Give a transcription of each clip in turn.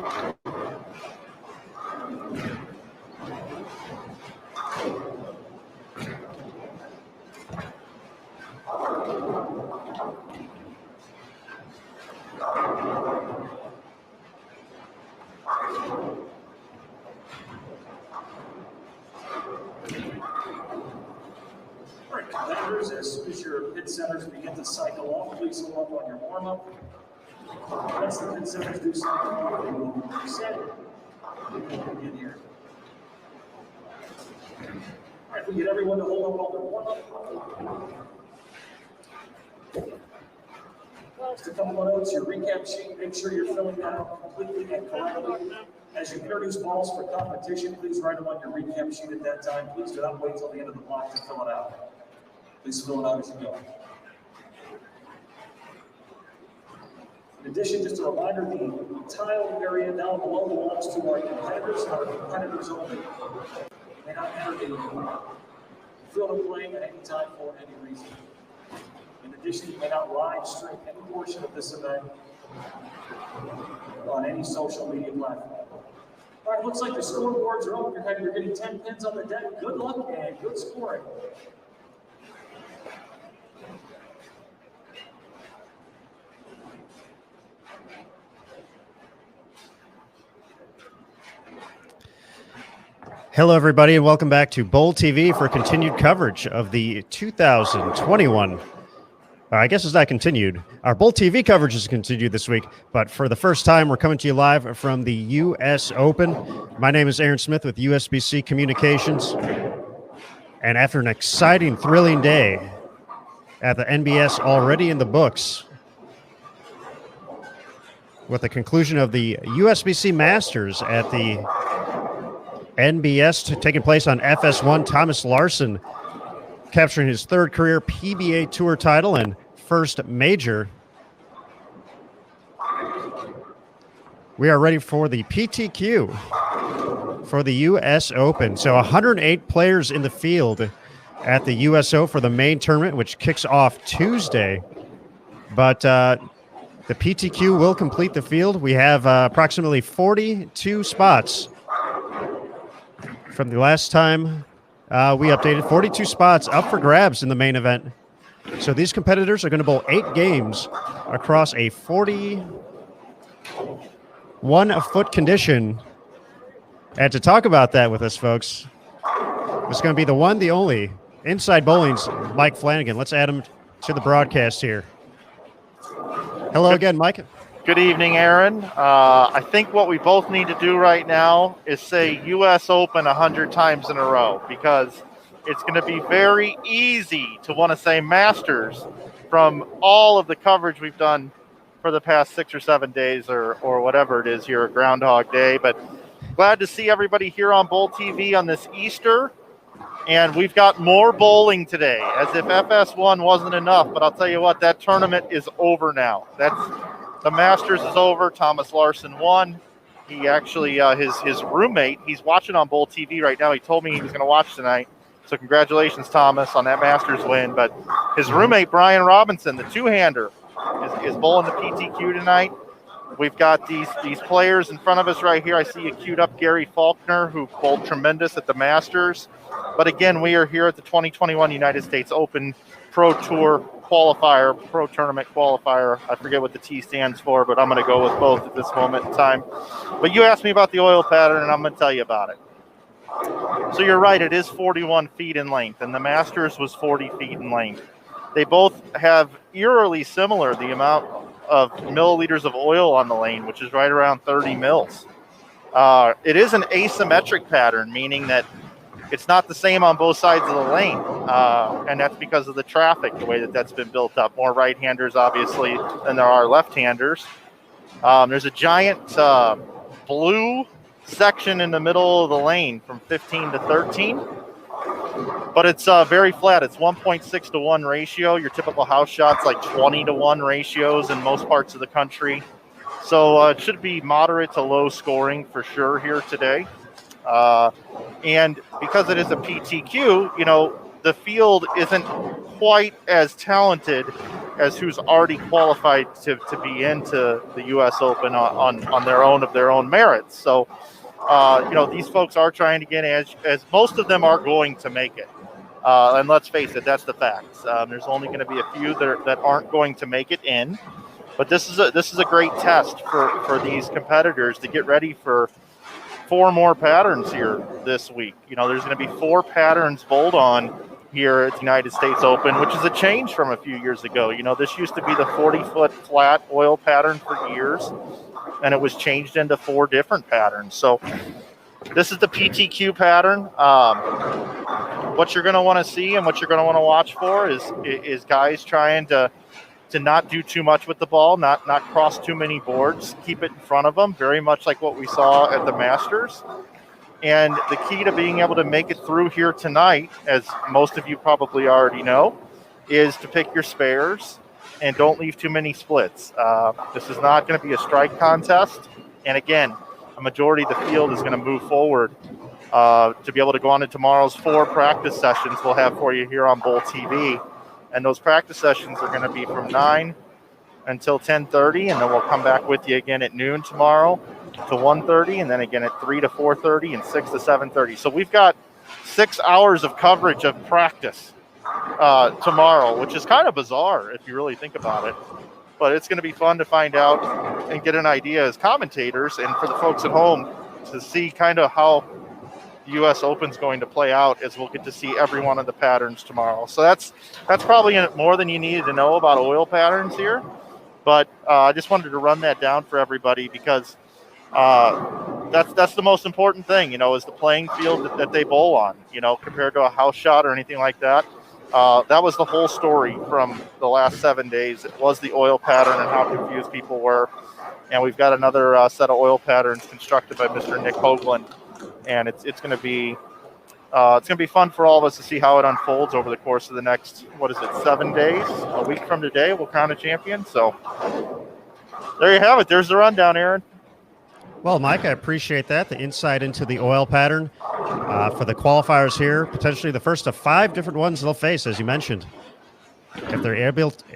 Competitors, as soon as your pit centers begin to cycle off, please hold up on your warm-up. Once the pit centers do cycle off, they will reset. We will begin here. All right, we get everyone to hold up on their warm-up. Just a couple of notes, your recap sheet, make sure you're filling that out completely and correctly. As you introduce balls for competition, please write them on your recap sheet at that time. Please do not wait till the end of the block to fill it out. Please fill it out as you go. In addition, just a reminder, the tile area down below belongs to our competitors, our competitors only. May not enter the field of play at any time for any reason. In addition, you may not live stream any portion of this event on any social media platform. All right, looks like the scoreboards are up. You're getting 10 pins on the deck. Good luck and good scoring. Hello, everybody, and welcome back to Bowl TV for continued coverage of the 2021. I guess it's not continued. Our Bowl TV coverage is continued this week, but for the first time, we're coming to you live from the U.S. Open. My name is Aaron Smith with USBC Communications, and after an exciting, thrilling day at the NBS already in the books, with the conclusion of the USBC Masters at the NBS taking place on FS1, Thomas Larson capturing his third career PBA Tour title and first major. We are ready for the PTQ for the U.S. Open. So 108 players in the field at the USO for the main tournament, which kicks off Tuesday. But the PTQ will complete the field. We have approximately 42 spots from the last time we updated. 42 spots up for grabs in the main event. So these competitors are going to bowl 8 games across a 41-foot condition. And to talk about that with us, folks, it's going to be the one, the only, Inside Bowling's Mike Flanagan. Let's add him to the broadcast here. Hello again, Mike. Good evening, Aaron. I think what we both need to do right now is say U.S. Open 100 times in a row, because it's going to be very easy to want to say Masters from all of the coverage we've done for the past 6 or 7 days or whatever it is here at Groundhog Day. But glad to see everybody here on Bowl TV on this Easter. And we've got more bowling today, as if FS1 wasn't enough. But I'll tell you what, that tournament is over now. The Masters is over. Thomas Larson won. He actually, his roommate, he's watching on Bowl TV right now. He told me he was going to watch tonight. So congratulations, Thomas, on that Masters win. But his roommate, Brian Robinson, the two-hander, is bowling the PTQ tonight. We've got these players in front of us right here. I see you queued up Gary Faulkner, who bowled tremendous at the Masters. But again, we are here at the 2021 United States Open Pro Tour qualifier, Pro Tournament qualifier. I forget what the T stands for, but I'm going to go with both at this moment in time. But you asked me about the oil pattern, and I'm going to tell you about it. So you're right, it is 41 feet in length, and the Masters was 40 feet in length. They both have eerily similar the amount of milliliters of oil on the lane, which is right around 30 mils. It is an asymmetric pattern, meaning that it's not the same on both sides of the lane, and that's because of the traffic, the way that's been built up. More right-handers, obviously, than there are left-handers. There's a giant blue section in the middle of the lane from 15 to 13, but it's very flat. It's 1.6 to 1 ratio. Your typical house shot's like 20 to 1 ratios in most parts of the country. So it should be moderate to low scoring for sure here today. And because it is a PTQ, the field isn't quite as talented as who's already qualified to be into the U.S. Open on their own merits. So, these folks are trying to get as most of them are going to make it. And let's face it, that's the facts. There's only going to be a few that aren't going to make it in. But this is a great test for these competitors to get ready for 4 more patterns here this week. There's going to be 4 patterns bowled on here at the United States Open, which is a change from a few years ago. This used to be the 40-foot flat oil pattern for years, and it was changed into 4 different patterns. So this is the PTQ pattern. What you're going to want to see and what you're going to want to watch for is guys trying to not do too much with the ball, not cross too many boards, keep it in front of them, very much like what we saw at the Masters. And the key to being able to make it through here tonight, as most of you probably already know, is to pick your spares and don't leave too many splits. This is not going to be a strike contest. And again, a majority of the field is going to move forward to be able to go on to tomorrow's 4 practice sessions we'll have for you here on Bowl TV. And those practice sessions are going to be from 9 until 10:30, and then we'll come back with you again at noon tomorrow to 1:30, and then again at 3 to 4:30 and 6 to 7:30. So we've got 6 hours of coverage of practice tomorrow, which is kind of bizarre if you really think about it. But it's going to be fun to find out and get an idea as commentators, and for the folks at home to see kind of how the U.S. Open's going to play out, as we'll get to see every one of the patterns tomorrow. So that's probably more than you needed to know about oil patterns here. But I just wanted to run that down for everybody because that's the most important thing, is the playing field that they bowl on, compared to a house shot or anything like that. That was the whole story from the last 7 days. It was the oil pattern and how confused people were. And we've got another set of oil patterns constructed by Mr. Nick Hoagland. And it's going to be fun for all of us to see how it unfolds over the course of the next 7 days? A week from today, we'll crown a champion. So there you have it. There's the rundown, Aaron. Well, Mike, I appreciate that. The insight into the oil pattern for the qualifiers here, potentially the first of 5 different ones they'll face, as you mentioned. If they're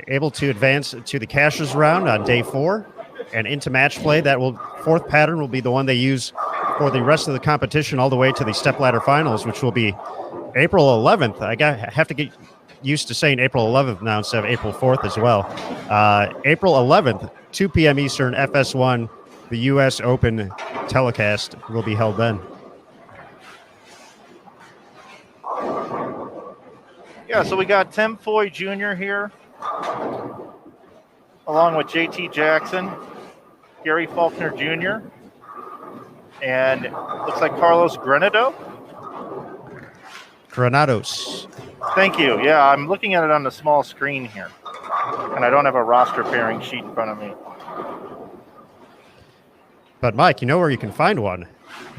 able to advance to the cashers round on day 4 and into match play, that 4th pattern will be the one they use for the rest of the competition all the way to the stepladder finals, which will be April 11th. I have to get used to saying April 11th now instead of April 4th as well. April 11th, 2 p.m. Eastern, FS1, the U.S. Open telecast will be held then. Yeah, so we got Tim Foy Jr. here, along with J.T. Jackson, Gary Faulkner Jr., and looks like Carlos Granados. Thank you. Yeah, I'm looking at it on the small screen here, and I don't have a roster pairing sheet in front of me. But, Mike, you know where you can find one.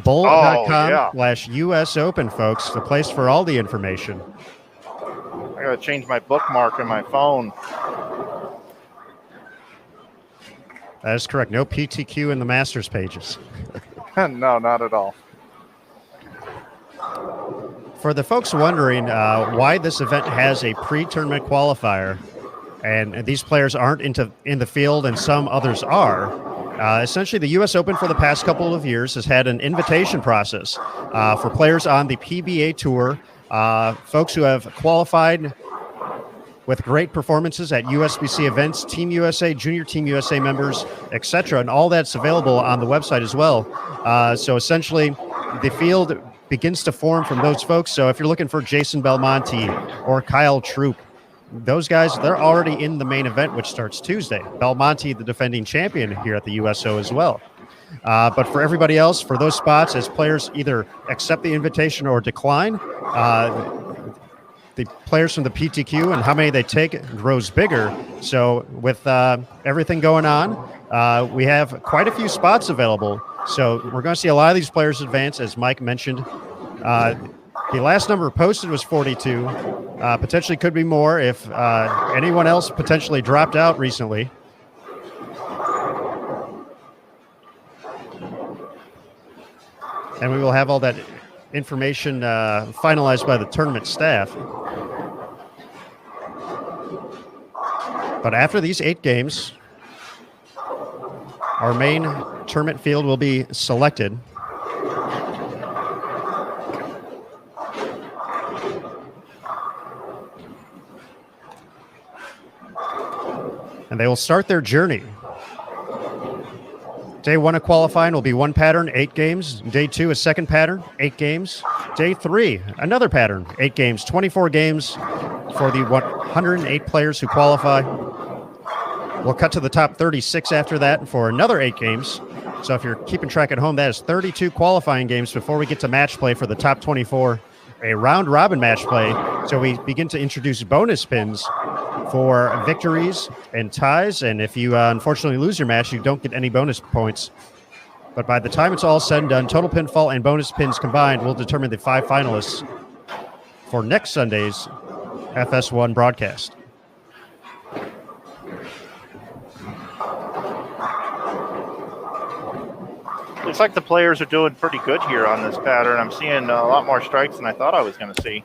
Bowl.com/US Open, folks, the place for all the information. I got to change my bookmark in my phone. That is correct. No PTQ in the Masters pages. No, not at all. For the folks wondering why this event has a pre-tournament qualifier and these players aren't in the field and some others are, essentially the U.S. Open for the past couple of years has had an invitation process for players on the PBA Tour, folks who have qualified with great performances at USBC events, Team USA, Junior Team USA members, etc., and all that's available on the website as well. So essentially, the field begins to form from those folks. So if you're looking for Jason Belmonte or Kyle Troop, those guys, they're already in the main event, which starts Tuesday. Belmonte, the defending champion here at the USO as well. But for everybody else, for those spots, as players either accept the invitation or decline, the players from the PTQ and how many they take grows bigger. So with everything going on, we have quite a few spots available. So we're going to see a lot of these players advance, as Mike mentioned. The last number posted was 42. Potentially could be more if anyone else potentially dropped out recently. And we will have all that information finalized by the tournament staff. But after these 8 games, our main tournament field will be selected. And they will start their journey. Day 1 of qualifying will be 1 pattern, 8 games. Day 2, a second pattern, 8 games. Day 3, another pattern, 8 games. 24 games for the 108 players who qualify. We'll cut to the top 36 after that for another 8 games. So if you're keeping track at home, that is 32 qualifying games before we get to match play for the top 24, a round-robin match play. So we begin to introduce bonus pins for victories and ties. And if you unfortunately lose your match, you don't get any bonus points. But by the time it's all said and done, total pinfall and bonus pins combined will determine the 5 finalists for next Sunday's FS1 broadcast. Looks like the players are doing pretty good here on this pattern. I'm seeing a lot more strikes than I thought I was going to see.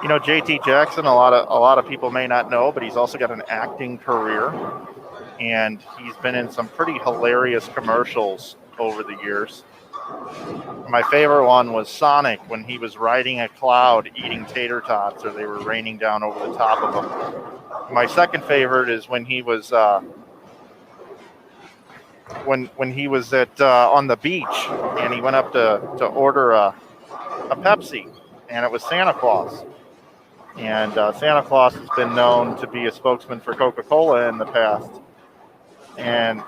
You know, JT Jackson, a lot of people may not know, but he's also got an acting career, and he's been in some pretty hilarious commercials over the years. My favorite one was Sonic, when he was riding a cloud eating tater tots, or they were raining down over the top of him. My second favorite is when he was when he was at on the beach, and he went up to order a Pepsi, and it was Santa Claus. And Santa Claus has been known to be a spokesman for Coca-Cola in the past. And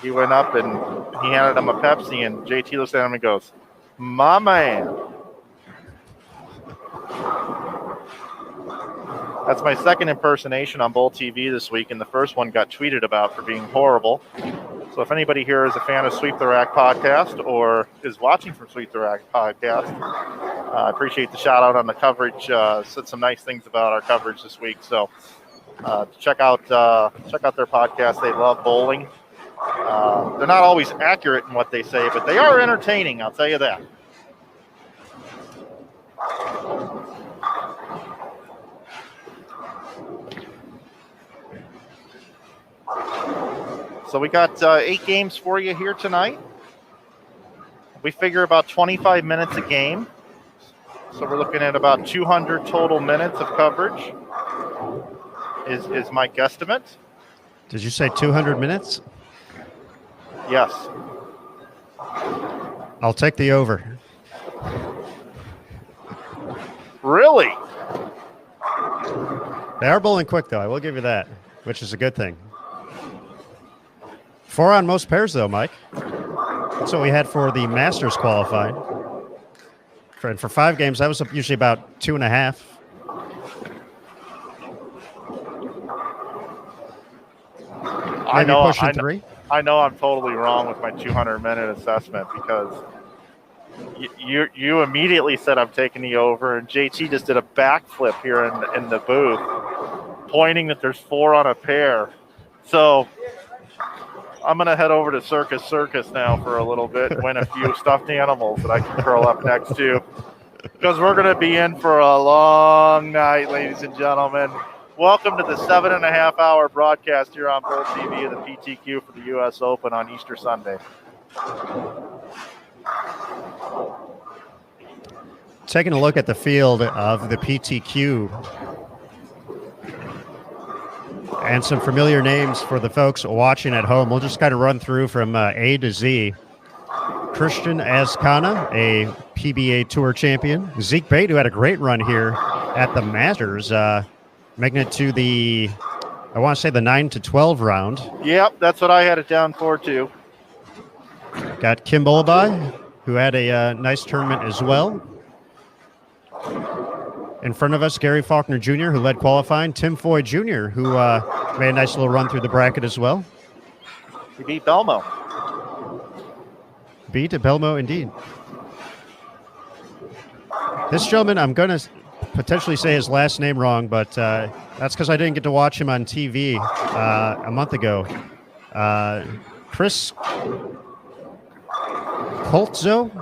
he went up and he handed him a Pepsi, and JT looks at him and goes, "My man." That's my second impersonation on Bull TV this week, and the first one got tweeted about for being horrible. So if anybody here is a fan of Sweep the Rack podcast or is watching from Sweep the Rack podcast, I appreciate the shout out on the coverage. Said some nice things about our coverage this week. So check out their podcast. They love bowling. They're not always accurate in what they say, but they are entertaining. I'll tell you that. So we got 8 games for you here tonight. We figure about 25 minutes a game. So we're looking at about 200 total minutes of coverage is my guesstimate. Did you say 200 minutes? Yes. I'll take the over. Really? They are bowling quick, though. I will give you that, which is a good thing. 4 on most pairs, though, Mike. That's what we had for the Masters qualifying. For 5 games, that was usually about 2.5. Maybe pushing 3. I know I'm totally wrong with my 200-minute assessment, because you immediately said I'm taking the over, and JT just did a backflip here in the booth, pointing that there's 4 on a pair. So I'm going to head over to Circus now for a little bit and win a few stuffed animals that I can curl up next to, because we're going to be in for a long night, ladies and gentlemen. Welcome to the 7.5-hour broadcast here on Bull TV of the PTQ for the U.S. Open on Easter Sunday. Taking a look at the field of the PTQ, and some familiar names for the folks watching at home. We'll just kind of run through from A to Z. Christian Azcona, a PBA Tour champion. Zeke Bate, who had a great run here at the Masters, making it to the, I want to say, the 9 to 12 round. Yep, that's what I had it down for, too. Got Kim Bolabai, who had a nice tournament as well. In front of us, Gary Faulkner Jr., who led qualifying. Tim Foy Jr., who made a nice little run through the bracket as well. He beat Belmo. Beat Belmo, indeed. This gentleman, I'm going to potentially say his last name wrong, but that's because I didn't get to watch him on TV a month ago. Chris Coltzo?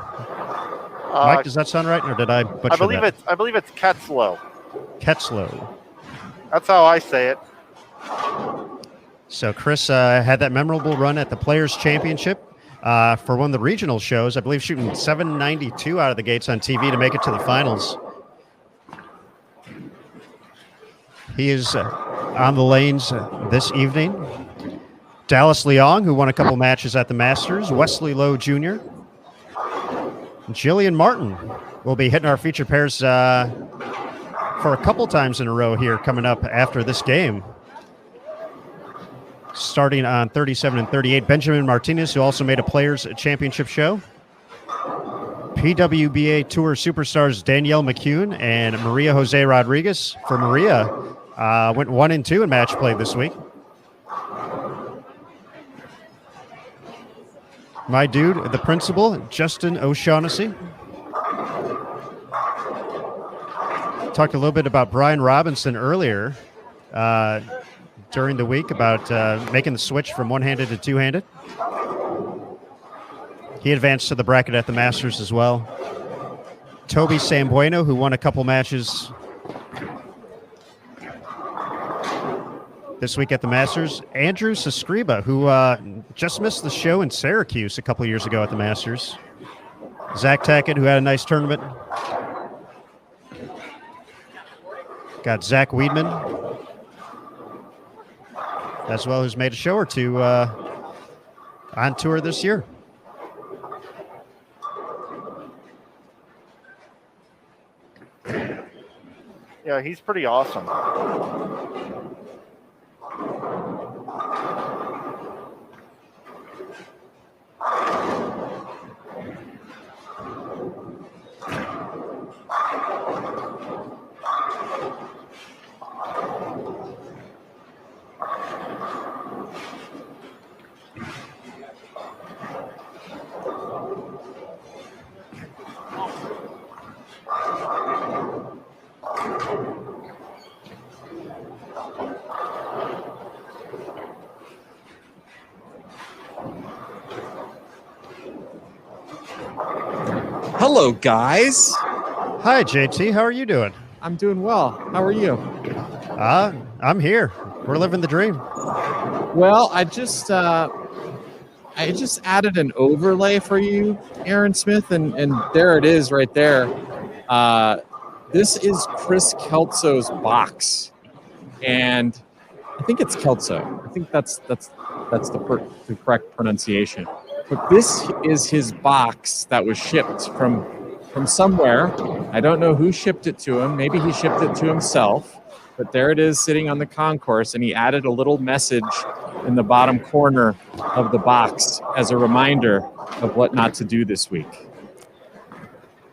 Mike, does that sound right, or did I butcher that? I believe it's Ketzlow. Ketzlow. That's how I say it. So Chris had that memorable run at the Players' Championship for one of the regional shows. I believe shooting 792 out of the gates on TV to make it to the finals. He is on the lanes this evening. Dallas Leong, who won a couple matches at the Masters. Wesley Lowe Jr. Jillian Martin will be hitting our feature pairs for a couple times in a row here coming up after this game. Starting on 37 and 38, Benjamin Martinez, who also made a Players' Championship show. PWBA Tour superstars Danielle McCune and Maria Jose Rodriguez. For Maria, went 1 and 2 in match play this week. My dude, the principal, Justin O'Shaughnessy. Talked a little bit about Brian Robinson earlier during the week about making the switch from one-handed to two-handed. He advanced to the bracket at the Masters as well. Toby Sambueno, who won a couple matches this week at the Masters. Andrew Sescriba, who just missed the show in Syracuse a couple years ago at the Masters. Zach Tackett, who had a nice tournament. Got Zach Weedman as well, who's made a show or two on tour this year. Yeah, he's pretty awesome. Hello, guys. Hi, JT. How are you doing? I'm doing well. How are you? I'm here. We're living the dream. Well, I just added an overlay for you, Aaron Smith, and there it is right there. This is Chris Keltzo's box, and I think it's Keltzo. I think that's the correct pronunciation. But this is his box that was shipped from somewhere. I don't know who shipped it to him. Maybe he shipped it to himself. But there it is sitting on the concourse, and he added a little message in the bottom corner of the box as a reminder of what not to do this week.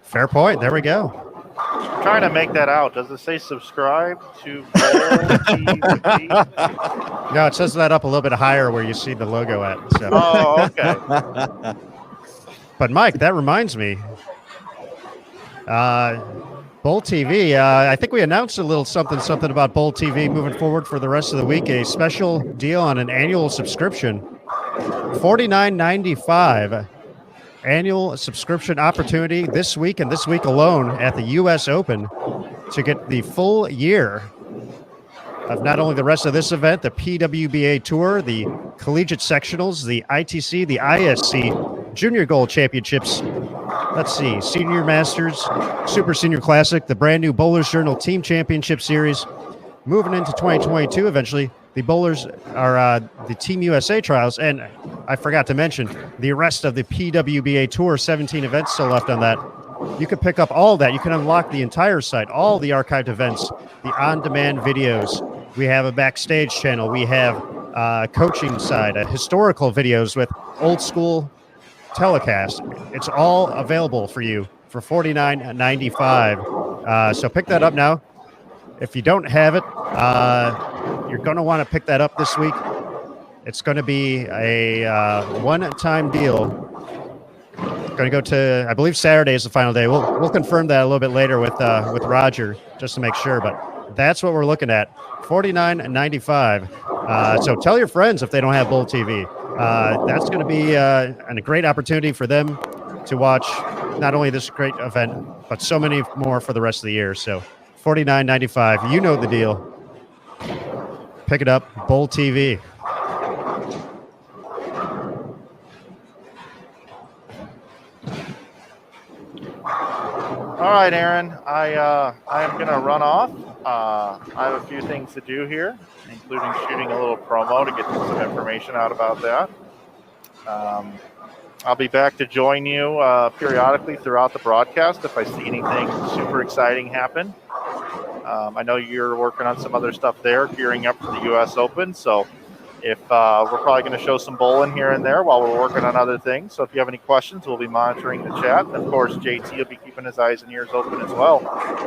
Fair point. There we go. I'm trying to make that out. Does it say subscribe to Bowl TV? No, it says that up a little bit higher where you see the logo at. So. Oh, okay. But Mike, that reminds me. Bowl TV, I think we announced a little something about Bowl TV moving forward for the rest of the week. A special deal on an annual subscription, $49.95 annual subscription opportunity this week and this week alone at the U.S. Open to get the full year of not only the rest of this event, the PWBA Tour, the Collegiate Sectionals, the ITC, the ISC, Junior Gold Championships. Let's see, Senior Masters, Super Senior Classic, the brand new Bowlers Journal Team Championship Series. Moving into 2022 eventually, the Bowlers are the Team USA trials, and I forgot to mention the rest of the PWBA Tour, 17 events still left on that. You can pick up all that. You can unlock the entire site, all the archived events, the on-demand videos. We have a backstage channel. We have coaching side, historical videos with old school telecast. It's all available for you for $49.95. So pick that up now. If you don't have it, you're going to want to pick that up this week. It's going to be a one-time deal. Going going to go to, I believe Saturday is the final day. We'll confirm that a little bit later with Roger just to make sure. But that's what we're looking at, $49.95. So tell your friends if they don't have Bowl TV. That's going to be a great opportunity for them to watch not only this great event, but so many more for the rest of the year. So $49.95. You know the deal. Pick it up, Bowl TV. All right, Aaron, I am going to run off. I have a few things to do here, including shooting a little promo to get some information out about that. I'll be back to join you periodically throughout the broadcast if I see anything super exciting happen. I know you're working on some other stuff there, gearing up for the U.S. Open. So if we're probably going to show some bowling here and there while we're working on other things. So if you have any questions, we'll be monitoring the chat. And of course, JT will be keeping his eyes and ears open as well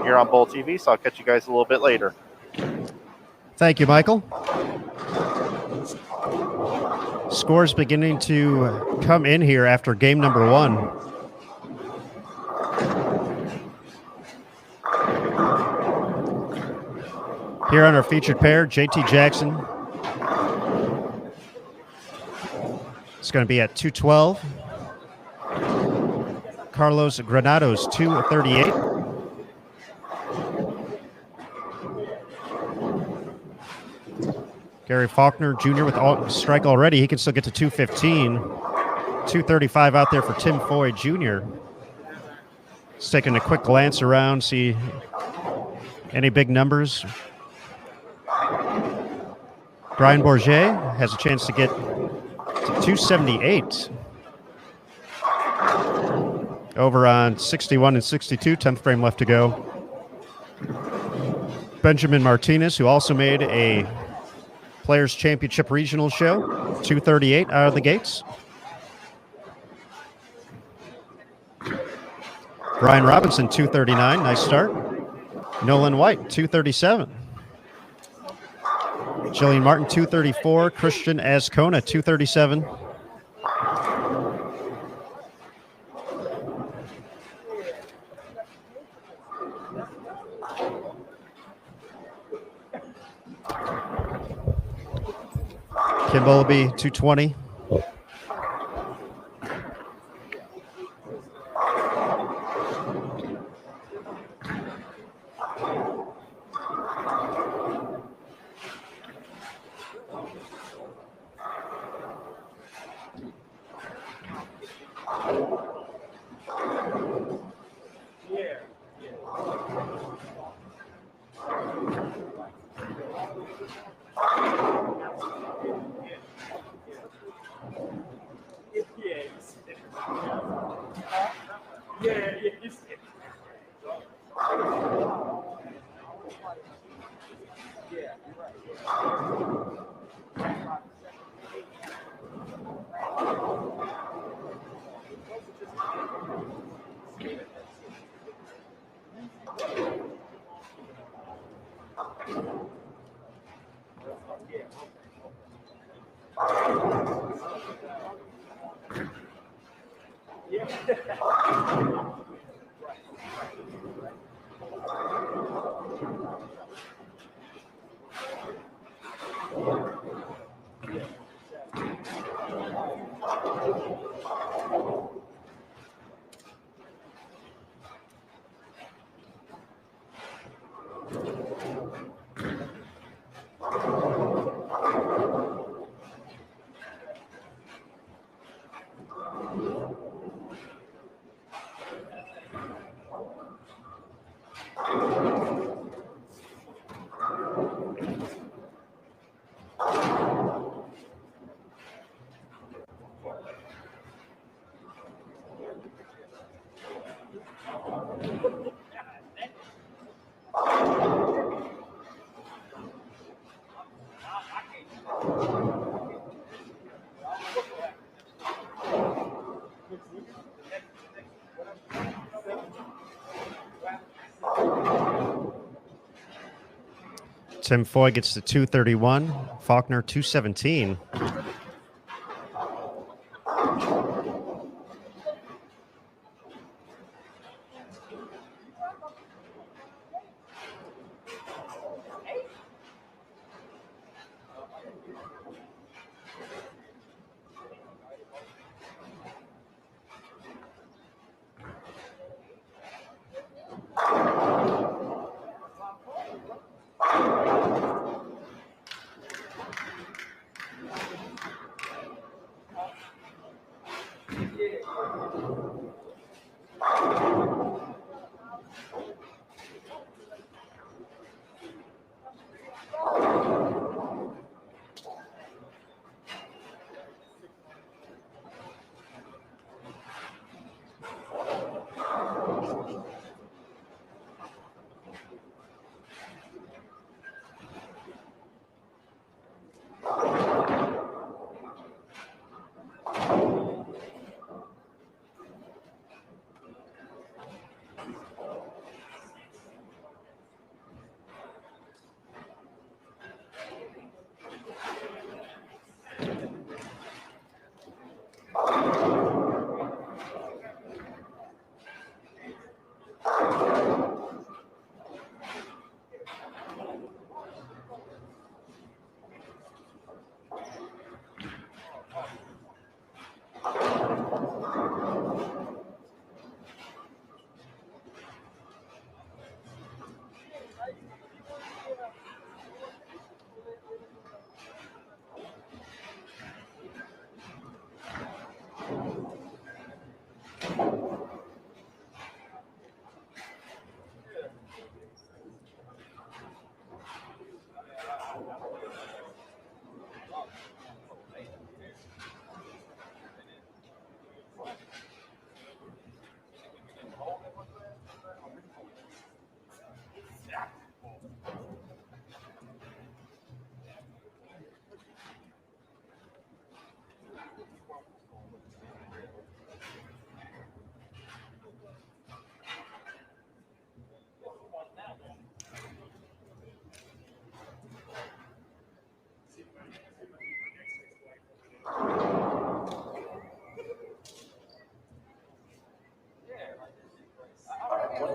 here on Bowl TV. So I'll catch you guys a little bit later. Thank you, Michael. Scores beginning to come in here after game number 1. Here on our featured pair, JT Jackson. It's going to be at 212. Carlos Granados, 238. Gary Faulkner Jr. with strike already. He can still get to 215. 235 out there for Tim Foy Jr. Just taking a quick glance around, see any big numbers. Brian Bourget has a chance to get to 278. Over on 61 and 62, 10th frame left to go. Benjamin Martinez, who also made a Players Championship Regional show, 238 out of the gates. Brian Robinson, 239, nice start. Nolan White, 237. Jillian Martin, 234. Christian Azcona, 237. Kim Bowlby, 220. Tim Foy gets to 231. Faulkner, 217.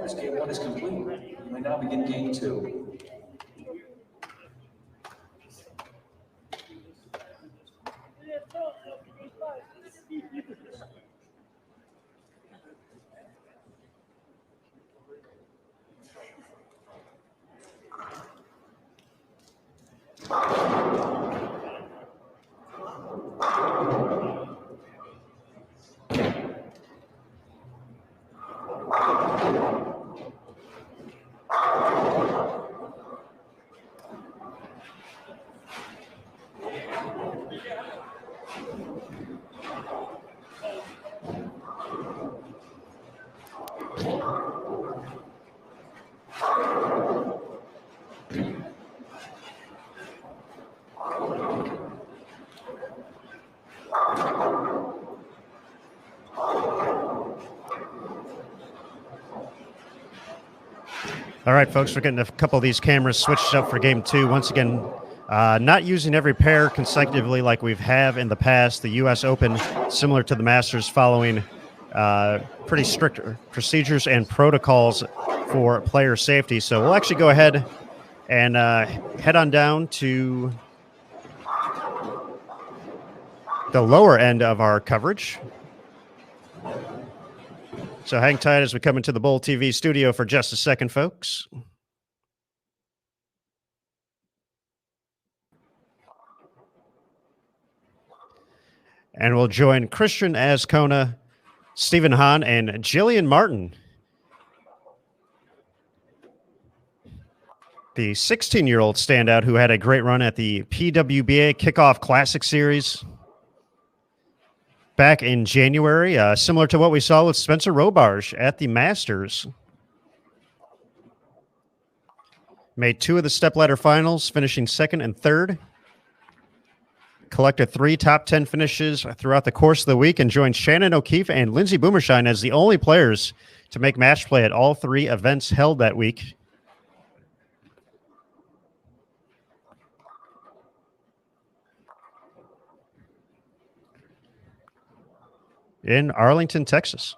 points. Game one is complete. You may now begin game two. All right, folks, we're getting a couple of these cameras switched up for game two. Once again, not using every pair consecutively like we've have in the past. The U.S. Open, similar to the Masters, following pretty strict procedures and protocols for player safety. So we'll actually go ahead and head on down to the lower end of our coverage. So hang tight as we come into the Bowl TV studio for just a second, folks. And we'll join Christian Azcona, Stephen Hahn, and Jillian Martin. The 16-year-old standout who had a great run at the PWBA Kickoff Classic Series back in January, similar to what we saw with Spencer Robarge at the Masters. Made two of the stepladder finals, finishing second and third. Collected 3 top 10 finishes throughout the course of the week and joined Shannon O'Keefe and Lindsey Boomershine as the only players to make match play at all 3 events held that week. In Arlington, Texas.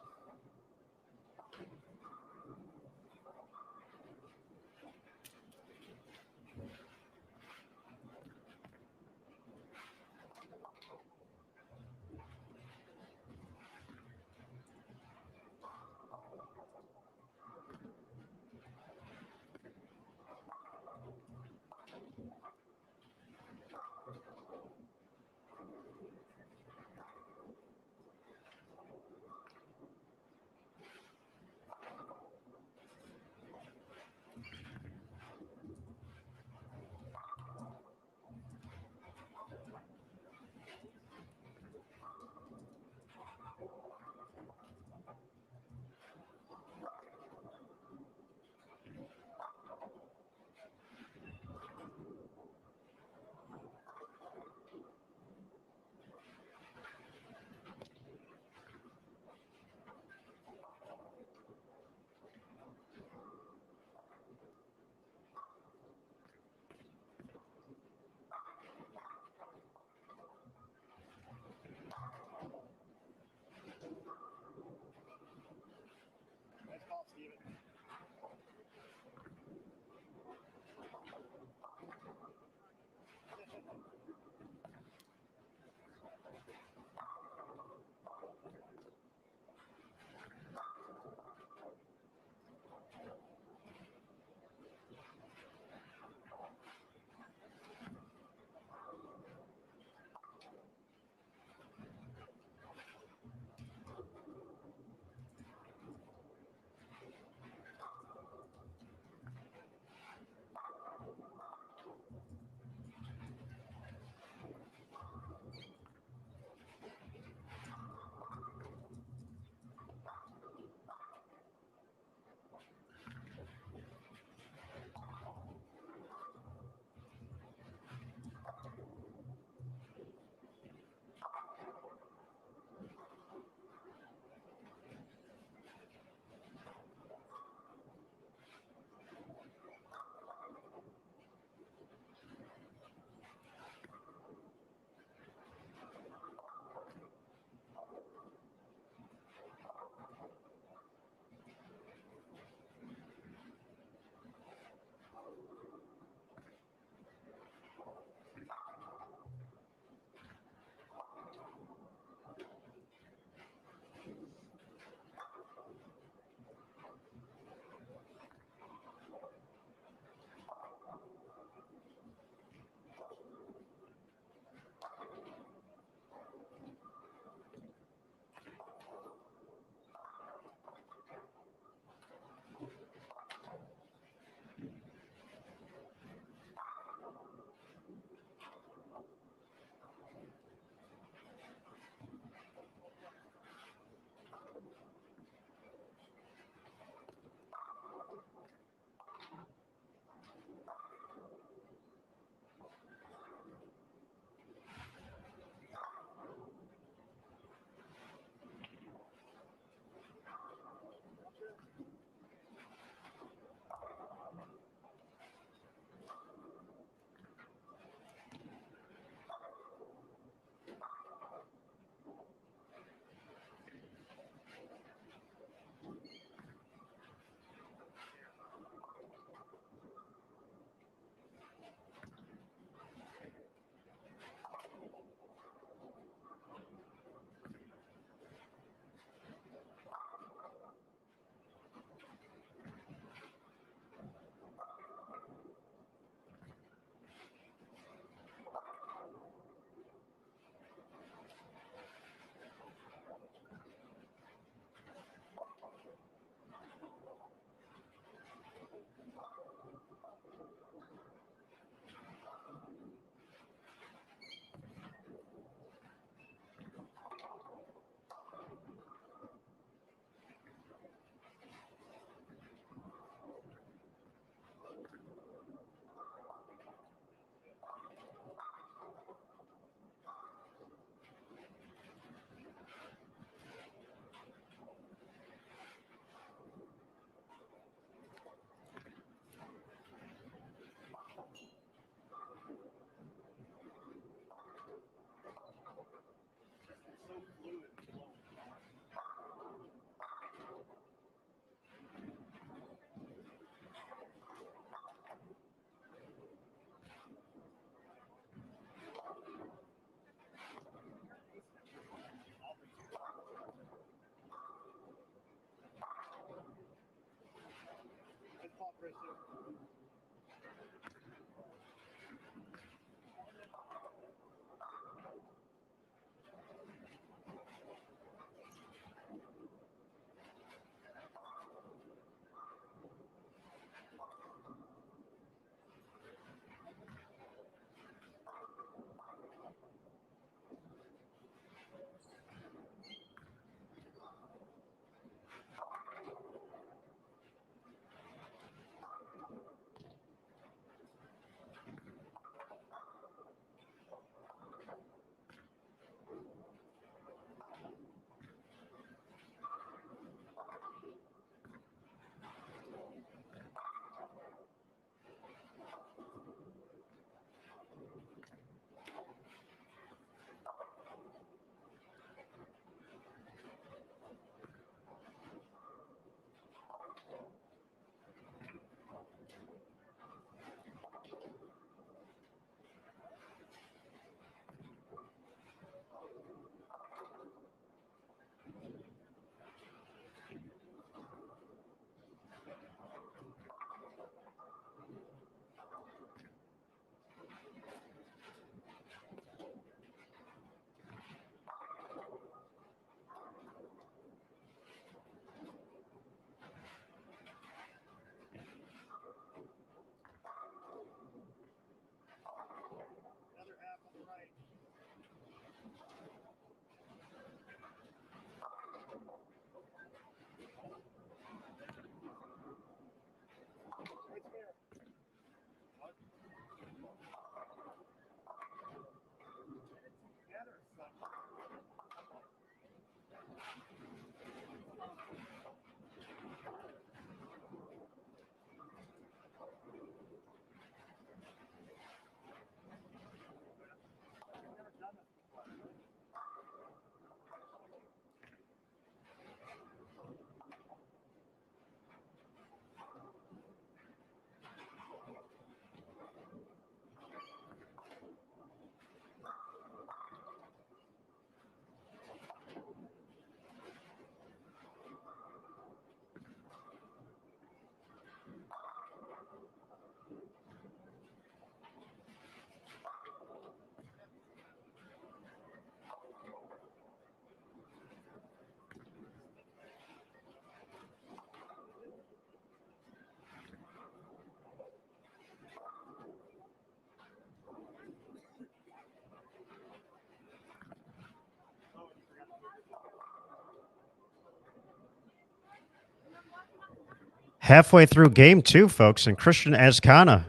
Halfway through game 2, folks, and Christian Azcona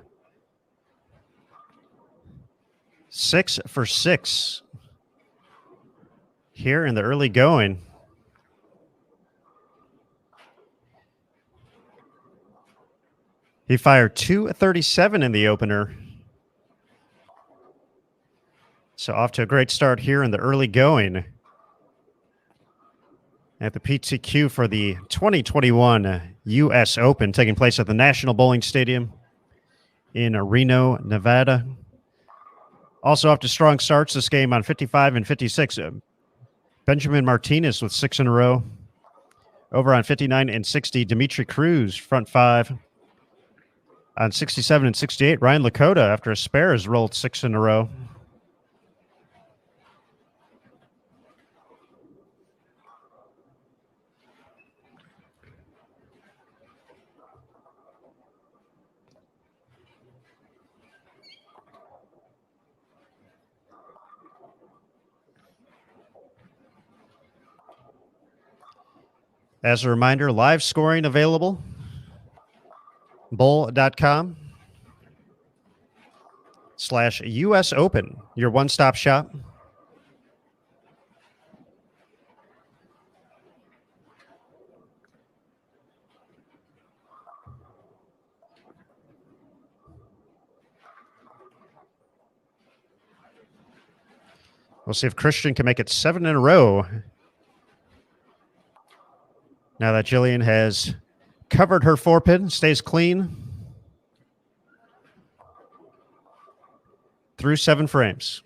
6 for 6 here in the early going. He fired 237 in the opener. So off to a great start here in the early going at the PTQ for the 2021 U.S. Open, taking place at the National Bowling Stadium in Reno, Nevada. Also off to strong starts this game on 55 and 56. Benjamin Martinez with 6 in a row. Over on 59 and 60, Dimitri Cruz, front 5. On 67 and 68, Ryan Lakota, after a spare, has rolled 6 in a row. As a reminder, live scoring available. bowl.com/US Open, your one-stop shop. We'll see if Christian can make it 7 in a row. Now that Jillian has covered her 4-pin, stays clean through 7 frames.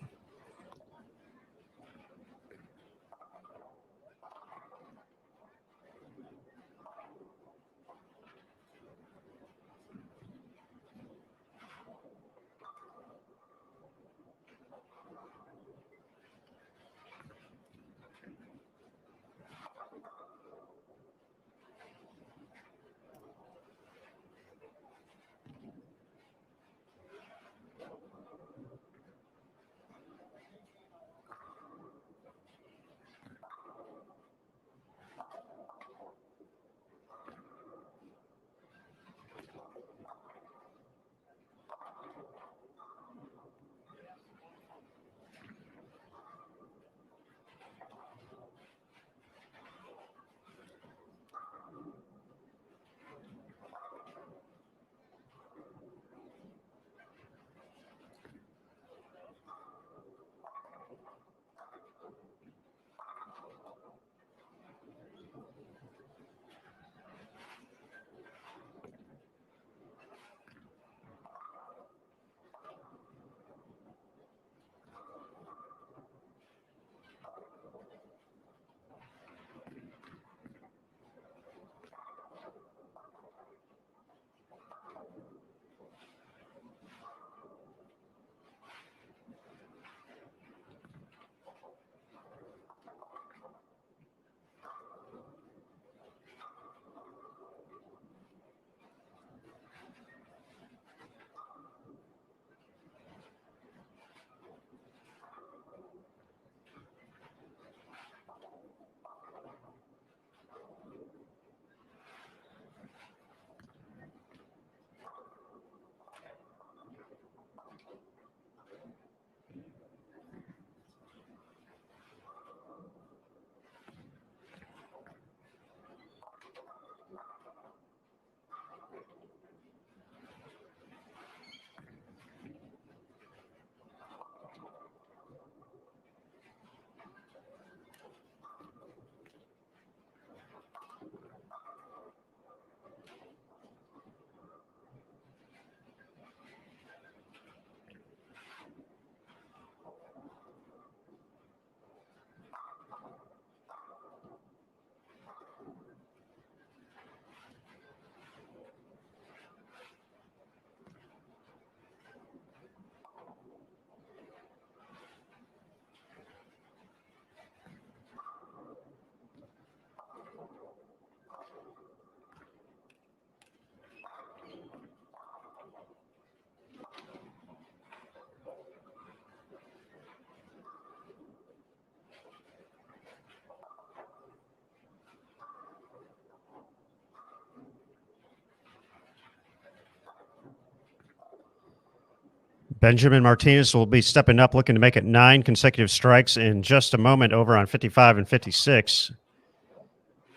Benjamin Martinez will be stepping up, looking to make it 9 consecutive strikes in just a moment over on 55 and 56.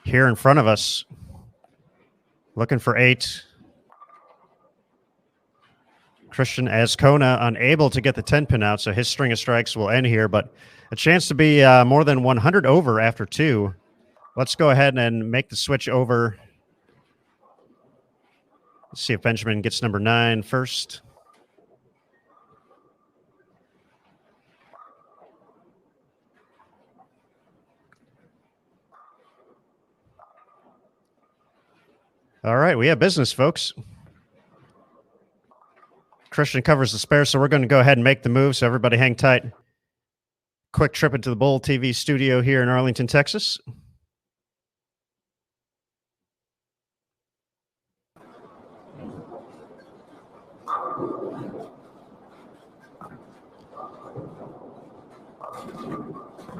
Here in front of us, looking for 8. Christian Azcona unable to get the 10 pin out, so his string of strikes will end here, but a chance to be more than 100 over after 2. Let's go ahead and make the switch over. Let's see if Benjamin gets number 9 first. All right, we have business, folks. Christian covers the spare, so we're going to go ahead and make the move, so everybody hang tight. Quick trip into the Bull TV studio here in Arlington, Texas.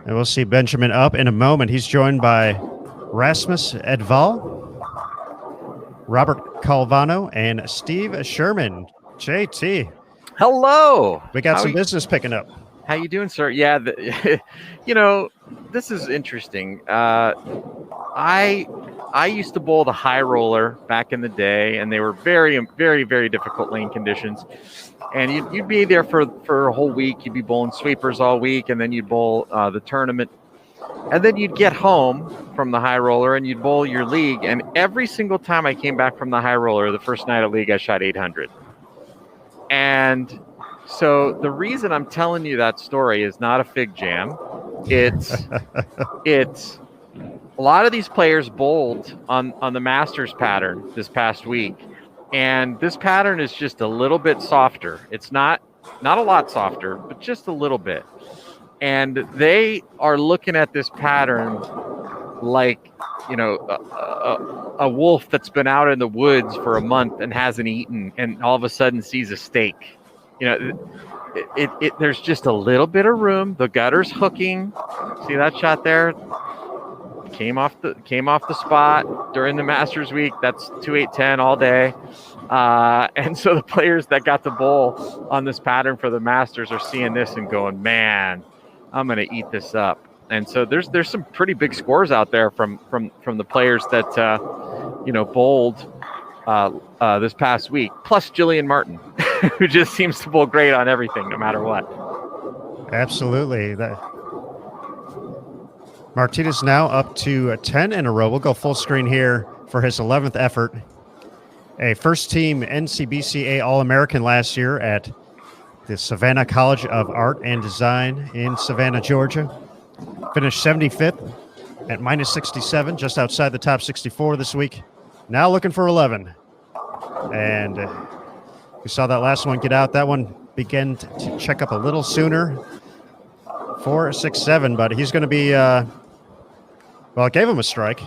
And we'll see Benjamin up in a moment. He's joined by Rasmus Edval, Robert Calvano, and Steve Sherman. JT. Hello. We got some business picking up. How you doing, sir? Yeah, this is interesting. I used to bowl the high roller back in the day, and they were very, very, very difficult lane conditions. And you'd be there for a whole week. You'd be bowling sweepers all week, and then you'd bowl the tournament. And then you'd get home from the high roller, and you'd bowl your league. And every single time I came back from the high roller, the first night of league, I shot 800. And so the reason I'm telling you that story is not a fig jam. It's a lot of these players bowled on the Masters pattern this past week. And this pattern is just a little bit softer. It's not a lot softer, but just a little bit. And they are looking at this pattern like, a wolf that's been out in the woods for a month and hasn't eaten, and all of a sudden sees a steak. There's just a little bit of room. The gutter's hooking. See that shot there? Came off the spot during the Masters week. That's 2-8-10 all day. And so the players that got the bowl on this pattern for the Masters are seeing this and going, man, I'm going to eat this up. And so there's some pretty big scores out there from the players that bowled this past week. Plus Jillian Martin, who just seems to bowl great on everything, no matter what. Absolutely. Martinez now up to 10 in a row. We'll go full screen here for his 11th effort. A first-team NCBCA All-American last year at the Savannah College of Art and Design in Savannah, Georgia. Finished 75th at minus 67, just outside the top 64 this week. Now looking for 11. And we saw that last one get out. That one began to check up a little sooner. 4-6-7, but he's going to be, it gave him a strike.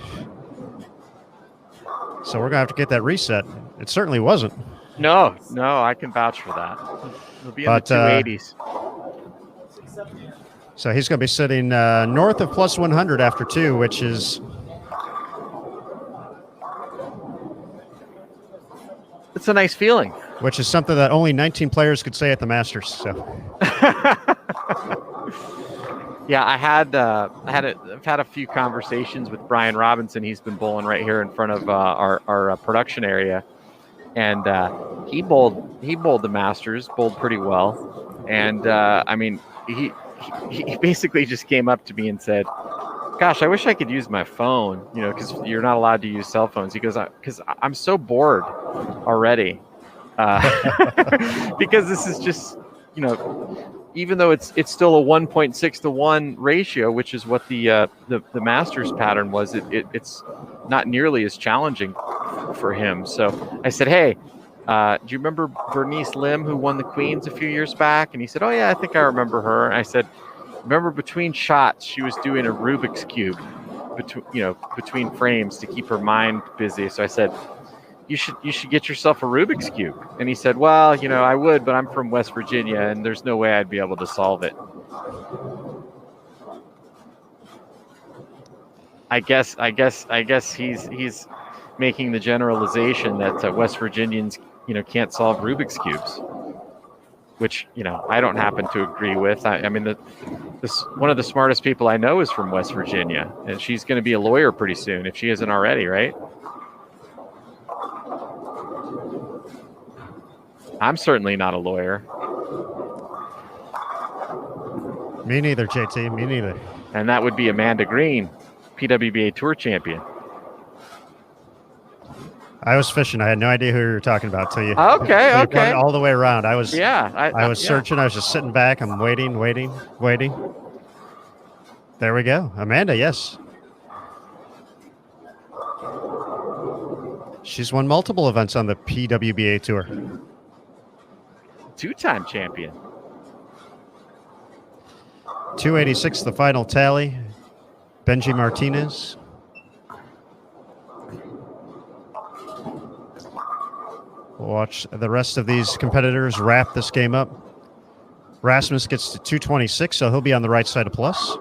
So we're going to have to get that reset. It certainly wasn't. No, I can vouch for that. It'll be in the 280s. So he's going to be sitting north of plus 100 after 2, which is... It's a nice feeling. Which is something that only 19 players could say at the Masters. So, yeah, I've had a few conversations with Brian Robinson. He's been bowling right here in front of our production area, and he bowled the Masters, bowled pretty well, and he basically just came up to me and said, "Gosh, I wish I could use my phone, because you're not allowed to use cell phones." He goes, "Because I'm so bored already." Because this is just, even though it's still a 1.6 to 1 ratio, which is what the Masters pattern was, it's not nearly as challenging for him. So I said, "Hey, do you remember Bernice Lim, who won the Queens a few years back?" And he said, "Oh yeah, I think I remember her." And I said, "Remember, between shots, she was doing a Rubik's Cube between frames to keep her mind busy." So I said, you should get yourself a Rubik's Cube." And he said, "Well, I would, but I'm from West Virginia, and there's no way I'd be able to solve it." I guess he's making the generalization that West Virginians, can't solve Rubik's Cubes, which I don't happen to agree with. I mean, one of the smartest people I know is from West Virginia, and she's going to be a lawyer pretty soon if she isn't already, right? I'm certainly not a lawyer. Me neither, JT. Me neither. And that would be Amanda Green, PWBA Tour champion. I was fishing. I had no idea who you were talking about till you. Okay. You brought it all the way around. I was. Yeah. I was searching. I was just sitting back. I'm waiting. There we go. Amanda, yes. She's won multiple events on the PWBA Tour. Two-time champion. 286, the final tally. Benji Martinez. We'll watch the rest of these competitors wrap this game up. Rasmus gets to 226, so he'll be on the right side of plus.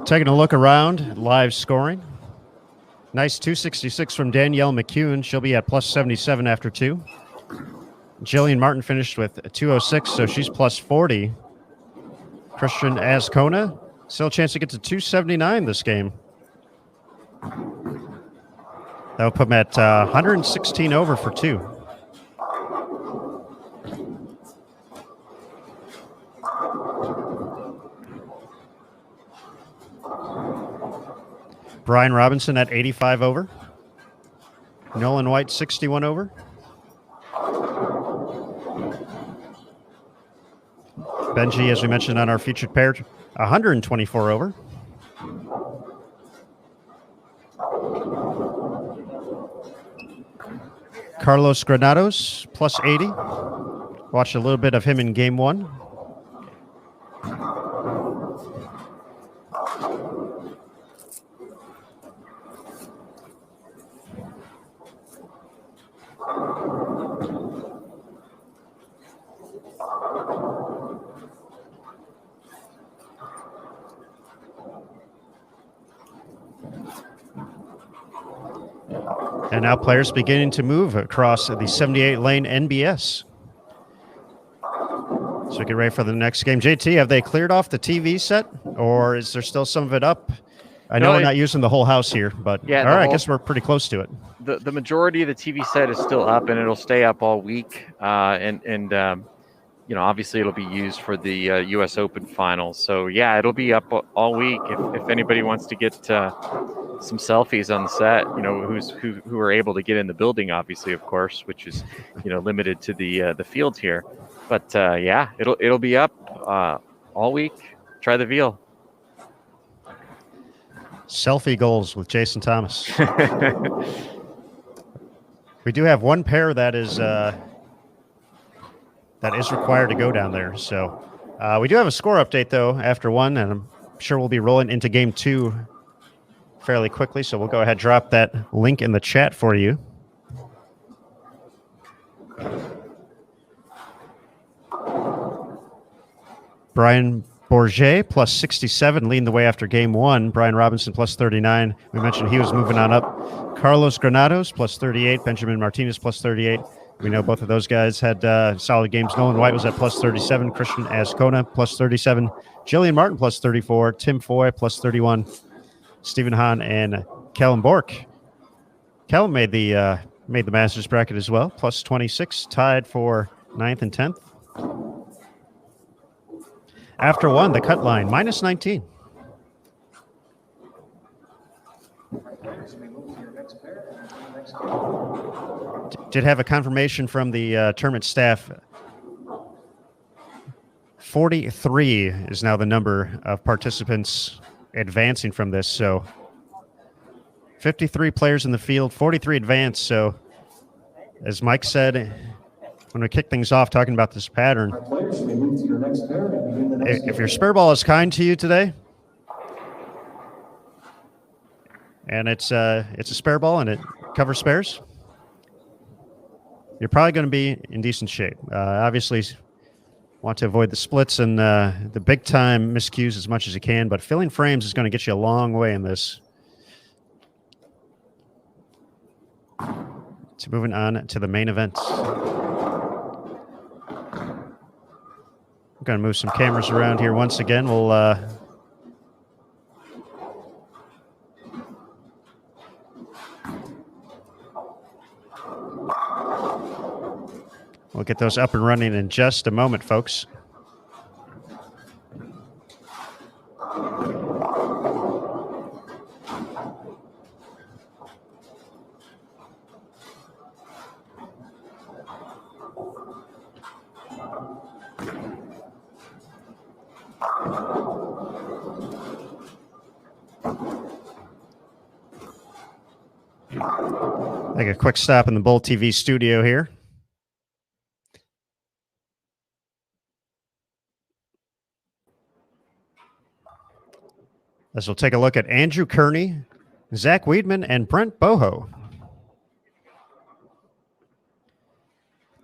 Taking a look around, live scoring. Nice 266 from Danielle McCune. She'll be at plus 77 after 2. Jillian Martin finished with 206, so she's plus 40. Christian Azcona, still a chance to get to 279 this game. That'll put him at 116 over for 2. Brian Robinson at 85 over. Nolan White, 61 over. Benji, as we mentioned on our featured pair, 124 over. Carlos Granados, plus 80. Watched a little bit of him in game 1. And now players beginning to move across the 78-lane NBS. So get ready for the next game. JT, have they cleared off the TV set, or is there still some of it up? I know we're not using the whole house here, but yeah, all right, I guess we're pretty close to it. The majority of the TV set is still up, and it'll stay up all week. Obviously it'll be used for the U.S. Open finals. So yeah, it'll be up all week. If anybody wants to get some selfies on the set, who are able to get in the building, obviously, of course, which is limited to the field here. But yeah, it'll be up all week. Try the veal. Selfie goals with Jason Thomas. We do have one pair that is required to go down there. So we do have a score update, though, after 1, and I'm sure we'll be rolling into game 2 fairly quickly. So we'll go ahead and drop that link in the chat for you. Brian Bourget, plus 67, leading the way after game 1. Brian Robinson, plus 39. We mentioned he was moving on up. Carlos Granados, plus 38. Benjamin Martinez, plus 38. We know both of those guys had solid games. Nolan White was at plus 37. Christian Azcona, plus 37. Jillian Martin, plus 34. Tim Foy, plus 31. Stephen Hahn and Callum Bork. Callum made the Masters bracket as well, plus 26, tied for 9th and 10th. After 1, the cut line, minus 19. Did have a confirmation from the tournament staff. 43 is now the number of participants advancing from this. So 53 players in the field, 43 advanced. So as Mike said, when we kick things off talking about this pattern, if your spare ball is kind to you today, and it's a spare ball and it covers spares, you're probably going to be in decent shape. Obviously, want to avoid the splits and the big time miscues as much as you can, but filling frames is going to get you a long way in this. So moving on to the main event. I'm going to move some cameras around here once again. We'll get those up and running in just a moment, folks. Take a quick stop in the Bull TV studio here. As we'll take a look at Andrew Kearney, Zach Weidman, and Brent Boho.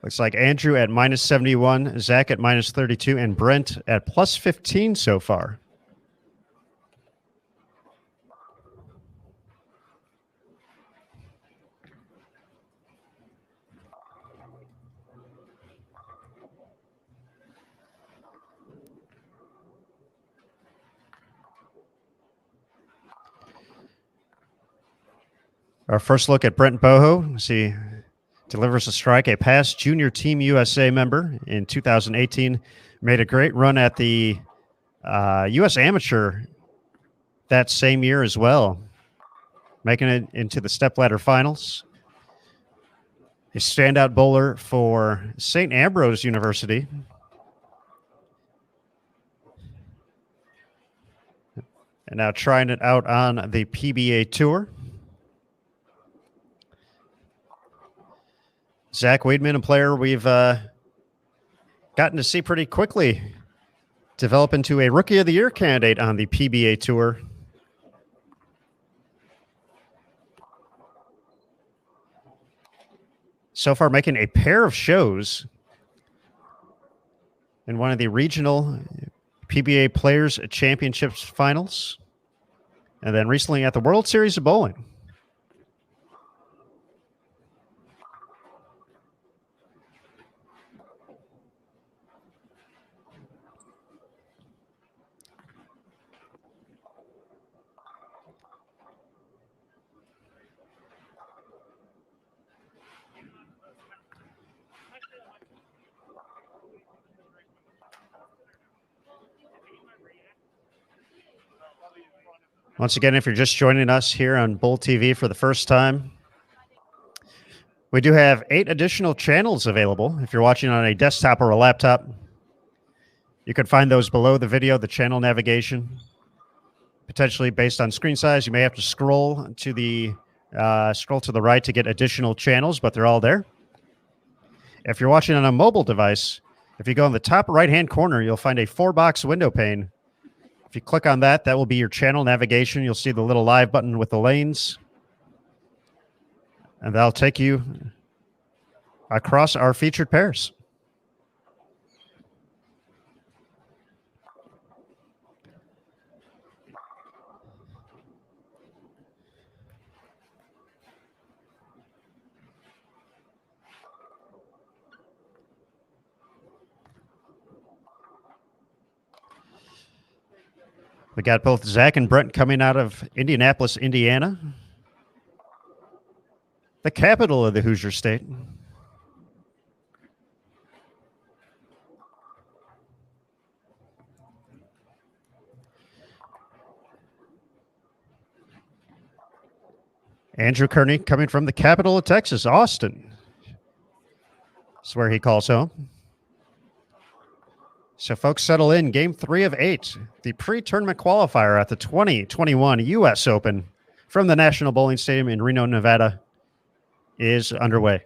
Looks like Andrew at minus 71, Zach at minus 32, and Brent at plus 15 so far. Our first look at Brent Boho. See, delivers a strike, a past junior Team USA member in 2018. Made a great run at the U.S. Amateur that same year as well, making it into the stepladder finals. A standout bowler for St. Ambrose University. And now trying it out on the PBA Tour. Zach Weidman, a player we've gotten to see pretty quickly develop into a Rookie of the Year candidate on the PBA Tour. So far making a pair of shows in one of the regional PBA Players Championships finals, and then recently at the World Series of Bowling. Once again, if you're just joining us here on Bull TV for the first time, we do have 8 additional channels available. If you're watching on a desktop or a laptop, you can find those below the video, the channel navigation. Potentially based on screen size, you may have to scroll to the right to get additional channels, but they're all there. If you're watching on a mobile device, if you go in the top right-hand corner, you'll find a 4-box window pane. If you click on that, that will be your channel navigation. You'll see the little live button with the lanes. And that'll take you across our featured pairs. We got both Zach and Brent coming out of Indianapolis, Indiana, the capital of the Hoosier State. Andrew Kearney coming from the capital of Texas, Austin. That's where he calls home. So, folks, settle in. Game 3 of 8, the pre-tournament qualifier at the 2021 U.S. Open from the National Bowling Stadium in Reno, Nevada, is underway.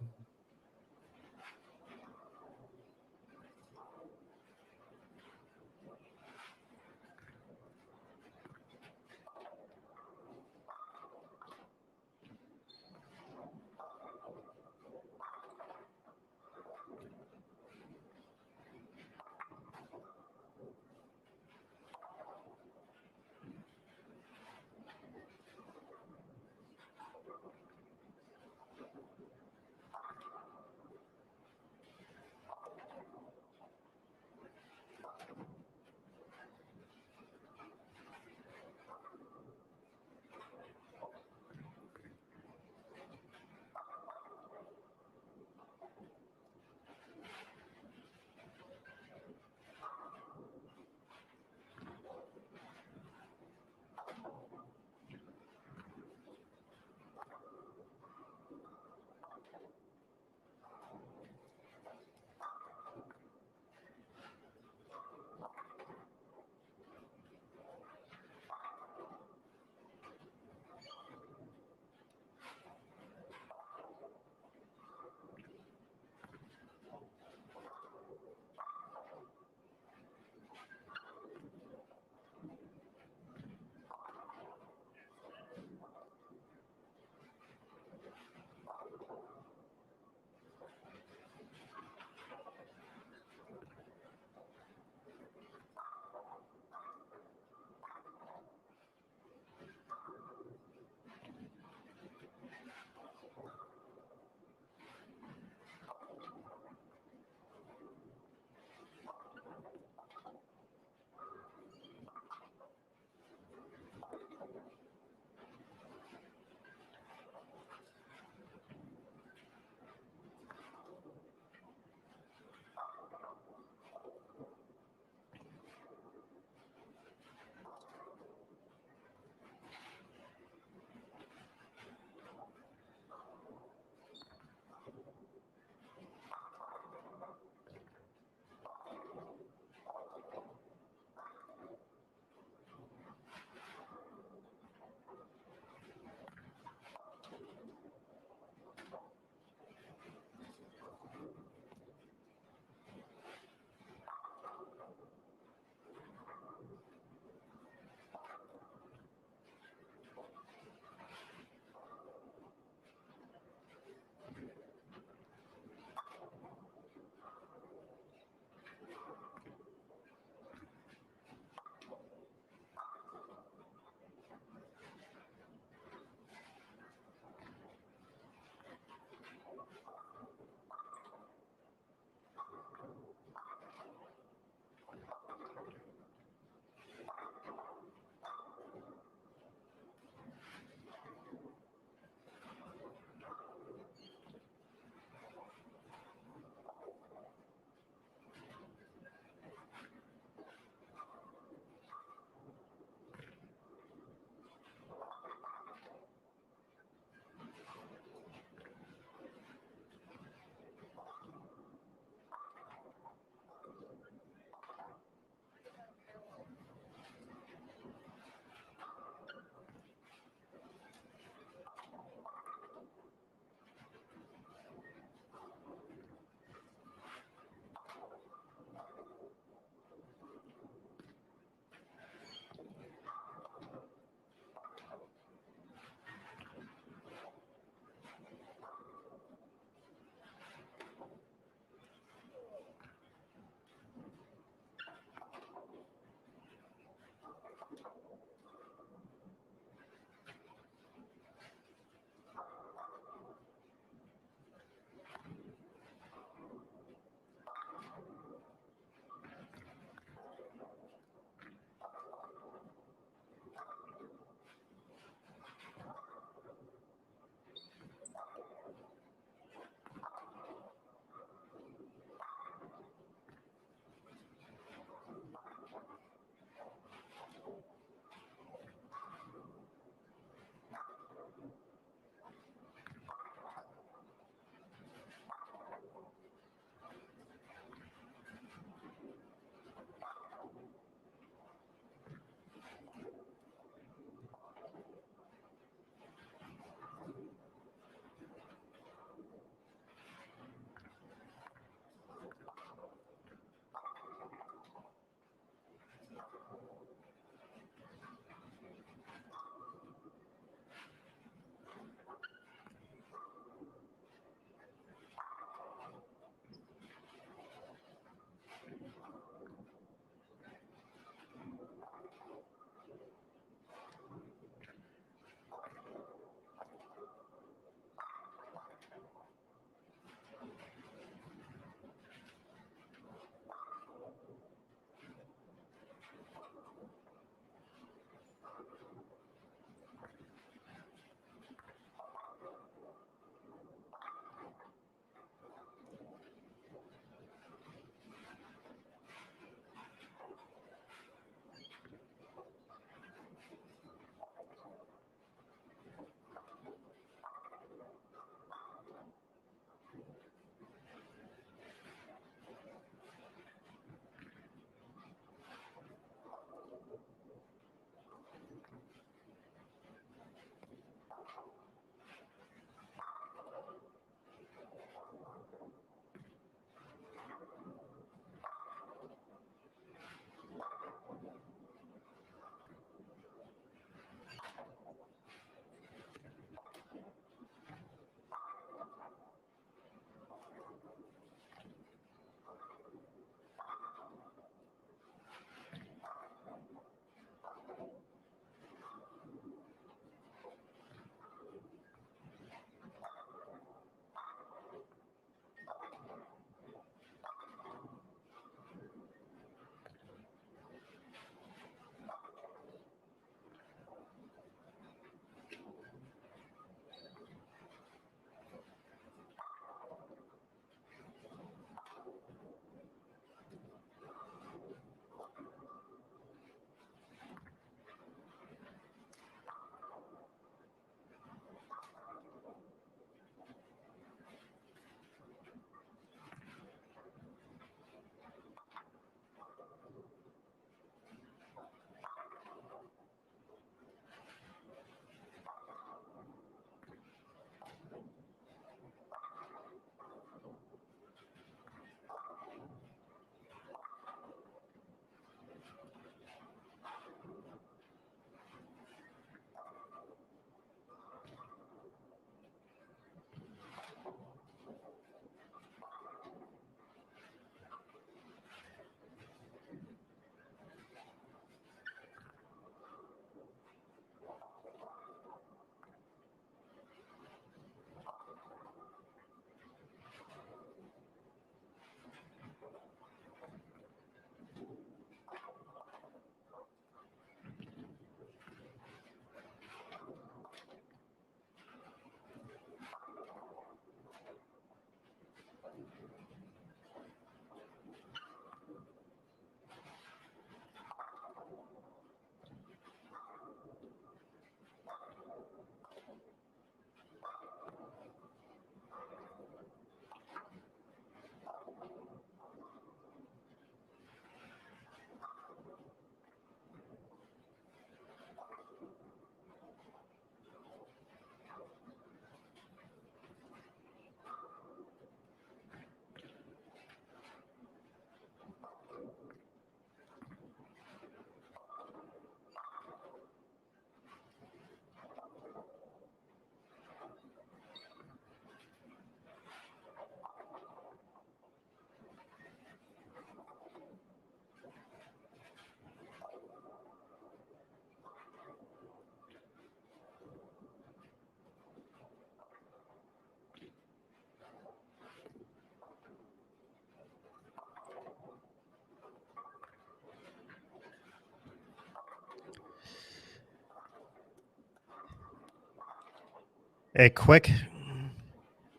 A quick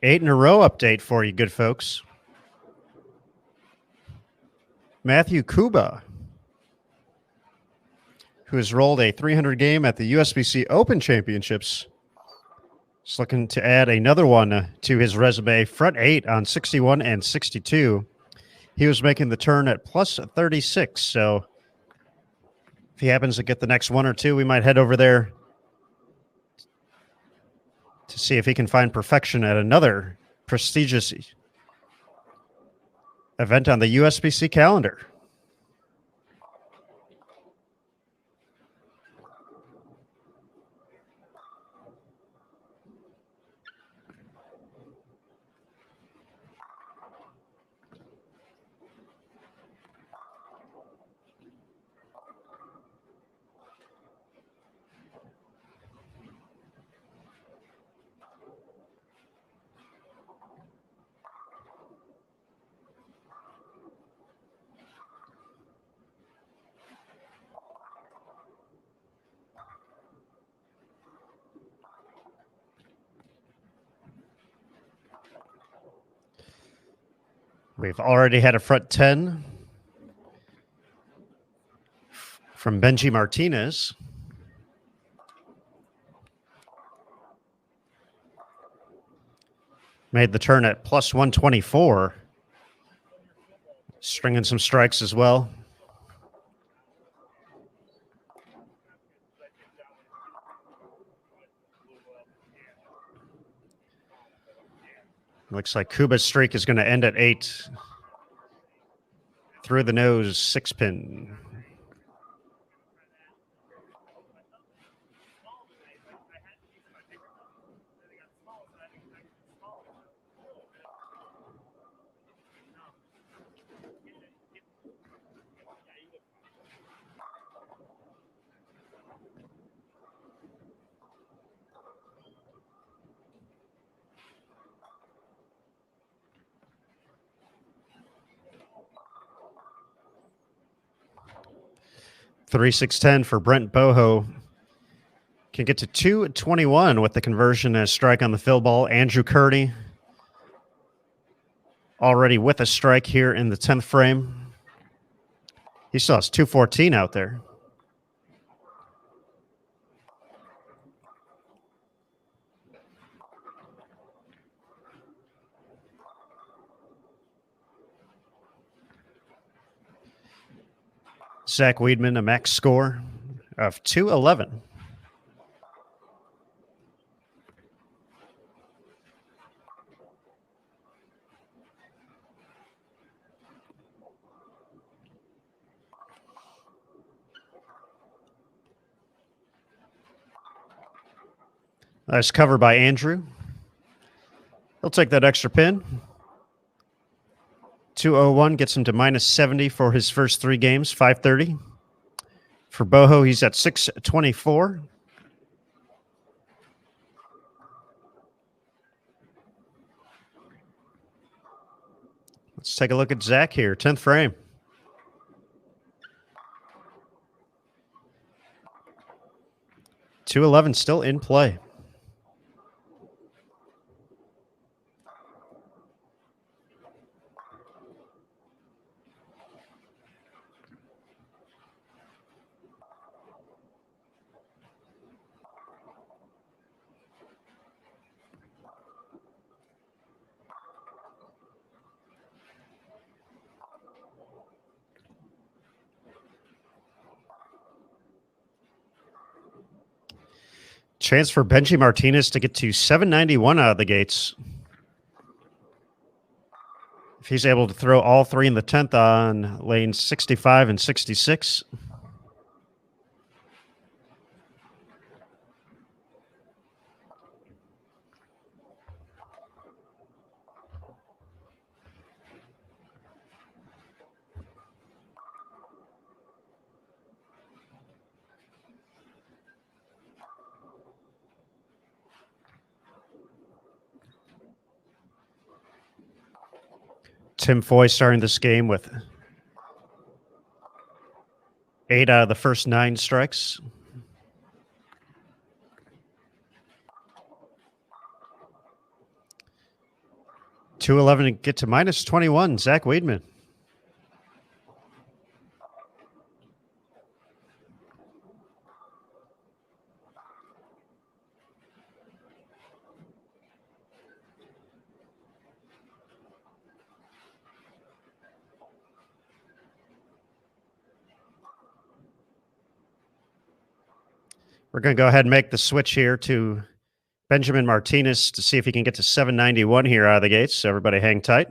8 in a row update for you, good folks. Matthew Kuba, who has rolled a 300 game at the USBC Open Championships, is looking to add another one to his resume. Front 8 on 61 and 62. He was making the turn at plus 36. So if he happens to get the next one or two, we might head over there to see if he can find perfection at another prestigious event on the USBC calendar. We've already had a front 10 from Benji Martinez. Made the turn at plus 124. Stringing some strikes as well. Looks like Kuba's streak is going to end at 8. Through the nose, 6 pin. Three 610 for Brent Boho. Can get to 221 with the conversion as strike on the fill ball. Andrew Curdy already with a strike here in the 10th frame. He still has 214 out there. Zach Weedman, a max score of 211. Nice cover by Andrew. He'll take that extra pin. 201 gets him to minus 70 for his first 3 games, 530. For Boho, he's at 624. Let's take a look at Zach here, 10th frame. .211 still in play. Chance for Benji Martinez to get to 791 out of the gates. If he's able to throw all 3 in the 10th on lanes 65 and 66. Tim Foy starting this game with 8 out of the first 9 strikes. 211 to get to minus 21. Zach Weidman. We're going to go ahead and make the switch here to Benjamin Martinez to see if he can get to 791 here out of the gates. So everybody hang tight.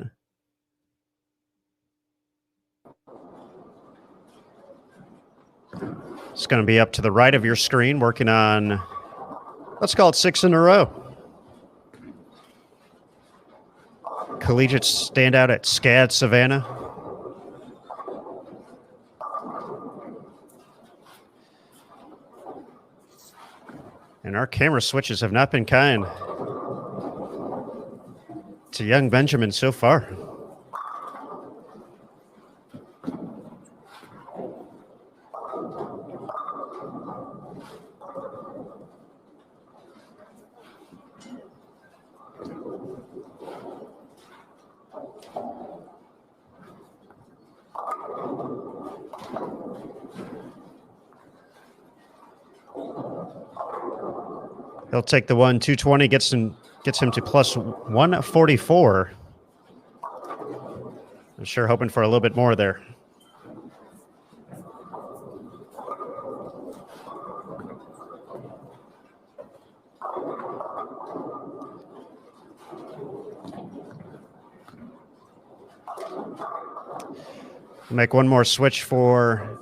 It's going to be up to the right of your screen, working on, let's call it 6 in a row. Collegiate standout at SCAD Savannah. And our camera switches have not been kind to young Benjamin so far. He'll take the 220, gets him to plus 144. I'm sure hoping for a little bit more there. Make one more switch for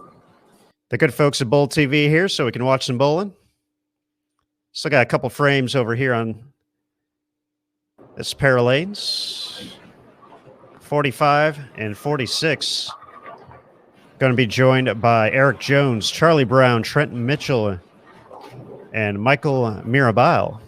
the good folks at Bowl TV here so we can watch some bowling. Still got a couple frames over here on this pair of lanes. 45 and 46. Going to be joined by Eric Jones, Charlie Brown, Trent Mitchell, and Michael Mirabile.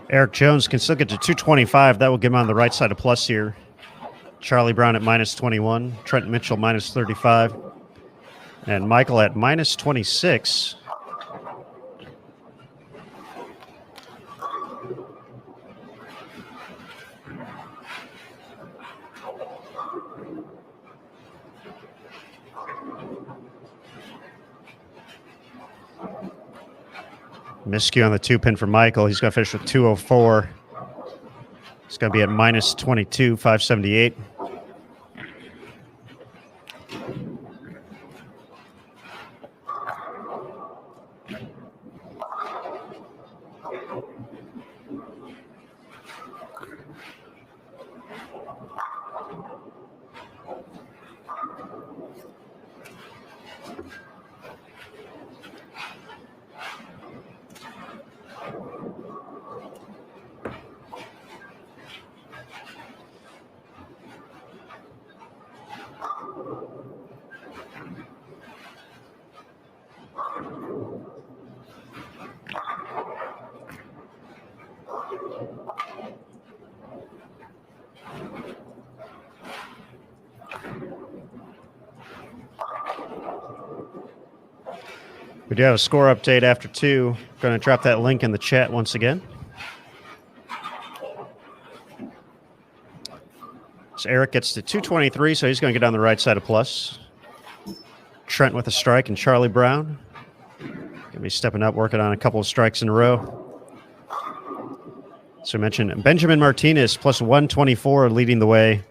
Eric Jones can still get to 225. That will get him on the right side of plus here. Charlie Brown at minus 21. Trent Mitchell minus 35. And Michael at minus 26. Miscue on the 2-pin for Michael. He's going to finish with 204. It's going to be at minus 22, 578. We do have a score update after 2. Going to drop that link in the chat once again. So Eric gets to 223, so he's going to get on the right side of plus. Trent with a strike and Charlie Brown going to be stepping up, working on a couple of strikes in a row. So I mentioned Benjamin Martinez plus 124 leading the way.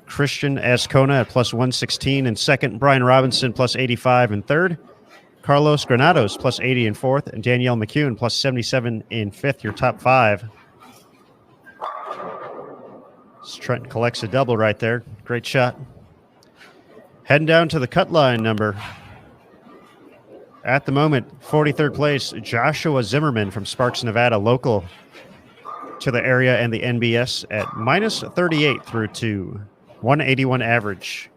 Christian Ascona at plus 116 in second. Brian Robinson plus 85 in third. Carlos Granados plus 80 in fourth. And Danielle McCune plus 77 in fifth, your top 5. Trent collects a double right there. Great shot. Heading down to the cut line number. At the moment, 43rd place, Joshua Zimmerman from Sparks, Nevada, local to the area and the NBS at minus 38 through 2. 181 average.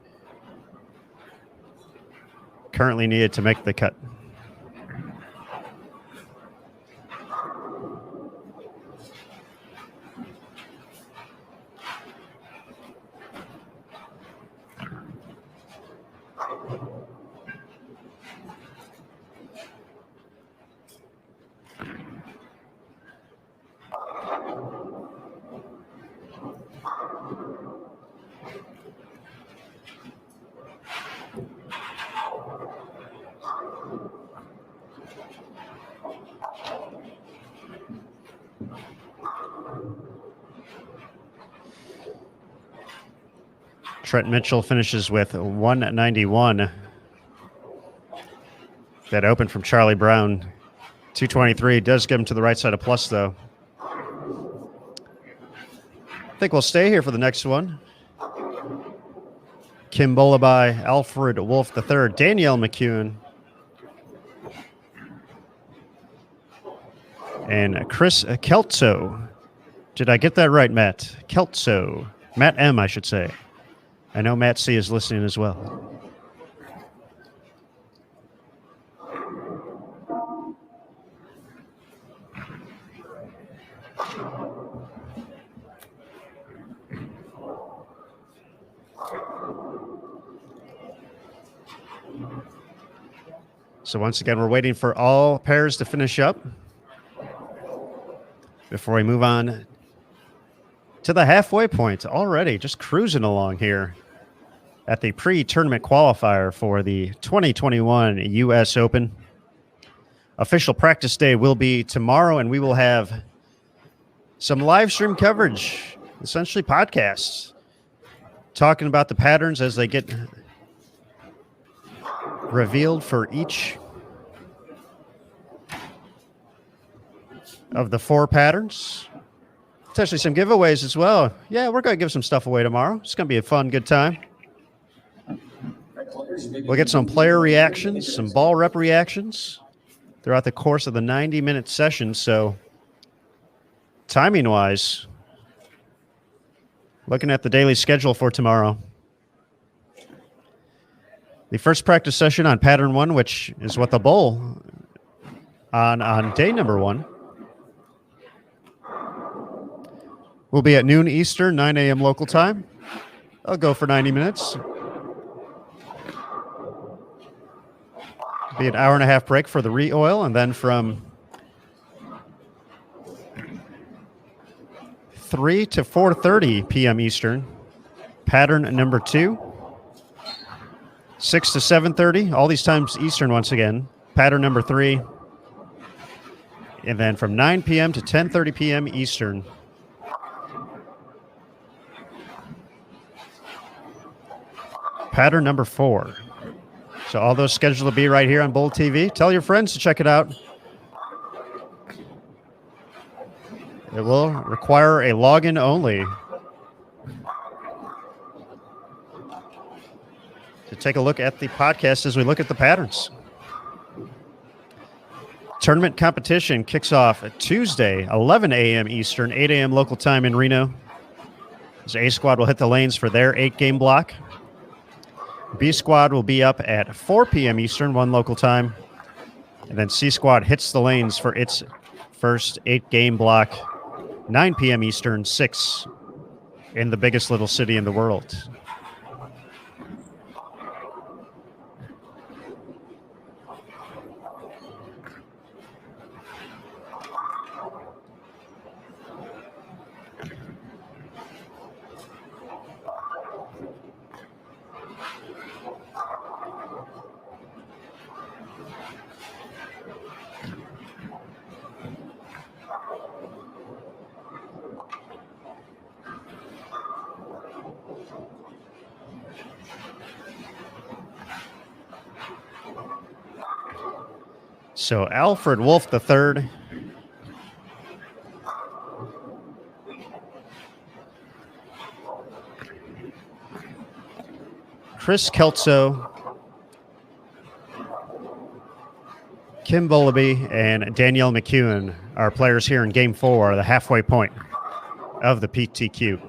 Currently needed to make the cut. Trent Mitchell finishes with 191. That open from Charlie Brown. 223 does get him to the right side of plus, though. I think we'll stay here for the next one. Kim Bolabai, Alfred Wolf III, Danielle McCune, and Chris Keltso. Did I get that right, Matt? Keltso. Matt M, I should say. I know Matt C is listening as well. So once again, we're waiting for all pairs to finish up before we move on to the halfway point. Already just cruising along here at the pre-tournament qualifier for the 2021 U.S. Open. Official practice day will be tomorrow, and we will have some live stream coverage, essentially podcasts, talking about the patterns as they get revealed for each of the 4 patterns. Potentially some giveaways as well. Yeah, we're going to give some stuff away tomorrow. It's going to be a fun, good time. We'll get some player reactions, some ball rep reactions throughout the course of the 90-minute session. So timing-wise, looking at the daily schedule for tomorrow, the first practice session on pattern 1, which is what the bowl on day number 1, will be at noon Eastern, 9 a.m. local time. I'll go for 90 minutes. Be an hour and a half break for the re-oil, and then from 3 to 4:30 p.m. Eastern, pattern number 2. 6 to 7:30, all these times Eastern once again, pattern number 3. And then from 9 p.m. to 10:30 p.m. Eastern, pattern number 4. So all those scheduled to be right here on Bowl TV. Tell your friends to check it out. It will require a login only to take a look at the podcast as we look at the patterns. Tournament competition kicks off Tuesday, 11 a.m. Eastern, 8 a.m. local time in Reno. As A Squad will hit the lanes for their 8-game block. B Squad will be up at 4 p.m. Eastern, 1 local time. And then C Squad hits the lanes for its first 8-game block, 9 p.m. Eastern, 6 in the biggest little city in the world. So Alfred Wolf III. Chris Kelso, Kim Bullaby, and Danielle McEwen are players here in Game 4, the halfway point of the PTQ.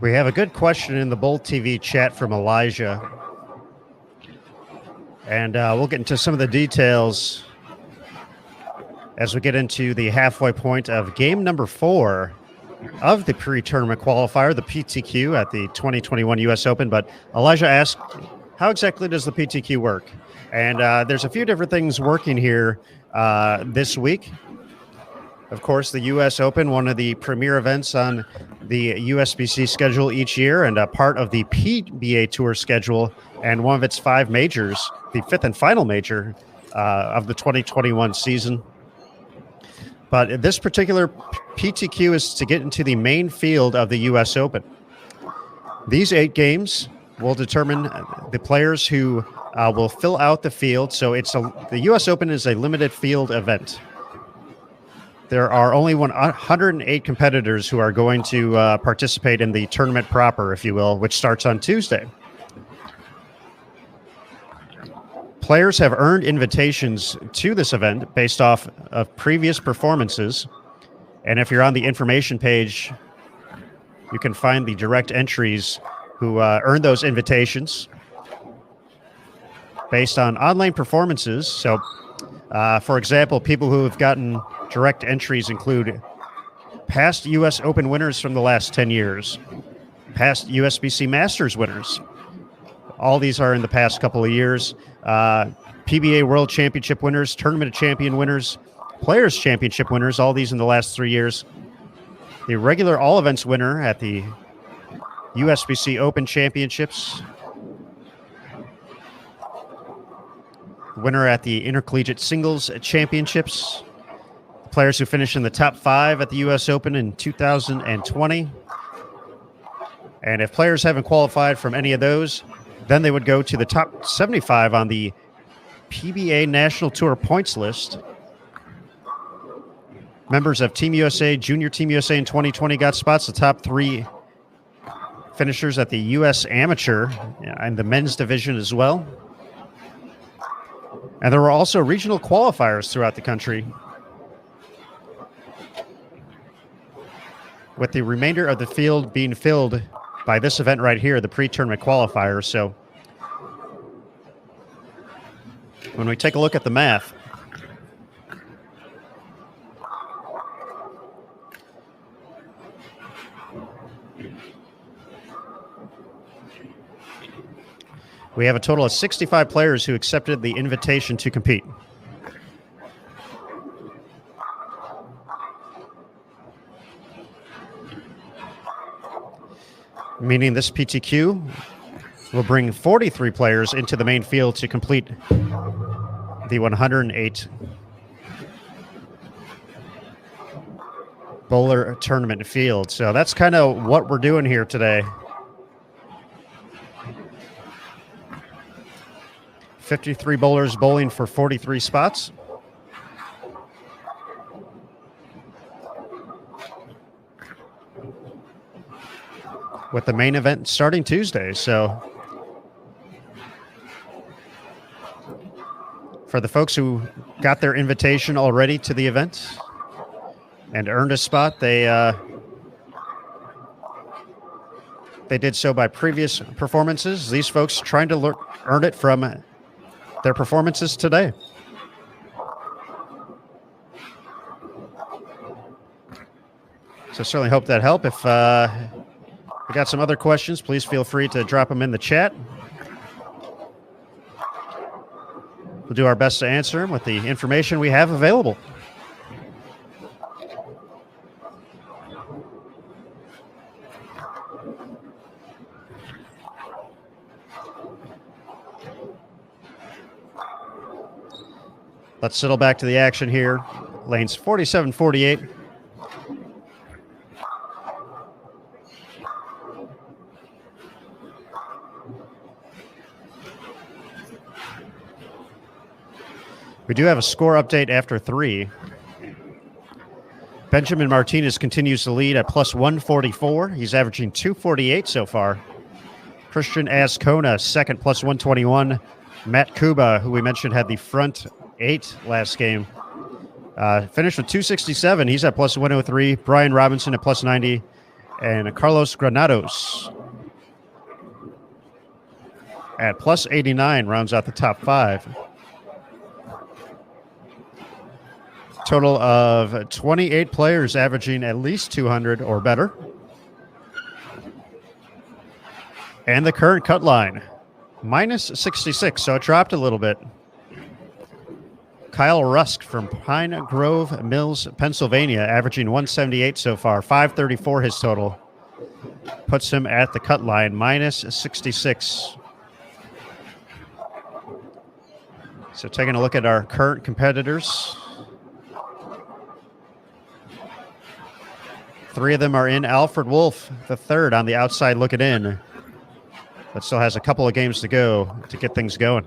We have a good question in the Bold TV chat from Elijah. And we'll get into some of the details as we get into the halfway point of game number 4 of the pre-tournament qualifier, the PTQ at the 2021 U.S. Open. But Elijah asked, how exactly does the PTQ work? And there's a few different things working here this week. Of course, the U.S. Open, one of the premier events on the USBC schedule each year, and a part of the PBA Tour schedule, and one of its 5 majors, the 5th and final major of the 2021 season. But this particular PTQ is to get into the main field of the U.S. Open. These 8 games will determine the players who will fill out the field. So the U.S. Open is a limited field event. There are only 108 competitors who are going to participate in the tournament proper, if you will, which starts on Tuesday. Players have earned invitations to this event based off of previous performances. And if you're on the information page, you can find the direct entries who earned those invitations based on online performances. So, for example, people who have gotten direct entries include past U.S. Open winners from the last 10 years, past USBC Masters winners. All these are in the past couple of years. PBA World Championship winners, Tournament of Champion winners, Players Championship winners, all these in the last 3 years. The regular all events winner at the USBC Open Championships, winner at the Intercollegiate Singles Championships, players who finished in the top 5 at the U.S. Open in 2020. And if players haven't qualified from any of those, then they would go to the top 75 on the PBA National Tour points list. Members of Team USA, Junior Team USA in 2020 got spots. The top 3 finishers at the U.S. Amateur and the men's division as well. And there were also regional qualifiers throughout the country, with the remainder of the field being filled by this event right here, the pre-tournament qualifier. So when we take a look at the math, we have a total of 65 players who accepted the invitation to compete. Meaning this PTQ will bring 43 players into the main field to complete the 108 bowler tournament field. So that's kind of what we're doing here today. 53 bowlers bowling for 43 spots. With the main event starting Tuesday. So for the folks who got their invitation already to the event and earned a spot, they did so by previous performances. These folks trying to earn it from their performances today. So certainly hope that helped. If we got some other questions, please feel free to drop them in the chat. We'll do our best to answer them with the information we have available. Let's settle back to the action here. Lanes 47-48. We do have a score update after 3. Benjamin Martinez continues to lead at plus 144. He's averaging 248 so far. Christian Ascona, second, plus 121. Matt Kuba, who we mentioned had the front 8 last game, finished with 267. He's at plus 103. Brian Robinson at plus 90. and Carlos Granados at plus 89 rounds out the top 5. Total of 28 players averaging at least 200 or better. And the current cut line, minus 66, so it dropped a little bit. Kyle Rusk from Pine Grove Mills, Pennsylvania, averaging 178 so far, 534 his total. Puts him at the cut line, minus 66. So taking a look at our current competitors. 3 of them are in. Alfred Wolf, the third, on the outside looking in, but still has a couple of games to go to get things going.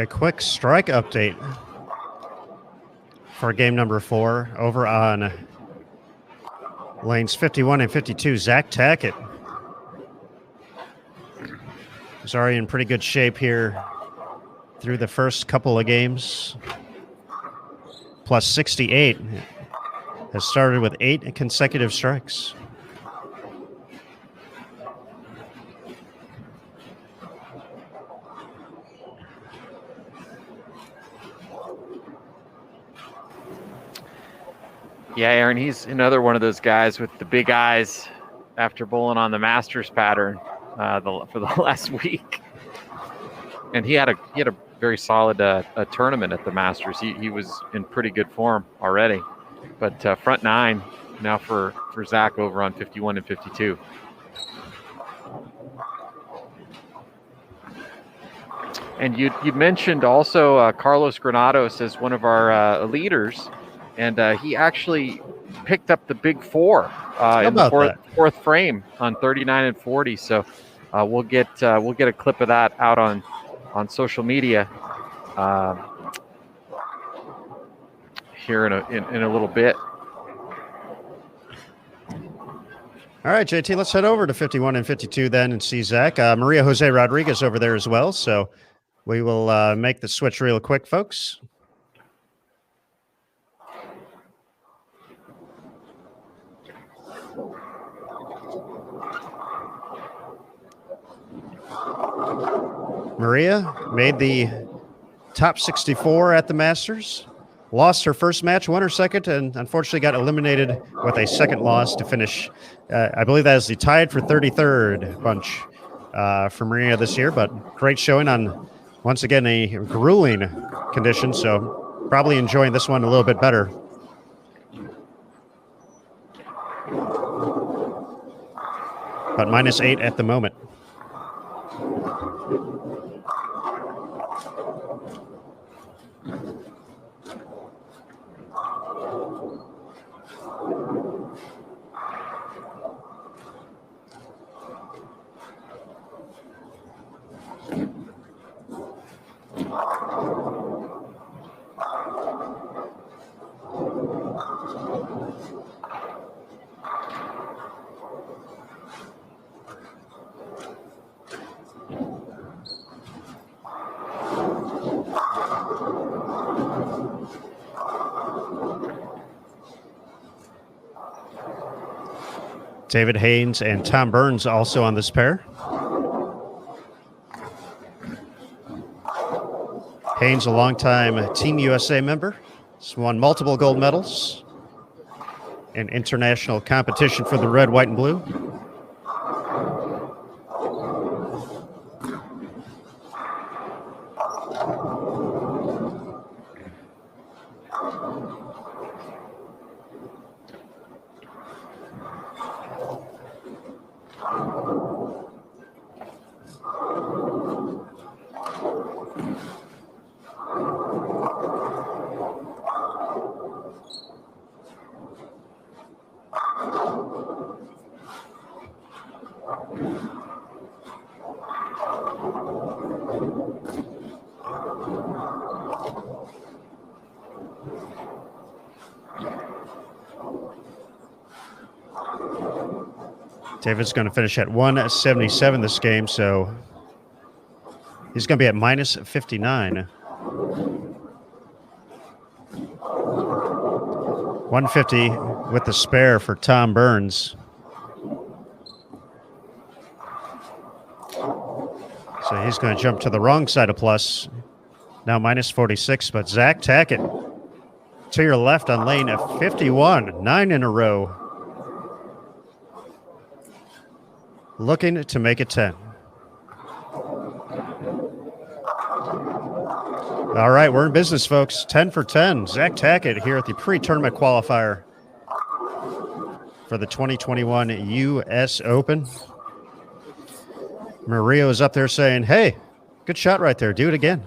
a quick strike update for game number 4 over on lanes 51 and 52. Zach Tackett is already in pretty good shape here through the first couple of games. Plus 68. Has started with 8 consecutive strikes. Yeah, Aaron, he's another one of those guys with the big eyes after bowling on the Masters pattern for the last week. And he had a very solid tournament at the Masters. He was in pretty good form already. But front 9 now for Zach over on 51 and 52. And you mentioned also Carlos Granados as one of our leaders. And he actually picked up the big 4 in the fourth frame on 39 and 40. So we'll get a clip of that out on social media here in a little bit. All right, JT, let's head over to 51 and 52 then and see Zach. Maria Jose Rodriguez over there as well. So we will make the switch real quick, folks. Maria made the top 64 at the Masters, lost her first match, won her second, and unfortunately got eliminated with a second loss to finish. I believe that is the tied for 33rd bunch for Maria this year, but great showing on, once again, a grueling condition, so probably enjoying this one a little bit better. But -8 at the moment. David Haynes and Tom Burns also on this pair. Haynes, a longtime Team USA member, has won multiple gold medals in international competition for the red, white, and blue. David's going to finish at 177 this game, so he's going to be at -59. 150 with the spare for Tom Burns. So he's going to jump to the wrong side of plus. Now -46, but Zach Tackett to your left on lane 51, 9 in a row. Looking to make it 10. All right, we're in business, folks. 10 for 10. Zach Tackett here at the pre-tournament qualifier for the 2021 U.S. Open. Maria is up there saying, hey, good shot right there. Do it again.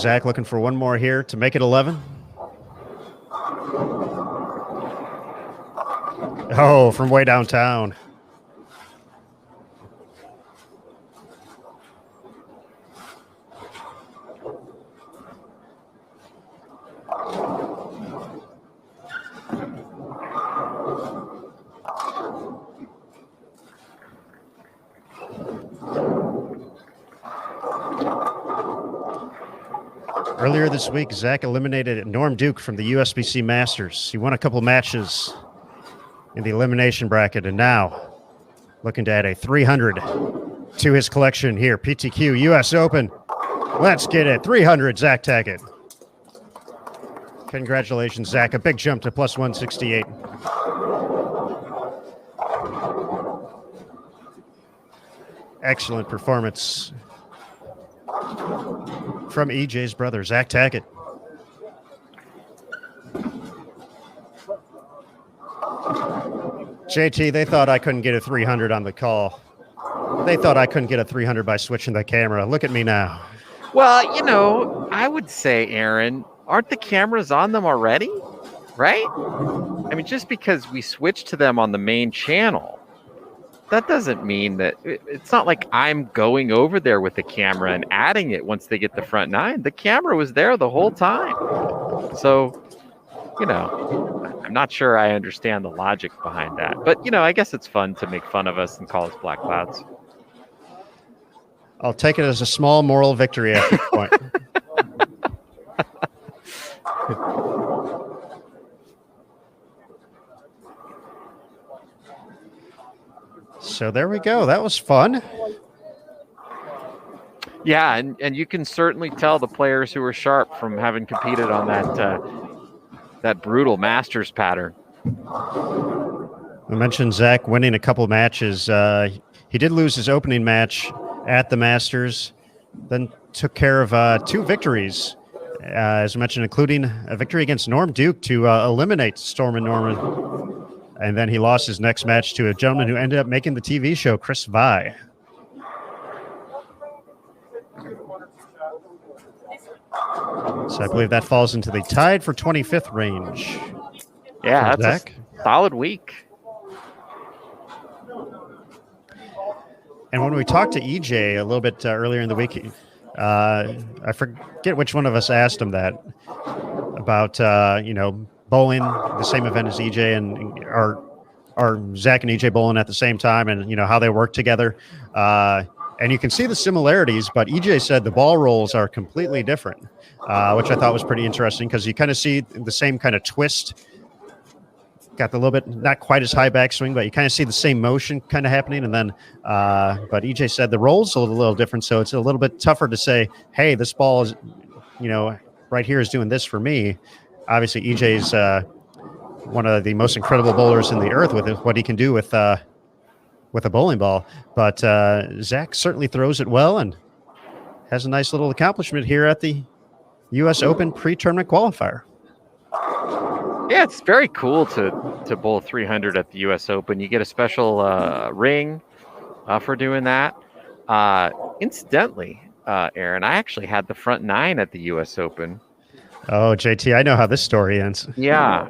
Zach looking for one more here to make it 11. Oh, from way downtown. Earlier this week, Zach eliminated Norm Duke from the USBC Masters. He won a couple matches in the elimination bracket, and now looking to add a 300 to his collection here. PTQ US Open. Let's get it. 300, Zach Tackett. Congratulations, Zach. A big jump to plus 168. Excellent performance from EJ's brother, Zach Tackett. JT, they thought I couldn't get a 300 on the call. They thought I couldn't get a 300 by switching the camera. Look at me now. Well, I would say, Aaron, aren't the cameras on them already? Right? I mean, just because we switched to them on the main channel, that doesn't mean that it's not like I'm going over there with the camera and adding it once they get the front nine. The camera was there the whole time. So, I'm not sure I understand the logic behind that. But, I guess it's fun to make fun of us and call us Black Clouds. I'll take it as a small moral victory at this point. So there we go. That was fun. Yeah, and you can certainly tell the players who were sharp from having competed on that brutal Masters pattern. We mentioned Zach winning a couple matches. He did lose his opening match at the Masters, then took care of 2 victories, as I mentioned, including a victory against Norm Duke to eliminate Stormin Norman. And then he lost his next match to a gentleman who ended up making the TV show, Chris Vi. So I believe that falls into the tied for 25th range. Yeah, that's Zach. a solid week. And when we talked to EJ a little bit earlier in the week, I forget which one of us asked him that about, bowling, the same event as EJ and our Zach and EJ bowling at the same time, and how they work together. And you can see the similarities, but EJ said the ball rolls are completely different, which I thought was pretty interesting because you kind of see the same kind of twist. Got the little bit, not quite as high backswing, but you kind of see the same motion kind of happening. And then, but EJ said the roll's a little different. So it's a little bit tougher to say, hey, this ball is, right here is doing this for me. Obviously, EJ's one of the most incredible bowlers in the earth with what he can do with a bowling ball. But Zach certainly throws it well and has a nice little accomplishment here at the U.S. Open pre-tournament qualifier. Yeah, it's very cool to bowl 300 at the U.S. Open. You get a special ring for doing that. Incidentally, Aaron, I actually had the front nine at the U.S. Open. Oh, JT, I know how this story ends. Yeah.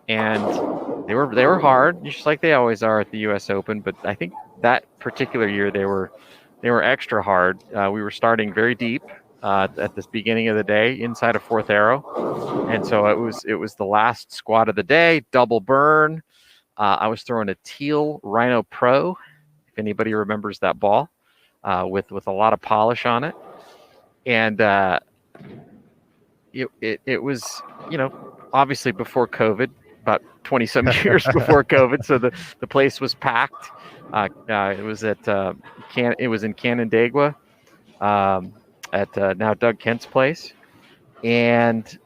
And they were hard, just like they always are at the U.S. Open. But I think that particular year they were extra hard. We were starting very deep at this beginning of the day inside of fourth arrow, and so it was the last squat of the day, double burn. I was throwing a teal Rhino Pro, if anybody remembers that ball, with a lot of polish on it, and it was obviously before COVID, about 20 some years before COVID, so the place was packed. It was in Canandaigua. At now Doug Kent's place, and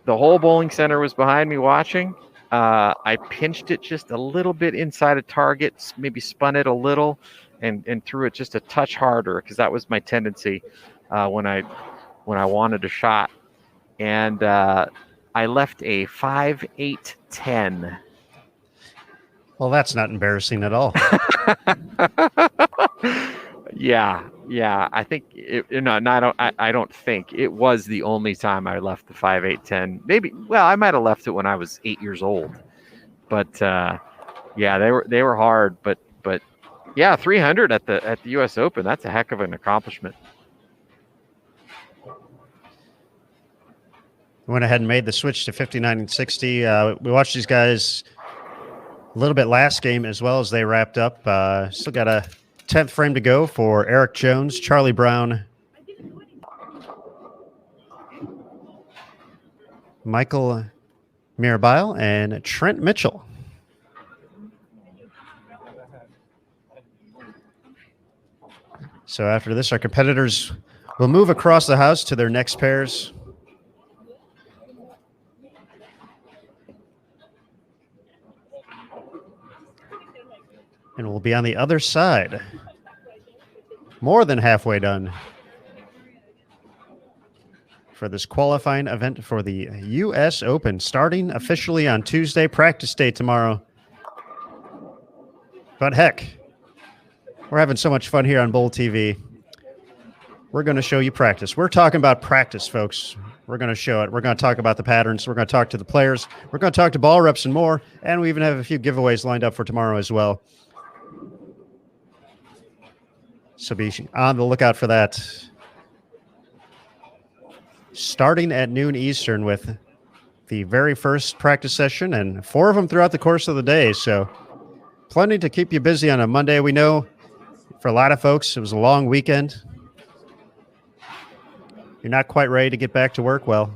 the whole bowling center was behind me watching. I pinched it just a little bit inside of target, maybe spun it a little, and threw it just a touch harder because that was my tendency when I wanted a shot, and I left a 5-8-10. Well, that's not embarrassing at all. Yeah. Yeah, I think I don't think it was the only time I left the 5, 8, 10. Maybe. Well, I might have left it when I was 8 years old. But yeah, they were hard. But yeah, 300 at the U.S. Open. That's a heck of an accomplishment. Went ahead and made the switch to 59 and 60. We watched these guys a little bit last game as well as they wrapped up. Still got a 10th frame to go for Eric Jones, Charlie Brown, Michael Mirabile, and Trent Mitchell. So after this, our competitors will move across the house to their next pairs. And we'll be on the other side. More than halfway done for this qualifying event for the U.S. Open, starting officially on Tuesday, practice day tomorrow. But heck, we're having so much fun here on Bowl TV. We're going to show you practice. We're talking about practice, folks. We're going to show it. We're going to talk about the patterns. We're going to talk to the players. We're going to talk to ball reps and more. And we even have a few giveaways lined up for tomorrow as well. So be on the lookout for that. Starting at noon Eastern with the very first practice session and 4 of them throughout the course of the day. So plenty to keep you busy on a Monday. We know for a lot of folks, it was a long weekend. You're not quite ready to get back to work. Well,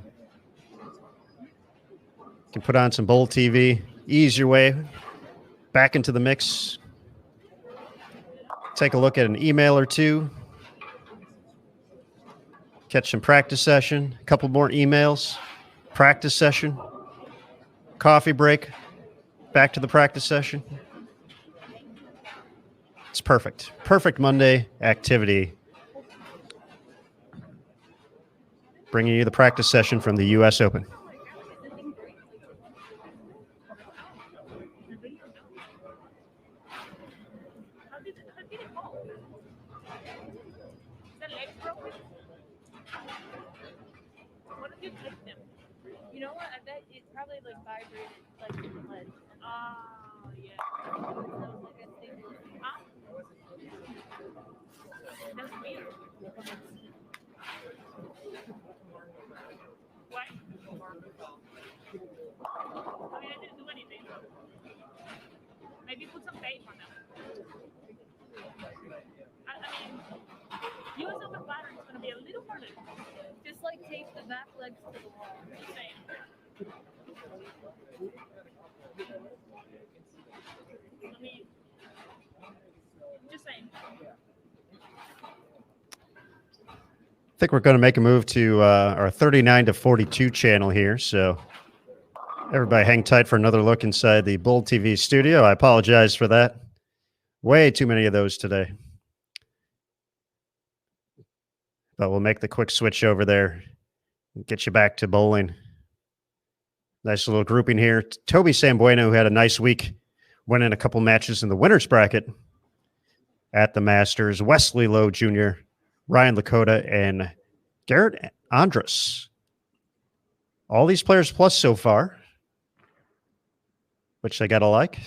you can put on some Bowl TV, ease your way back into the mix. Take a look at an email or two. Catch some practice session, a couple more emails, practice session, coffee break, back to the practice session. It's perfect. Perfect Monday activity. Bringing you the practice session from the U.S. Open. You know what? I bet it probably vibrated the lead. Oh yeah. That's weird. What? I mean, I didn't do anything. Maybe put some tape on them. I mean, US Open pattern is going to be a little harder. Just tape the back legs to the wall. Just saying. I mean, just saying. I think we're going to make a move to our 39 to 42 channel here. So everybody hang tight for another look inside the Bowl TV studio. I apologize for that. Way too many of those today. But we'll make the quick switch over there and get you back to bowling. Nice little grouping here. Toby Sambueno, who had a nice week, winning a couple matches in the winner's bracket at the Masters. Wesley Lowe Jr., Ryan Lakota, and Garrett Andrus. All these players plus so far, which I got to like.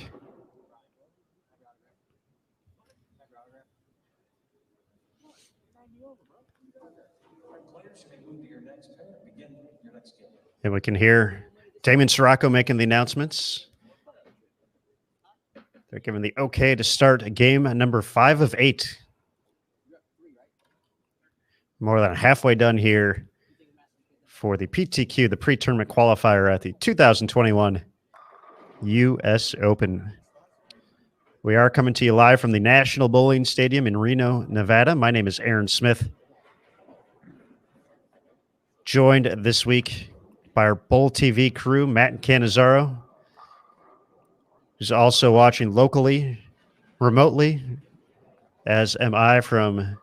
And we can hear Damon Sirocco making the announcements. They're giving the okay to start game number 5 of 8. More than halfway done here for the PTQ, the pre-tournament qualifier at the 2021 U.S. Open. We are coming to you live from the National Bowling Stadium in Reno, Nevada. My name is Aaron Smith. Joined this week by our Bowl TV crew, Matt and Canizaro, who's also watching locally, remotely, as am I from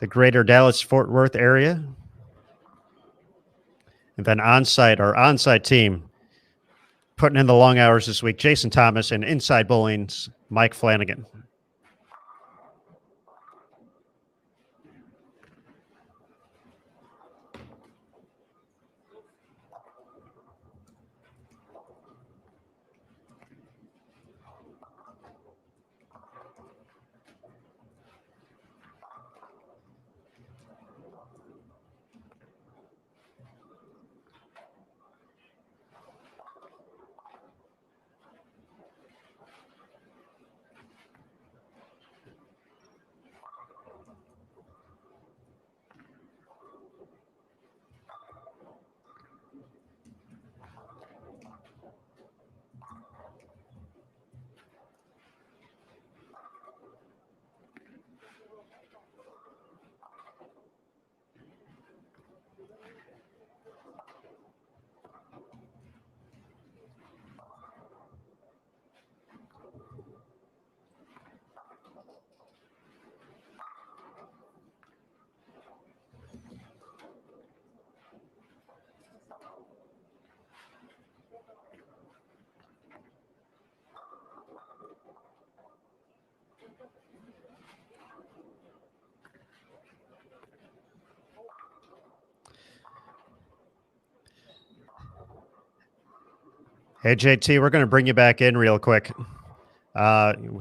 the greater Dallas-Fort Worth area. And then our on-site team, putting in the long hours this week, Jason Thomas, and Inside Bowling's Mike Flanagan. Hey, JT, we're going to bring you back in real quick.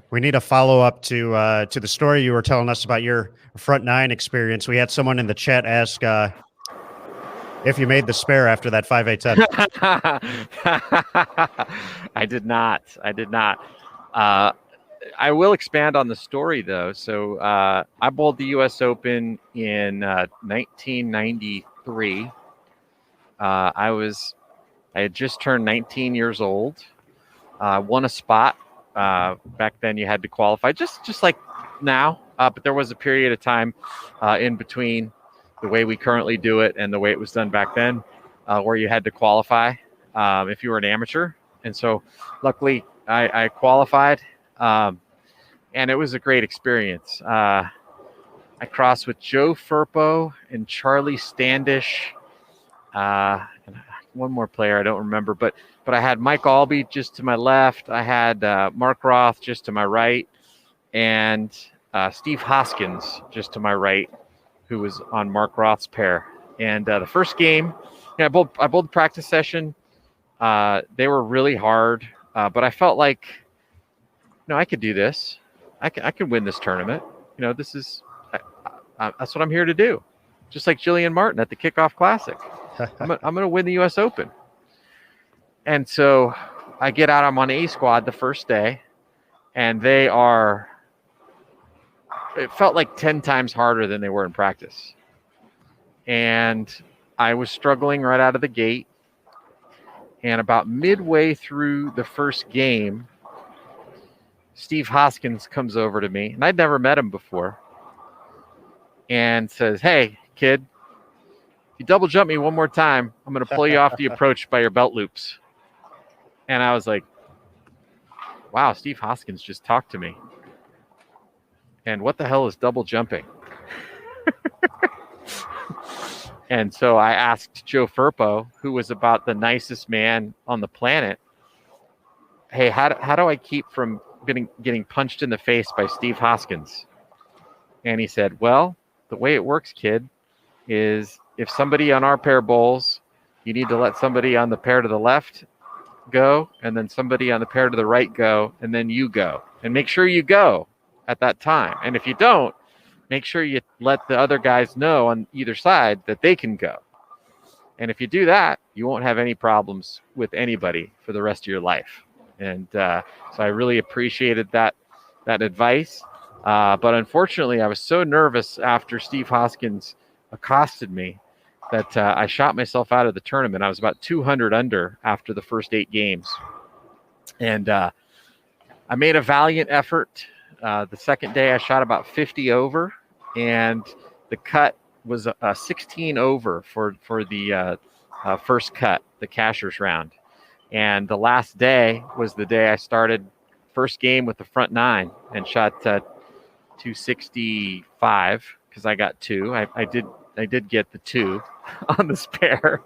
We need a follow-up to the story you were telling us about your front nine experience. We had someone in the chat ask if you made the spare after that 5-8-10. I did not. I will expand on the story though. So I bowled the U.S. Open in 1993. I had just turned 19 years old. Won a spot. Back then, you had to qualify, just like now. But there was a period of time in between the way we currently do it and the way it was done back then, where you had to qualify if you were an amateur. And so, luckily, I qualified, and it was a great experience. I crossed with Joe Firpo and Charlie Standish, and one more player I don't remember, but I had Mike Albee just to my left. I had Mark Roth just to my right, and Steve Hoskins just to my right, who was on Mark Roth's pair. And the first game, I bowled practice session. They were really hard, but I felt like, I could do this. I can win this tournament. This is that's what I'm here to do. Just like Jillian Martin at the Kickoff Classic. I'm going to win the U.S. Open. And so I get out. I'm on A squad the first day, and it felt like 10 times harder than they were in practice. And I was struggling right out of the gate. And about midway through the first game, Steve Hoskins comes over to me, and I'd never met him before, and says, "Hey, kid, if you double jump me one more time, I'm going to pull you off the approach by your belt loops." And I was like, wow, Steve Hoskins just talked to me. And what the hell is double jumping? And so I asked Joe Firpo, who was about the nicest man on the planet, hey, how do I keep from getting punched in the face by Steve Hoskins? And he said, well, the way it works, kid, is if somebody on our pair bowls, you need to let somebody on the pair to the left go, and then somebody on the pair to the right go, and then you go. And make sure you go at that time. And if you don't, make sure you let the other guys know on either side that they can go. And if you do that, you won't have any problems with anybody for the rest of your life. And so I really appreciated that advice. But unfortunately, I was so nervous after Steve Hoskins accosted me that I shot myself out of the tournament. I was about 200 under after the first 8 games. And I made a valiant effort. The second day, I shot about 50 over, and the cut was 16 over for the first cut, the cashier's round. And the last day was the day I started first game with the front 9 and shot 265 because I got 2. I did get the 2 on the spare,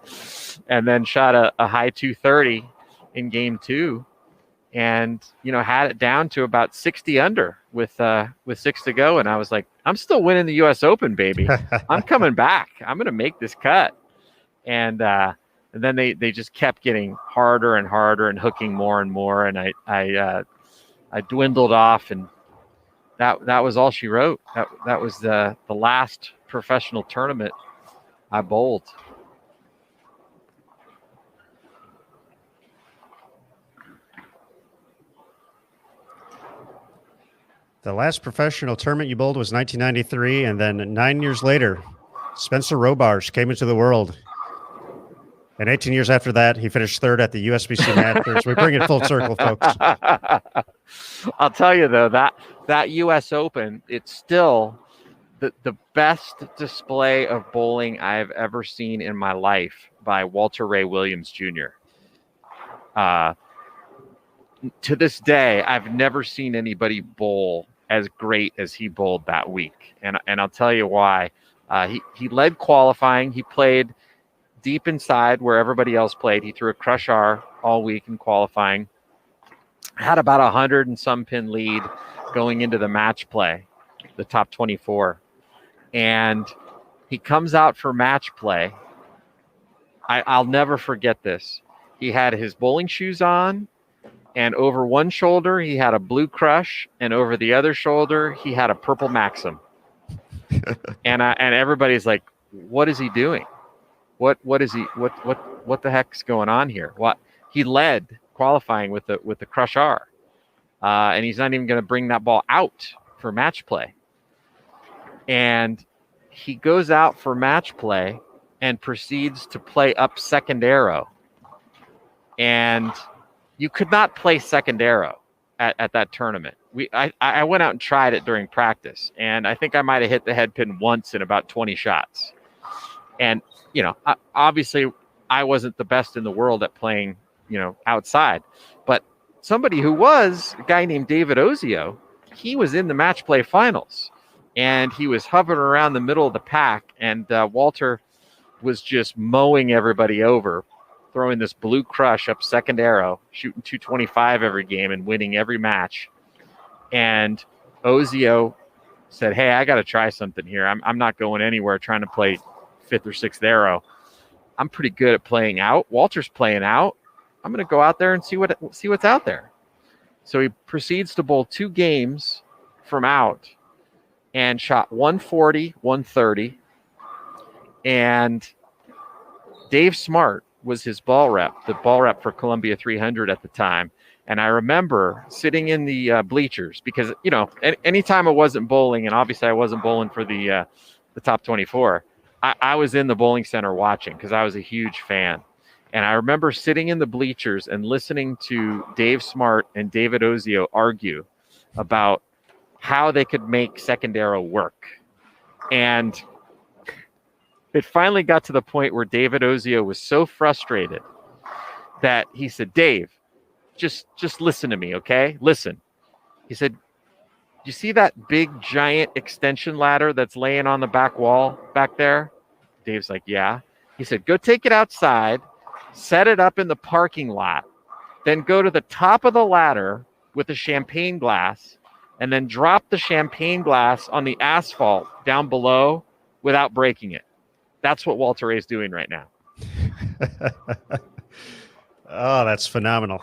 and then shot a high 230 in game 2, and had it down to about 60 under with 6 to go. And I was like, I'm still winning the U.S. Open, baby. I'm coming back. I'm going to make this cut. And then they just kept getting harder and harder and hooking more and more. And I dwindled off, and that was all she wrote. That was the last professional tournament I bowled. The last professional tournament you bowled was 1993, and then 9 years later, Spencer Robarch came into the world. And 18 years after that, he finished 3rd at the USBC Masters. We bring it full circle, folks. I'll tell you, though, that U.S. Open, it's still the best display of bowling I've ever seen in my life by Walter Ray Williams Jr. To this day, I've never seen anybody bowl as great as he bowled that week. And I'll tell you why. He led qualifying. He played deep inside where everybody else played. He threw a crush R all week in qualifying. Had about 100 and some pin lead going into the match play, the top 24. And he comes out for match play. I'll never forget this. He had his bowling shoes on, and over one shoulder he had a blue Crush, and over the other shoulder he had a purple Maxim. and everybody's like, "What is he doing? What the heck's going on here?" What he led qualifying with the Crush R, and he's not even going to bring that ball out for match play. And he goes out for match play and proceeds to play up second arrow. And you could not play second arrow at that tournament. I went out and tried it during practice, and I think I might have hit the head pin once in about 20 shots. And, obviously I wasn't the best in the world at playing, outside. But somebody who was, a guy named David Ozio, he was in the match play finals. And he was hovering around the middle of the pack, and Walter was just mowing everybody over, throwing this blue Crush up second arrow, shooting 225 every game and winning every match. And Ozio said, "Hey, I got to try something here. I'm not going anywhere trying to play fifth or sixth arrow. I'm pretty good at playing out. Walter's playing out. I'm going to go out there and see what's out there." So he proceeds to bowl 2 games from out and shot 140, 130. And Dave Smart was his ball rep, the ball rep for Columbia 300 at the time. And I remember sitting in the bleachers because, anytime I wasn't bowling, and obviously I wasn't bowling for the top 24, I was in the bowling center watching because I was a huge fan. And I remember sitting in the bleachers and listening to Dave Smart and David Ozio argue about how they could make second arrow work. And it finally got to the point where David Ozio was so frustrated that he said, "Dave, just listen to me, okay? Listen." He said, "You see that big giant extension ladder that's laying on the back wall back there?" Dave's like, "Yeah." He said, "Go take it outside, set it up in the parking lot, then go to the top of the ladder with a champagne glass, and then drop the champagne glass on the asphalt down below without breaking it." That's what Walter Ray is doing right now. Oh, that's phenomenal.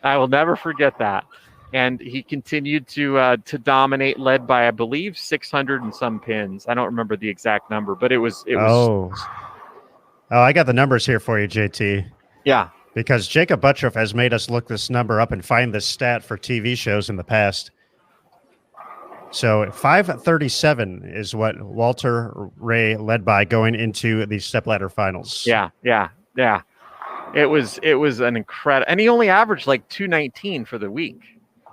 I will never forget that. And he continued to dominate, led by, I believe, 600 and some pins. I don't remember the exact number, but it was. Oh, I got the numbers here for you, JT. Yeah. Because Jacob Buttroff has made us look this number up and find this stat for TV shows in the past. So 537 is what Walter Ray led by going into the stepladder finals. Yeah. It was an incredible, and he only averaged like 219 for the week. I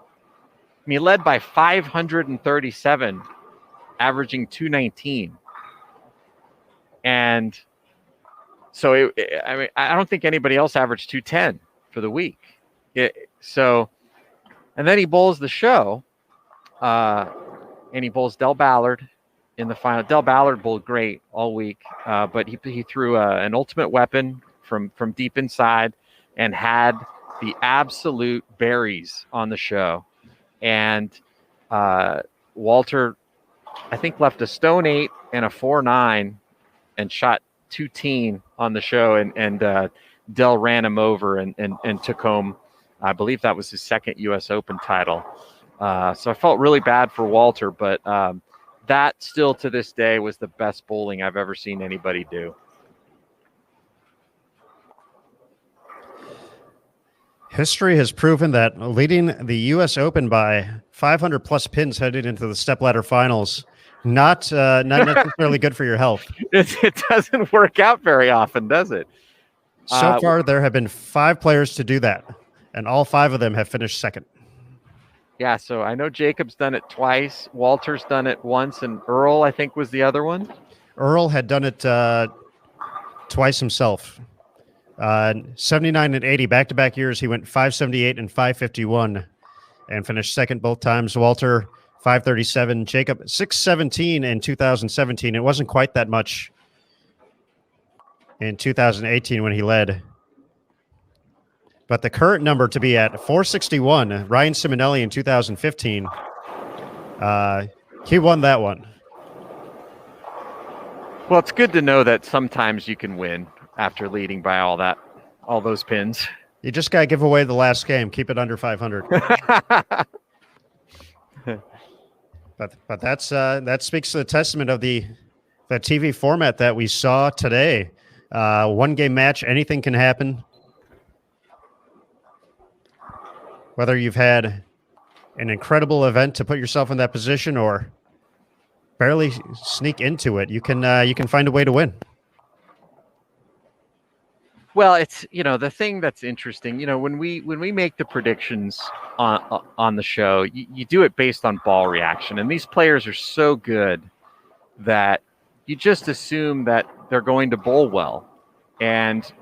mean, he led by 537, averaging 219. And so I don't think anybody else averaged 210 for the week. And then he bowls the show. And he bowls Del Ballard in the final. Del Ballard bowled great all week, but he threw an ultimate weapon from deep inside and had the absolute berries on the show. And Walter, I think, left a stone 8 and a 4-9 and shot 2-teen on the show. And Del ran him over and took home, I believe that was his second U.S. Open title. So I felt really bad for Walter, but that still to this day was the best bowling I've ever seen anybody do. History has proven that leading the U.S. Open by 500 plus pins headed into the stepladder finals, not necessarily good for your health. It doesn't work out very often, does it? So far, there have been 5 players to do that, and all 5 of them have finished second. Yeah, so I know Jacob's done it twice. Walter's done it once, and Earl, I think, was the other one. Earl had done it twice himself. 79 and 80, back-to-back years, he went 578 and 551 and finished second both times. Walter, 537. Jacob, 617 in 2017. It wasn't quite that much in 2018 when he led. But the current number to be at 461, Ryan Simonelli in 2015. He won that one. Well, it's good to know that sometimes you can win after leading by all that. all those pins. You just got to give away the last game. Keep it under 500. But that's that speaks to the testament of the TV format that we saw today. One game match, anything can happen. Whether you've had an incredible event to put yourself in that position or barely sneak into it, you can find a way to win. Well, it's, the thing that's interesting, when we make the predictions on the show, you do it based on ball reaction, and these players are so good that you just assume that they're going to bowl well, and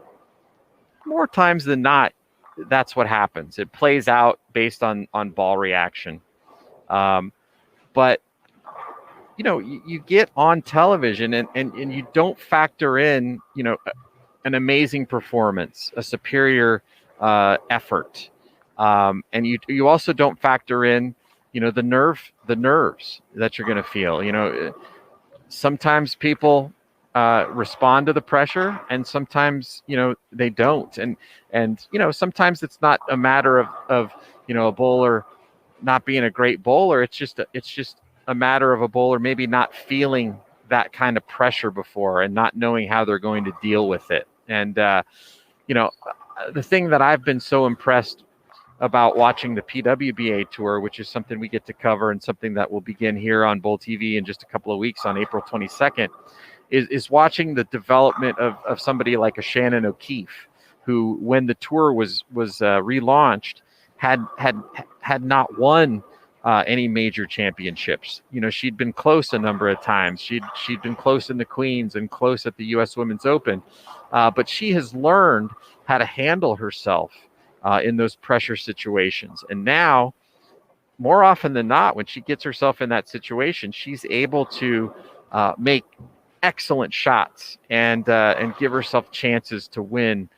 more times than not, that's what happens. It plays out based on ball reaction, but you get on television and you don't factor in an amazing performance, a superior effort, and you also don't factor in the nerves that you're going to feel. Sometimes people respond to the pressure, and sometimes they don't, and sometimes it's not a matter of a bowler not being a great bowler. It's just a matter of a bowler maybe not feeling that kind of pressure before and not knowing how they're going to deal with it. And, the thing that I've been so impressed about watching the PWBA tour, which is something we get to cover and something that will begin here on Bowl TV in just a couple of weeks on April 22nd, is watching the development of somebody like a Shannon O'Keefe, who, when the tour was relaunched, had not won any major championships. She'd been close a number of times. She'd been close in the Queens and close at the U.S. Women's Open. But she has learned how to handle herself in those pressure situations. And now, more often than not, when she gets herself in that situation, she's able to make excellent shots and give herself chances to win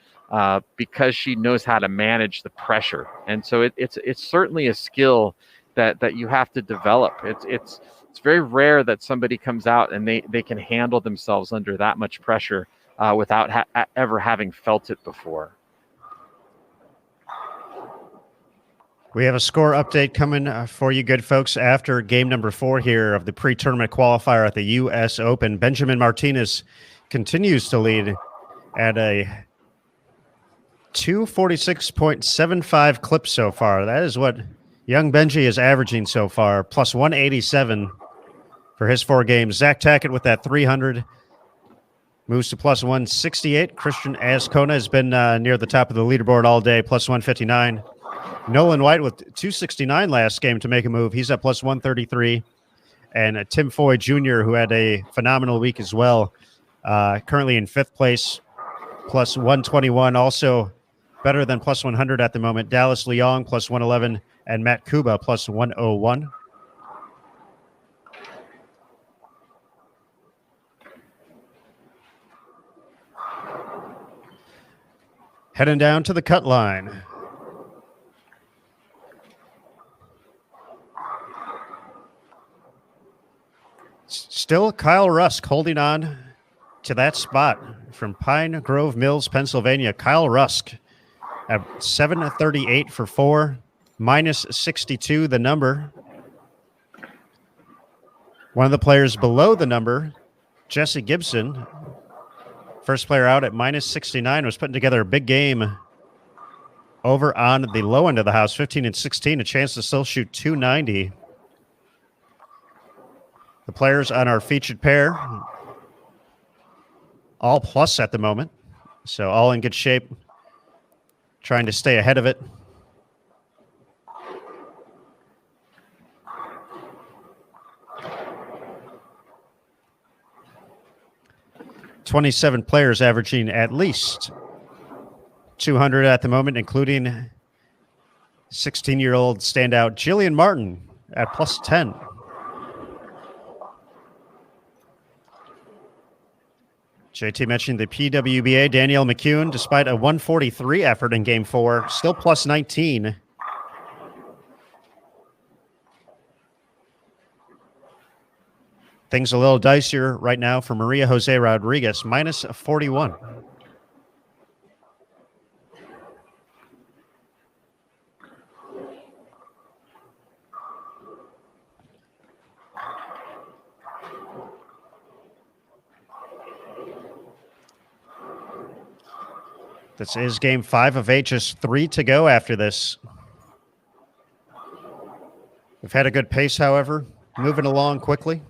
because she knows how to manage the pressure. And so it's certainly a skill that you have to develop. It's very rare that somebody comes out and they can handle themselves under that much pressure without ever having felt it before. We have a score update coming for you good folks after game number 4 here of the pre-tournament qualifier at the U.S. Open. Benjamin Martinez continues to lead at a 246.75 clip so far. That is what young Benji is averaging so far, plus 187 for his 4 games. Zach Tackett with that 300 moves to plus 168. Christian Ascona has been near the top of the leaderboard all day, plus 159. Nolan White with 269 last game to make a move. He's at plus 133. And Tim Foy Jr., who had a phenomenal week as well, currently in 5th place, plus 121. Also better than plus 100 at the moment. Dallas Leong, plus 111. And Matt Kuba, plus 101. Heading down to the cut line. Still Kyle Rusk holding on to that spot from Pine Grove Mills, Pennsylvania. Kyle Rusk at 738 for 4, minus 62 the number. One of the players below the number, Jesse Gibson, first player out at minus 69, was putting together a big game over on the low end of the house, 15 and 16, a chance to still shoot 290. The players on our featured pair, all plus at the moment, so all in good shape, trying to stay ahead of it. $27 players averaging at least 200 at the moment, including 16-year-old standout Jillian Martin at plus 10. JT mentioned the PWBA, Danielle McCune, despite a 143 effort in Game 4, still plus 19. Things a little dicier right now for Maria Jose Rodriguez, minus 41. This is game 5 of 8, just 3 to go after this. We've had a good pace, however, moving along quickly.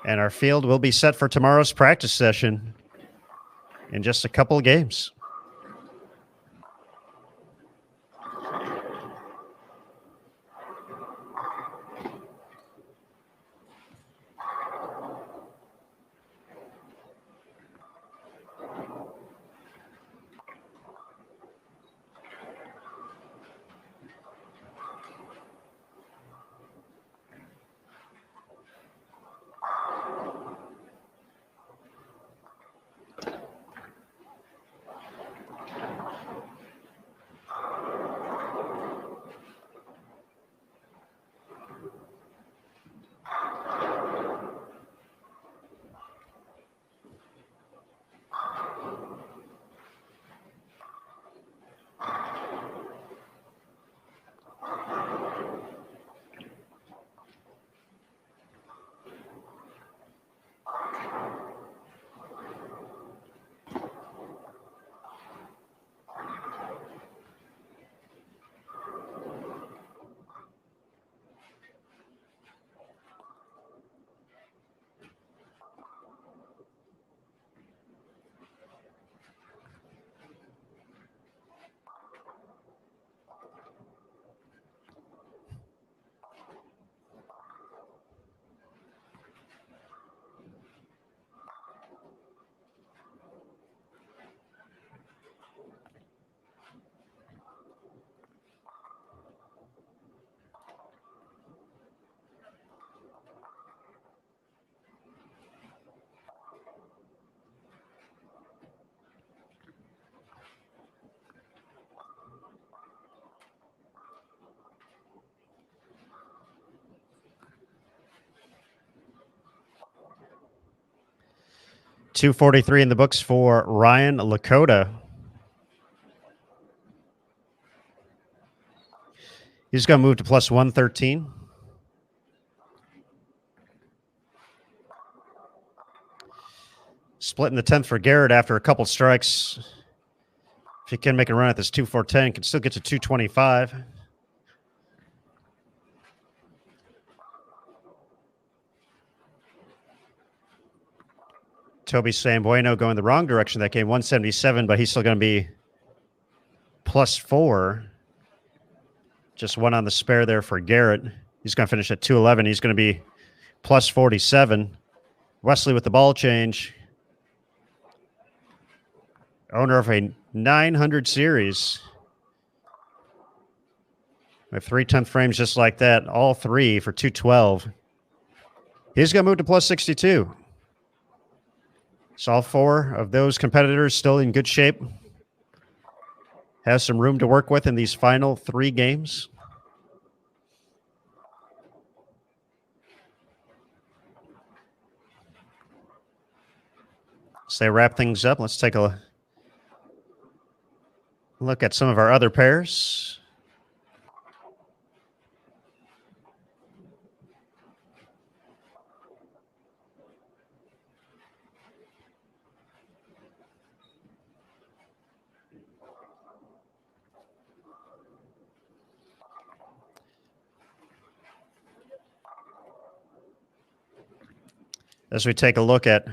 And our field will be set for tomorrow's practice session in just a couple of games. .243 in the books for Ryan Lakota. He's going to move to plus 113. Split in the 10th for Garrett after a couple strikes. If he can make a run at this 2-4-10, can still get to 225. Toby Sambueno going the wrong direction that game, 177, but he's still going to be plus 4. Just one on the spare there for Garrett. He's going to finish at 211. He's going to be plus 47. Wesley with the ball change. Owner of a 900 series. We have 3 10th frames just like that. All 3 for 212. He's going to move to plus 62. So all 4 of those competitors still in good shape. Has some room to work with in these final 3 games. So they wrap things up. Let's take a look at some of our other pairs. As we take a look at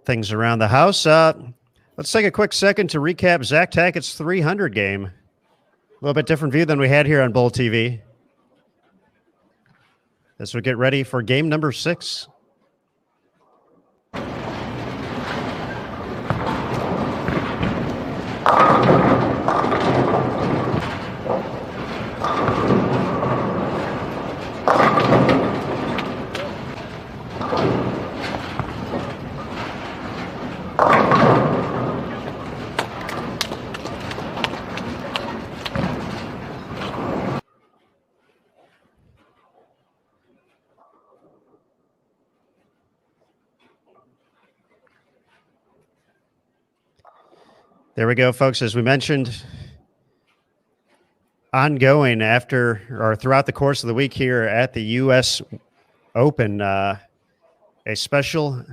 things around the house, let's take a quick second to recap Zach Tackett's 300 game. A little bit different view than we had here on Bull TV. As we get ready for game number 6. There we go, folks. As we mentioned, ongoing after or throughout the course of the week here at the U.S. Open, a special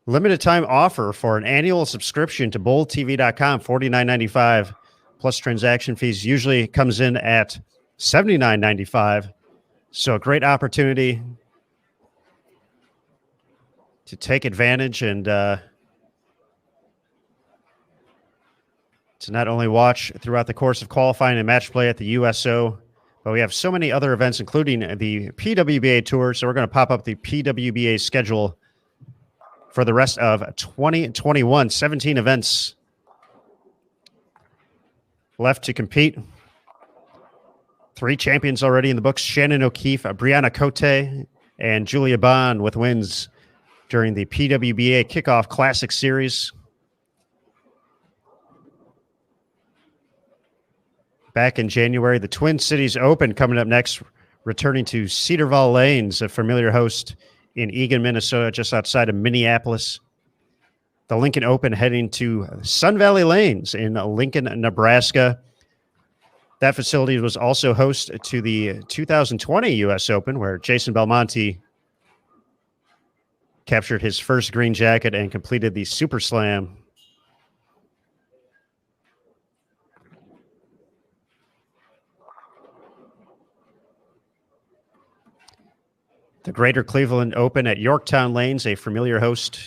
limited time offer for an annual subscription to bowltv.com, $49.95 plus transaction fees. Usually comes in at $79.95. So a great opportunity to take advantage and to not only watch throughout the course of qualifying and match play at the USO, but we have so many other events, including the PWBA Tour. So we're going to pop up the PWBA schedule for the rest of 2021. 17 events left to compete. 3 champions already in the books: Shannon O'Keefe, Brianna Cote, and Julia Bond with wins during the PWBA Kickoff Classic Series. Back in January, the Twin Cities Open coming up next, returning to Cedar Valley Lanes, a familiar host in Eagan, Minnesota, just outside of Minneapolis. The Lincoln Open heading to Sun Valley Lanes in Lincoln, Nebraska. That facility was also host to the 2020 U.S. Open, where Jason Belmonte captured his first green jacket and completed the Super Slam. The Greater Cleveland Open at Yorktown Lanes, a familiar host.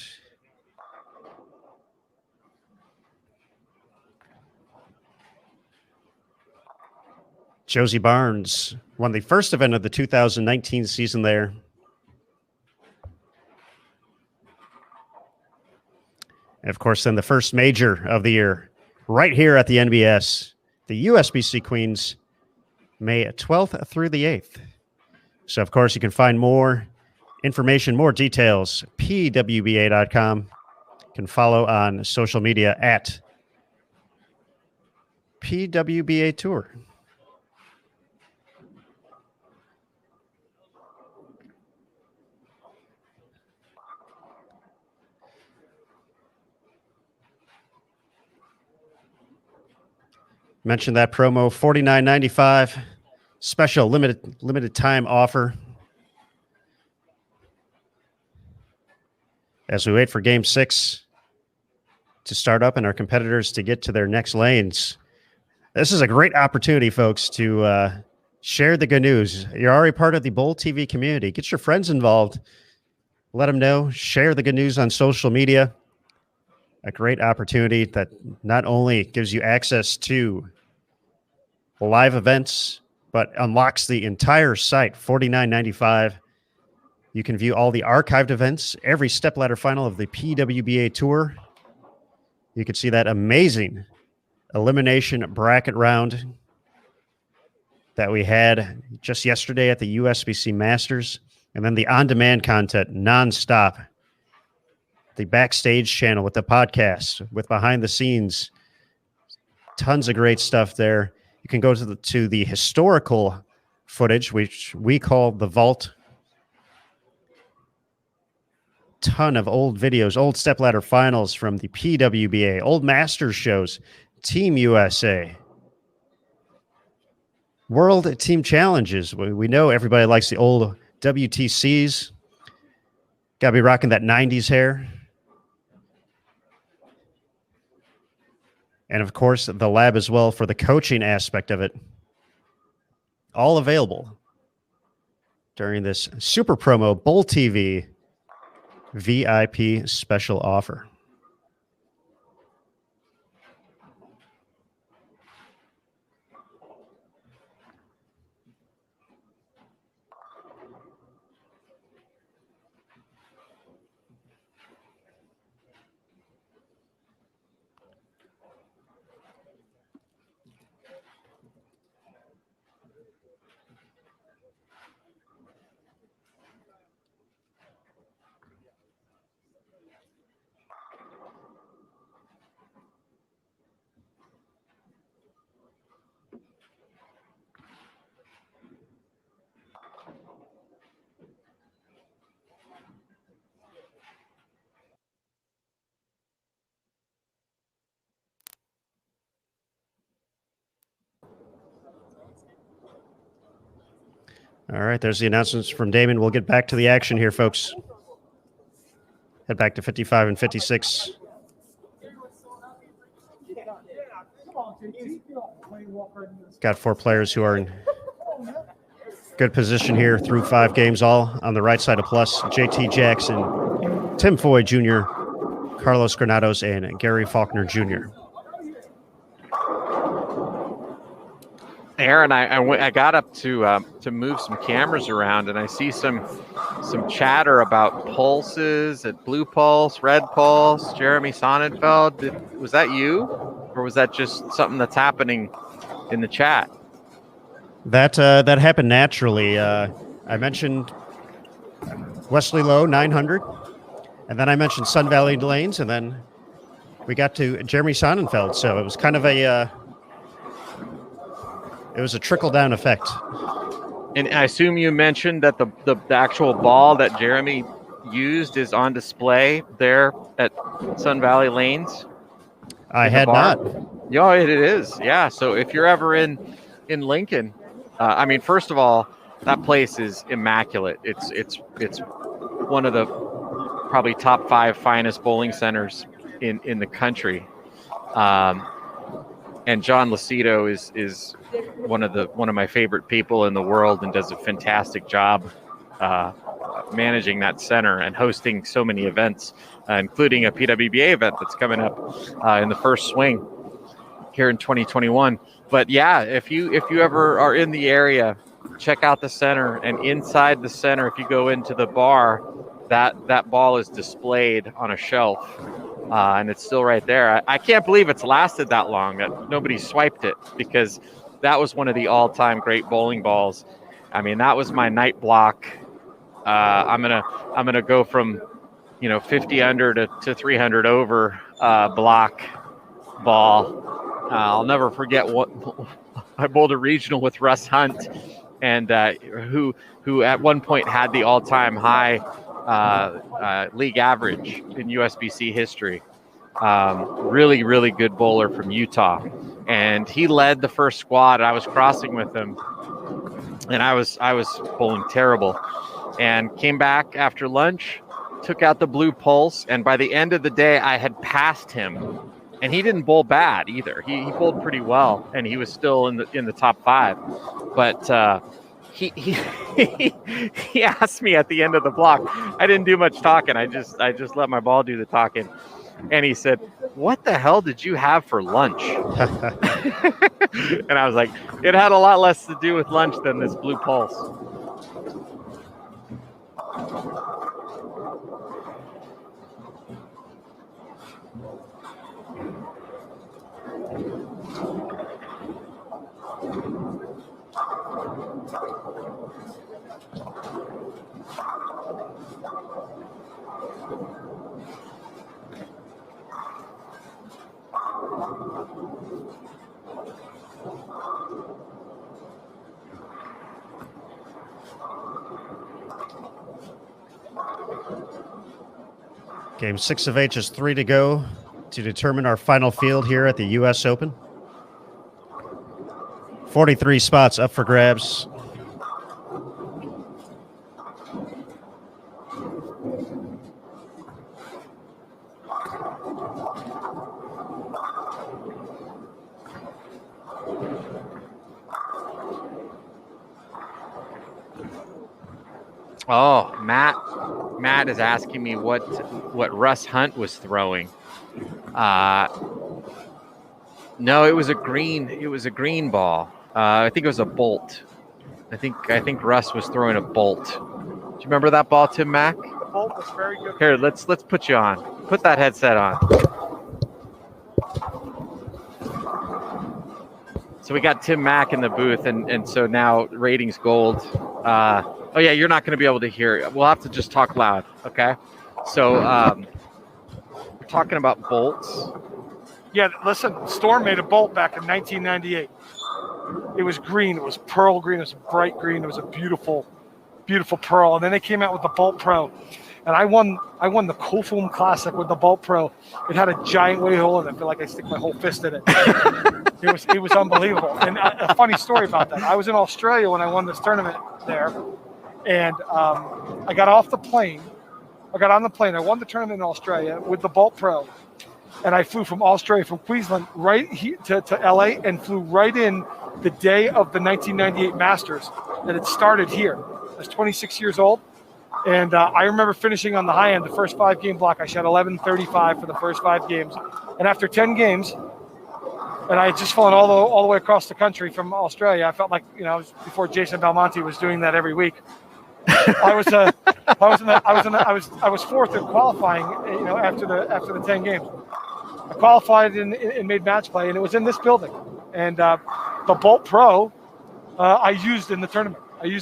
Josie Barnes won the first event of the 2019 season there. And of course, then the first major of the year, right here at the NBS, the USBC Queens, May 12th through the 8th. So, of course, you can find more information, more details, pwba.com. You can follow on social media at PWBA Tour. Mentioned that promo, $49.95, special limited time offer. As we wait for Game 6 to start up and our competitors to get to their next lanes. This is a great opportunity, folks, to share the good news. You're already part of the Bowl TV community. Get your friends involved. Let them know. Share the good news on social media. A great opportunity that not only gives you access to live events, but unlocks the entire site, $49.95. You can view all the archived events, every stepladder final of the PWBA Tour. You can see that amazing elimination bracket round that we had just yesterday at the USBC Masters, and then the on-demand content nonstop. The backstage channel with the podcast, with behind the scenes, tons of great stuff there. You can go to the historical footage, which we call the Vault. Ton of old videos, old stepladder finals from the PWBA, old Masters shows, Team USA, World Team Challenges. We know everybody likes the old WTCs. Got to be rocking that 90s hair. And, of course, the lab as well for the coaching aspect of it. All available during this super promo Bowl TV VIP special offer. All right, there's the announcements from Damon. We'll get back to the action here, folks. Head back to 55 and 56. Got 4 players who are in good position here through 5 games, all on the right side of plus. JT Jackson, Tim Foy Jr., Carlos Granados, and Gary Faulkner Jr. Aaron, I got up to move some cameras around, and I see some chatter about pulses at Blue Pulse, Red Pulse, Jeremy Sonnenfeld. Was that you, or was that just something that's happening in the chat? That happened naturally. I mentioned Wesley Lowe 900, and then I mentioned Sun Valley Lanes, and then we got to Jeremy Sonnenfeld. So it was kind of a trickle-down effect. And I assume you mentioned that the actual ball that Jeremy used is on display there at Sun Valley Lanes? I had not. Yeah, it is. Yeah, so if you're ever in Lincoln, I mean, first of all, that place is immaculate. It's one of the probably top 5 finest bowling centers in the country. And John Lucido is one of my favorite people in the world and does a fantastic job managing that center and hosting so many events, including a PWBA event that's coming up in the first swing here in 2021. But yeah, if you ever are in the area, check out the center. And inside the center, if you go into the bar, that ball is displayed on a shelf. And it's still right there. I can't believe it's lasted that long, that nobody swiped it, because that was one of the all-time great bowling balls. I mean, that was my night block. I'm gonna go from 50 under to 300 over block ball. I'll never forget what I bowled a regional with Russ Hunt, and who at one point had the all-time high league average in USBC history. Really, really good bowler from Utah, and he led the first squad. I was crossing with him, and I was bowling terrible, and came back after lunch, took out the Blue Pulse, and by the end of the day, I had passed him, and he didn't bowl bad either. He bowled pretty well, and he was still in the top 5, but. He asked me at the end of the block. I didn't do much talking. I just let my ball do the talking. And he said, "What the hell did you have for lunch?" And I was like, "It had a lot less to do with lunch than this Blue Pulse." Game 6 of 8, just 3 to go to determine our final field here at the U.S. Open. 43 spots up for grabs. Oh, Matt is asking me what Russ Hunt was throwing. No, it was a green ball. I think it was a bolt. I think Russ was throwing a bolt. Do you remember that ball, Tim Mack? The bolt was very good. Here, let's put you on. Put that headset on. So we got Tim Mack in the booth, and so now ratings gold. Oh yeah, you're not going to be able to hear it. We'll have to just talk loud, okay? So we're talking about bolts. Yeah, listen, Storm made a bolt back in 1998. It was green. It was pearl green. It was bright green. It was a beautiful, beautiful pearl. And then they came out with the Bolt Pro. And I won the Kofum Classic with the Bolt Pro. It had a giant weight hole in it. I feel like I stick my whole fist in it. It was unbelievable. And a funny story about that. I was in Australia when I won this tournament there, and I got off the plane. I got on the plane. I won the tournament in Australia with the Bolt Pro, and I flew from Australia, from Queensland, right here to LA, and flew right in the day of the 1998 Masters, and it started here. I was 26 years old. And I remember finishing on the high end, the first 5-game block. I shot 11.35 for the first 5 games. And after 10 games, and I had just flown all the way across the country from Australia, I felt like, before Jason Belmonte was doing that every week. I was fourth in qualifying, after the 10 games. I qualified and made match play, and it was in this building. And the Bolt Pro I used in the tournament. Here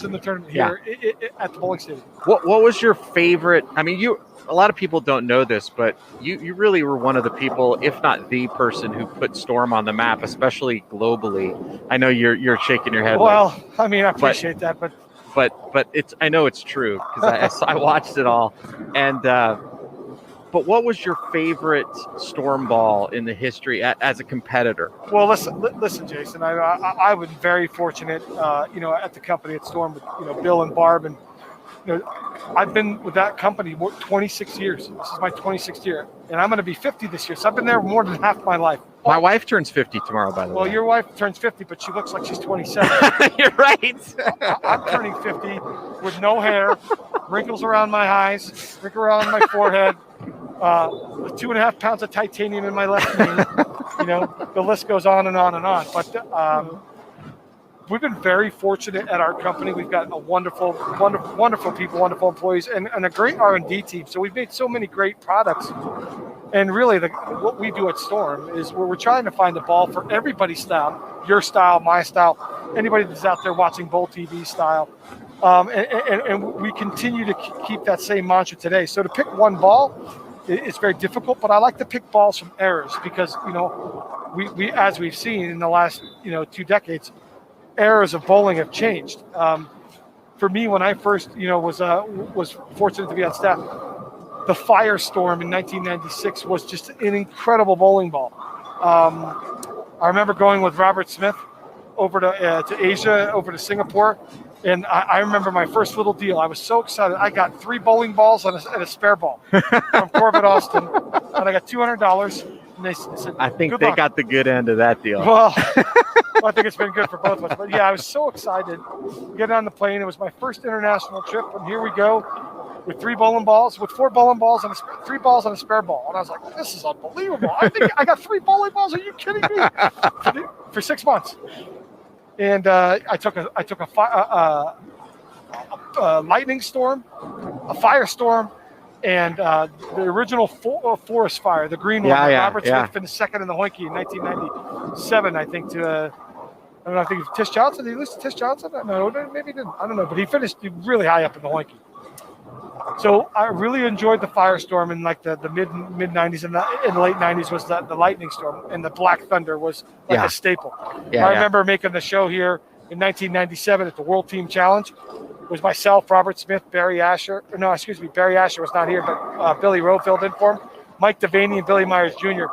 at the bowling stadium. What was your favorite? I mean, a lot of people don't know this, but you really were one of the people, if not the person, who put Storm on the map, especially globally. I know you're shaking your head. Well, I appreciate that, but I know it's true because I watched it all. And but what was your favorite Storm ball in the history as a competitor? Well, listen, Jason. I was very fortunate, at the company at Storm with Bill and Barb, and I've been with that company 26 years. This is my 26th year, and I'm going to be 50 this year. So I've been there more than half my life. My wife turns 50 tomorrow, by the way. Well, your wife turns 50, but she looks like she's 27. You're right. I'm turning 50 with no hair, wrinkles around my eyes, wrinkles around my forehead, 2.5 pounds of titanium in my left knee. The list goes on and on and on. But we've been very fortunate at our company. We've got a wonderful people, wonderful employees, and a great R&D team. So we've made so many great products. And really, what we do at Storm is we're trying to find a ball for everybody's style, your style, my style, anybody that's out there watching Bowl TV style. And we continue to keep that same mantra today. So to pick one ball, it's very difficult, but I like to pick balls from errors because, we as we've seen in the last, 2 decades, eras of bowling have changed. For me, when I first, was fortunate to be on staff, the Firestorm in 1996 was just an incredible bowling ball. I remember going with Robert Smith over to Asia, over to Singapore, and I remember my first little deal. I was so excited. I got 3 bowling balls and a spare ball from Corbett Austin, and I got $200. And they said, I think they got the good end of that deal. Well, I think it's been good for both of us. But yeah, I was so excited getting on the plane. It was my first international trip, and here we go with 3 bowling balls, with 4 bowling balls and 3 balls and a spare ball. And I was like, this is unbelievable. I think I got 3 bowling balls. Are you kidding me? For 6 months. And I took a lightning storm, a firestorm, and the original forest fire, the green one. Robert Smith finished second in the Hoinky in 1997, I think, to I don't know, I think it was Tish Johnson. Did he lose to Tish Johnson? No, maybe he didn't. I don't know, but he finished really high up in the Hoinky. So I really enjoyed the Firestorm in like the mid 90s, and in the late 90s was the Lightning Storm, and the Black Thunder was like a staple. I remember making the show here in 1997 at the World Team Challenge. It was myself, Robert Smith, Barry Asher. No, excuse me, Barry Asher was not here, but Billy Rowe filled in for him, Mike Devaney, and Billy Myers Jr.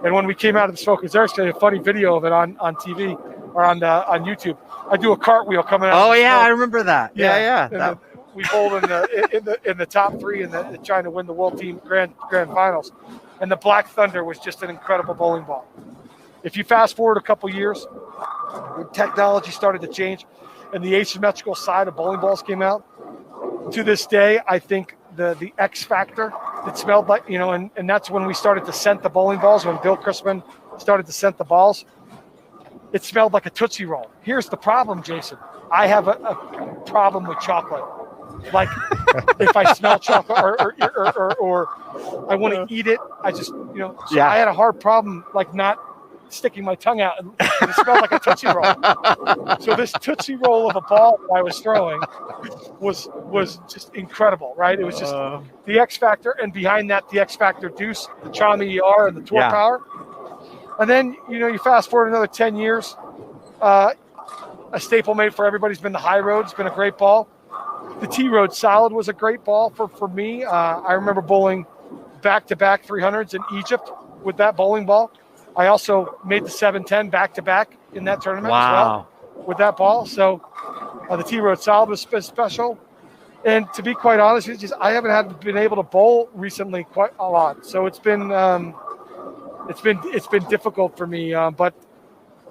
And when we came out of the smoke, there's actually a funny video of it on TV or on YouTube. I do a cartwheel coming out. Oh yeah, I remember that. Yeah. We bowled in the top 3 and trying to win the World Team Grand Finals, and the Black Thunder was just an incredible bowling ball. If you fast forward a couple years, when technology started to change, and the asymmetrical side of bowling balls came out, to this day, I think the X factor that smelled like, and that's when we started to scent the bowling balls. When Bill Crispin started to scent the balls, it smelled like a Tootsie Roll. Here's the problem, Jason. I have a problem with chocolate. Like if I smell chocolate or I want to eat it, I just, I had a hard problem like not sticking my tongue out, and it smelled like a Tootsie Roll. So this Tootsie Roll of a ball I was throwing was just incredible, right? It was just the X Factor, and behind that, the X Factor deuce, the Chami ER, and the torque power. And then, you fast forward another 10 years, a staple made for everybody's been the High Road. It's been a great ball. The T Road Solid was a great ball for me. I remember bowling back-to-back 300s in Egypt with that bowling ball. I also made the 710 back-to-back in that tournament as well with that ball. So the T Road Solid was special. And to be quite honest with you, I haven't been able to bowl recently quite a lot. So it's been difficult for me. But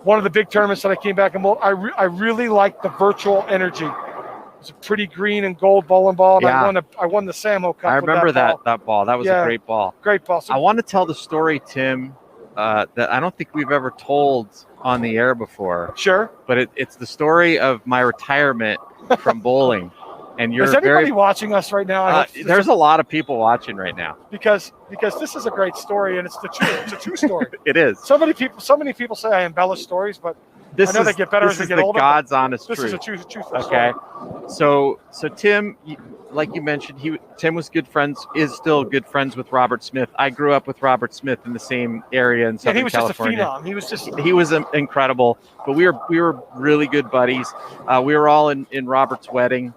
one of the big tournaments that I came back and bowled, I really liked the virtual energy. It was a pretty green and gold bowling ball. And I won the Samho Cup. I remember with that ball. That was a great ball. Great ball. So I want to tell the story, Tim, that I don't think we've ever told on the air before. Sure. But it's the story of my retirement from bowling. And you're is anybody watching us right now? There's a lot of people watching right now. Because this is a great story, and it's the truth. It's a true story. It is. So many people say I embellish stories, but I know they get better as they get older. This is the God's honest truth. This is a truthful okay. story. So Tim, like you mentioned, Tim was is still good friends with Robert Smith. I grew up with Robert Smith in the same area in Southern California. He was just a phenom. He was incredible. But we were really good buddies. We were all in Robert's wedding.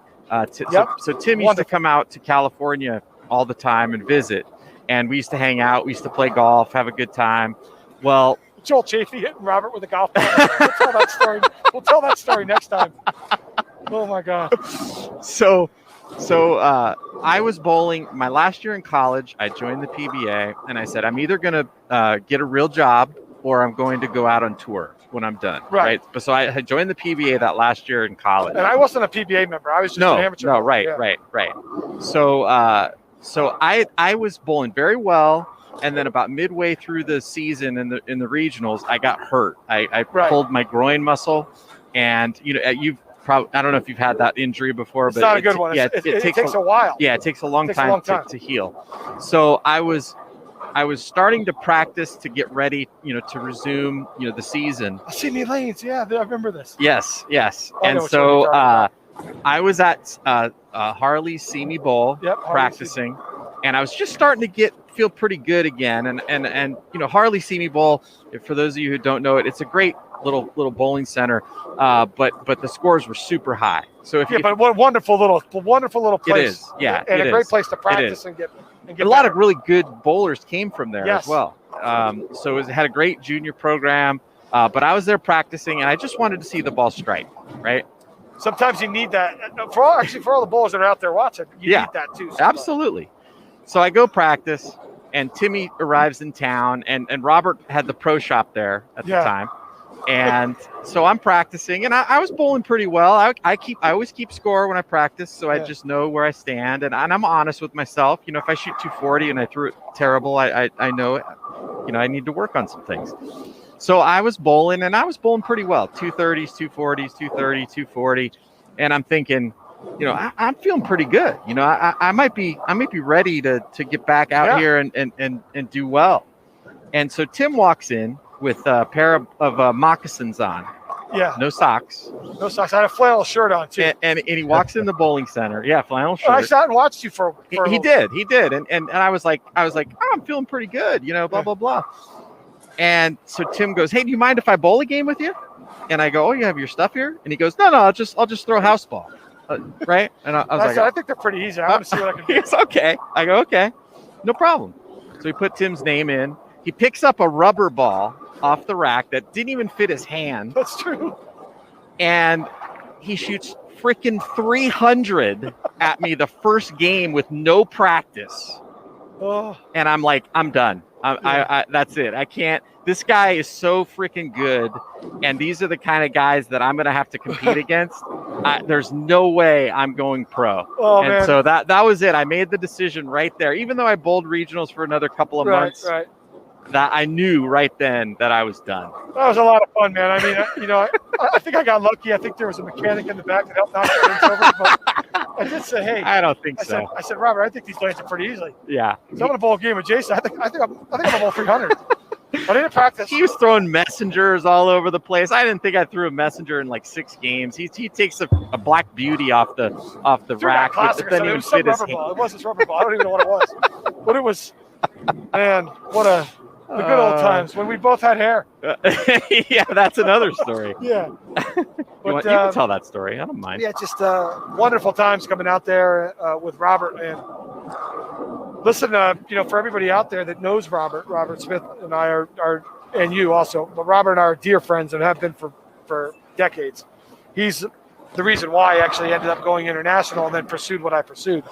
So Tim used to come out to California all the time and visit, and we used to hang out. We used to play golf, have a good time. Well, Joel Chafee hitting Robert with a golf ball. We'll tell that story next time. Oh my God. So I was bowling my last year in college. I joined the PBA, and I said I'm either going to get a real job or I'm going to go out on tour when I'm done. Right. But so I had joined the PBA that last year in college. And I wasn't a PBA member. I was just an amateur. No, right. So I was bowling very well, and then about midway through the season in the regionals, I got hurt. I pulled my groin muscle, and you've probably, I don't know if you've had that injury before, but it's not a good one. Yeah, it takes a while. Yeah, it takes a long time to heal. So I was starting to practice to get ready, to resume, the season. Sydney Lanes, yeah, I remember this. Yes. And so I was at Harley's Simi Bowl practicing, and I was just starting to feel pretty good again. And Harley Simi Bowl, for those of you who don't know it, it's a great little bowling center, but the scores were super high. So but what a wonderful little place. It is, yeah, and a great place to practice and get a lot of really good bowlers came from there as well. So it had a great junior program, but I was there practicing, and I just wanted to see the ball strike, right? Sometimes you need that. For all the bowlers that are out there watching, you need that too. Sometimes. Absolutely. So I go practice, and Timmy arrives in town, and Robert had the pro shop there at the time. And so I'm practicing, and I was bowling pretty well. I always keep score when I practice, so I just know where I stand, and I'm honest with myself. If I shoot 240 and I threw it terrible, I know, I need to work on some things. So I was bowling, and I was bowling pretty well, 230s, 240s, 230, 240, and I'm thinking, I'm feeling pretty good. I might be ready to get back out here and do well. And so Tim walks in with a pair of moccasins on. Yeah. No socks. I had a flannel shirt on too. And he walks in the bowling center. Yeah, flannel shirt. I sat and watched you for he did. And I was like, oh, I'm feeling pretty good, blah, blah, blah. And so Tim goes, hey, do you mind if I bowl a game with you? And I go, oh, you have your stuff here? And he goes, no, I'll just throw house ball. Right? And I was like, I think they're pretty easy. I want to see what I can do. It's okay. I go, okay, no problem. So he put Tim's name in. He picks up a rubber ball off the rack that didn't even fit his hand. That's true. And he shoots freaking 300 at me the first game with no practice. Oh. And I'm like, I'm done. I that's it. I can't. This guy is so freaking good, and these are the kind of guys that I'm going to have to compete against. There's no way I'm going pro. Oh, and man. so that was it. I made the decision right there. Even though I bowled regionals for another couple of months, that I knew right then that I was done. That was a lot of fun, man. I mean, I think I got lucky. I think there was a mechanic in the back that helped knock things over. But I did say, hey. I don't think so. I said, Robert, I think these lanes are pretty easy. Yeah. So I'm going to bowl a game with Jason. I think I'm going to bowl 300. But I didn't practice. He was throwing messengers all over the place. I didn't think I threw a messenger in like 6 games. He takes a black beauty off the rack. It didn't even fit his hand. It wasn't rubber ball. I don't even know what it was. But it was, man, what The good old times when we both had hair. Yeah, that's another story. Yeah. You can tell that story. I don't mind. Yeah, just wonderful times coming out there with Robert. And listen, for everybody out there that knows Robert Smith and I are and you also, but Robert and I are dear friends and have been for decades. He's the reason why I actually ended up going international and then pursued what I pursued.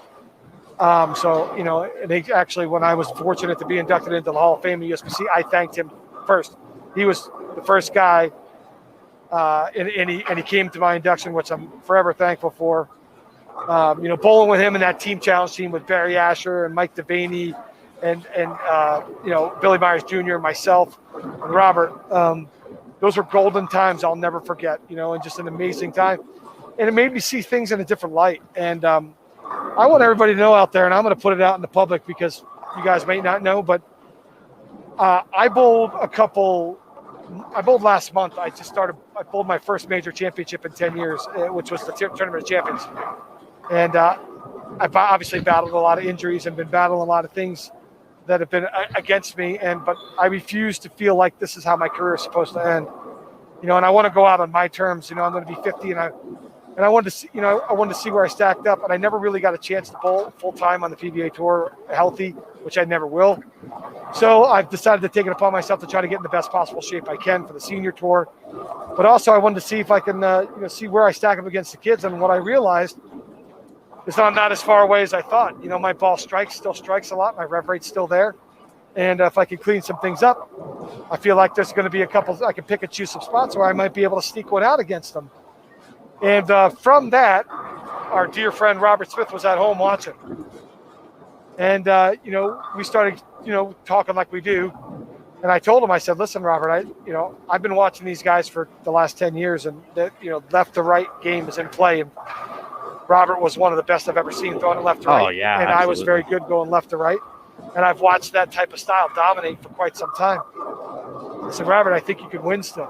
And he actually, when I was fortunate to be inducted into the Hall of Fame at USBC, I thanked him first. He was the first guy, and he came to my induction, which I'm forever thankful for. Bowling with him in that team challenge team with Barry Asher and Mike Devaney and Billy Myers Jr., myself, and Robert. Those were golden times I'll never forget, and just an amazing time. And it made me see things in a different light. And I want everybody to know out there, and I'm going to put it out in the public because you guys may not know, but I bowled last month. I bowled my first major championship in 10 years, which was the Tournament of Champions. And I've obviously battled a lot of injuries and been battling a lot of things that have been against me. But I refuse to feel like this is how my career is supposed to end. And I want to go out on my terms. I'm going to be 50, and I wanted to see, I wanted to see where I stacked up, and I never really got a chance to bowl full time on the PBA tour healthy, which I never will. So I've decided to take it upon myself to try to get in the best possible shape I can for the senior tour. But also I wanted to see if I can, see where I stack up against the kids. And what I realized is that I'm not as far away as I thought. My ball still strikes a lot. My rev rate's still there. And if I can clean some things up, I feel like there's going to be a couple, I can pick and choose some spots where I might be able to sneak one out against them. And from that, our dear friend Robert Smith was at home watching. And, we started, talking like we do. And I told him, I said, listen, Robert, I've been watching these guys for the last 10 years, and that, left to right game is in play. And Robert was one of the best I've ever seen throwing it left to right. Oh, yeah. And absolutely. I was very good going left to right. And I've watched that type of style dominate for quite some time. I said, Robert, I think you could win still,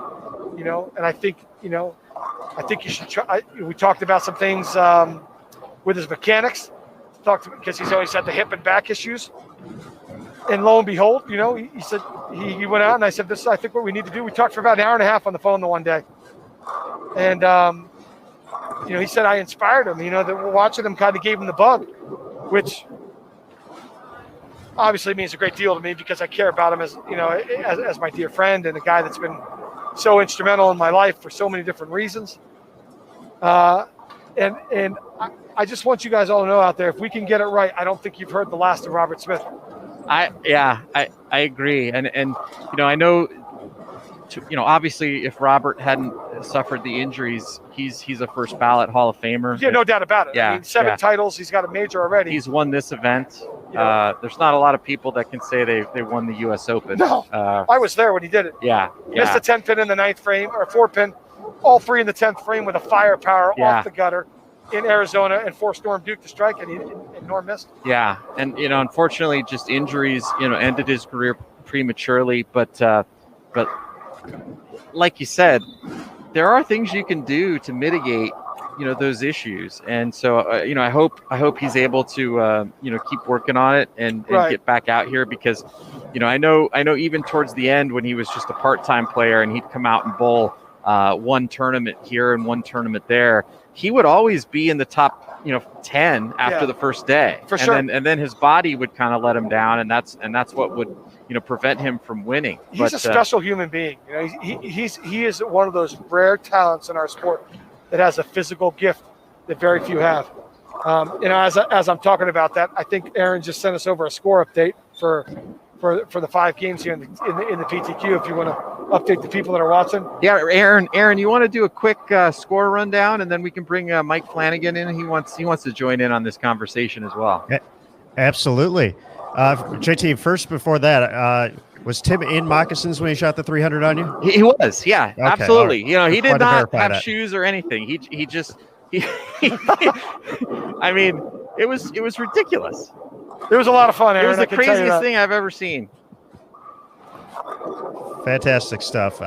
and I think you should try. We talked about some things with his mechanics, because he's always had the hip and back issues. And lo and behold, he said he went out, and I said, "This is, I think, what we need to do." We talked for about an hour and a half on the phone the one day, and he said I inspired him. That watching him kind of gave him the bug, which obviously means a great deal to me because I care about him as my dear friend and a guy that's been so instrumental in my life for so many different reasons. And I just want you guys all to know out there, if we can get it right, I don't think you've heard the last of Robert Smith. I agree. And I know, obviously if Robert hadn't suffered the injuries, he's a first ballot Hall of Famer. Yeah, no doubt about it. Yeah, 7 titles. He's got a major already. He's won this event. Yeah. There's not a lot of people that can say they won the U.S. Open. No, I was there when he did it. Yeah. Missed a 10-pin in the 9th frame, or 4-pin, all 3 in the 10th frame with a firepower off the gutter in Arizona, and forced Norm Duke to strike, and Norm missed. Yeah, and unfortunately, just injuries ended his career prematurely. But like you said, there are things you can do to mitigate those issues, and so I hope he's able to keep working on it and get back out here, because I know even towards the end when he was just a part-time player and he'd come out and bowl one tournament here and one tournament there, he would always be in the top 10 after the first day. For sure. And then his body would kind of let him down, and that's what would prevent him from winning. He's a special human being. He is one of those rare talents in our sport that has a physical gift that very few have. As I'm talking about that, I think Aaron just sent us over a score update for the 5 games here in the PTQ. If you want to update the people that are watching. Yeah, Aaron, you want to do a quick score rundown, and then we can bring Mike Flanagan in. He wants to join in on this conversation as well. Absolutely. JT, first before that, was Tim in moccasins when he shot the 300 on you? He was, yeah, okay, absolutely. Right. He did not have shoes or anything. He just I mean, it was ridiculous. It was a lot of fun, Aaron. It was the craziest thing I've ever seen. Fantastic stuff.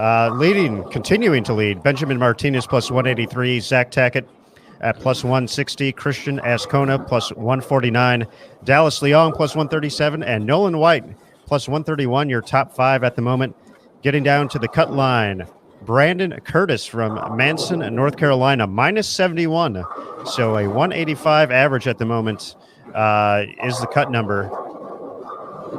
Continuing to lead, Benjamin Martinez plus 183, Zach Tackett at plus 160, Christian Ascona plus 149, Dallas Leong plus 137, and Nolan White plus 131, your top 5 at the moment. Getting down to the cut line, Brandon Curtis from Manson, North Carolina, minus 71. So a 185 average at the moment is the cut number.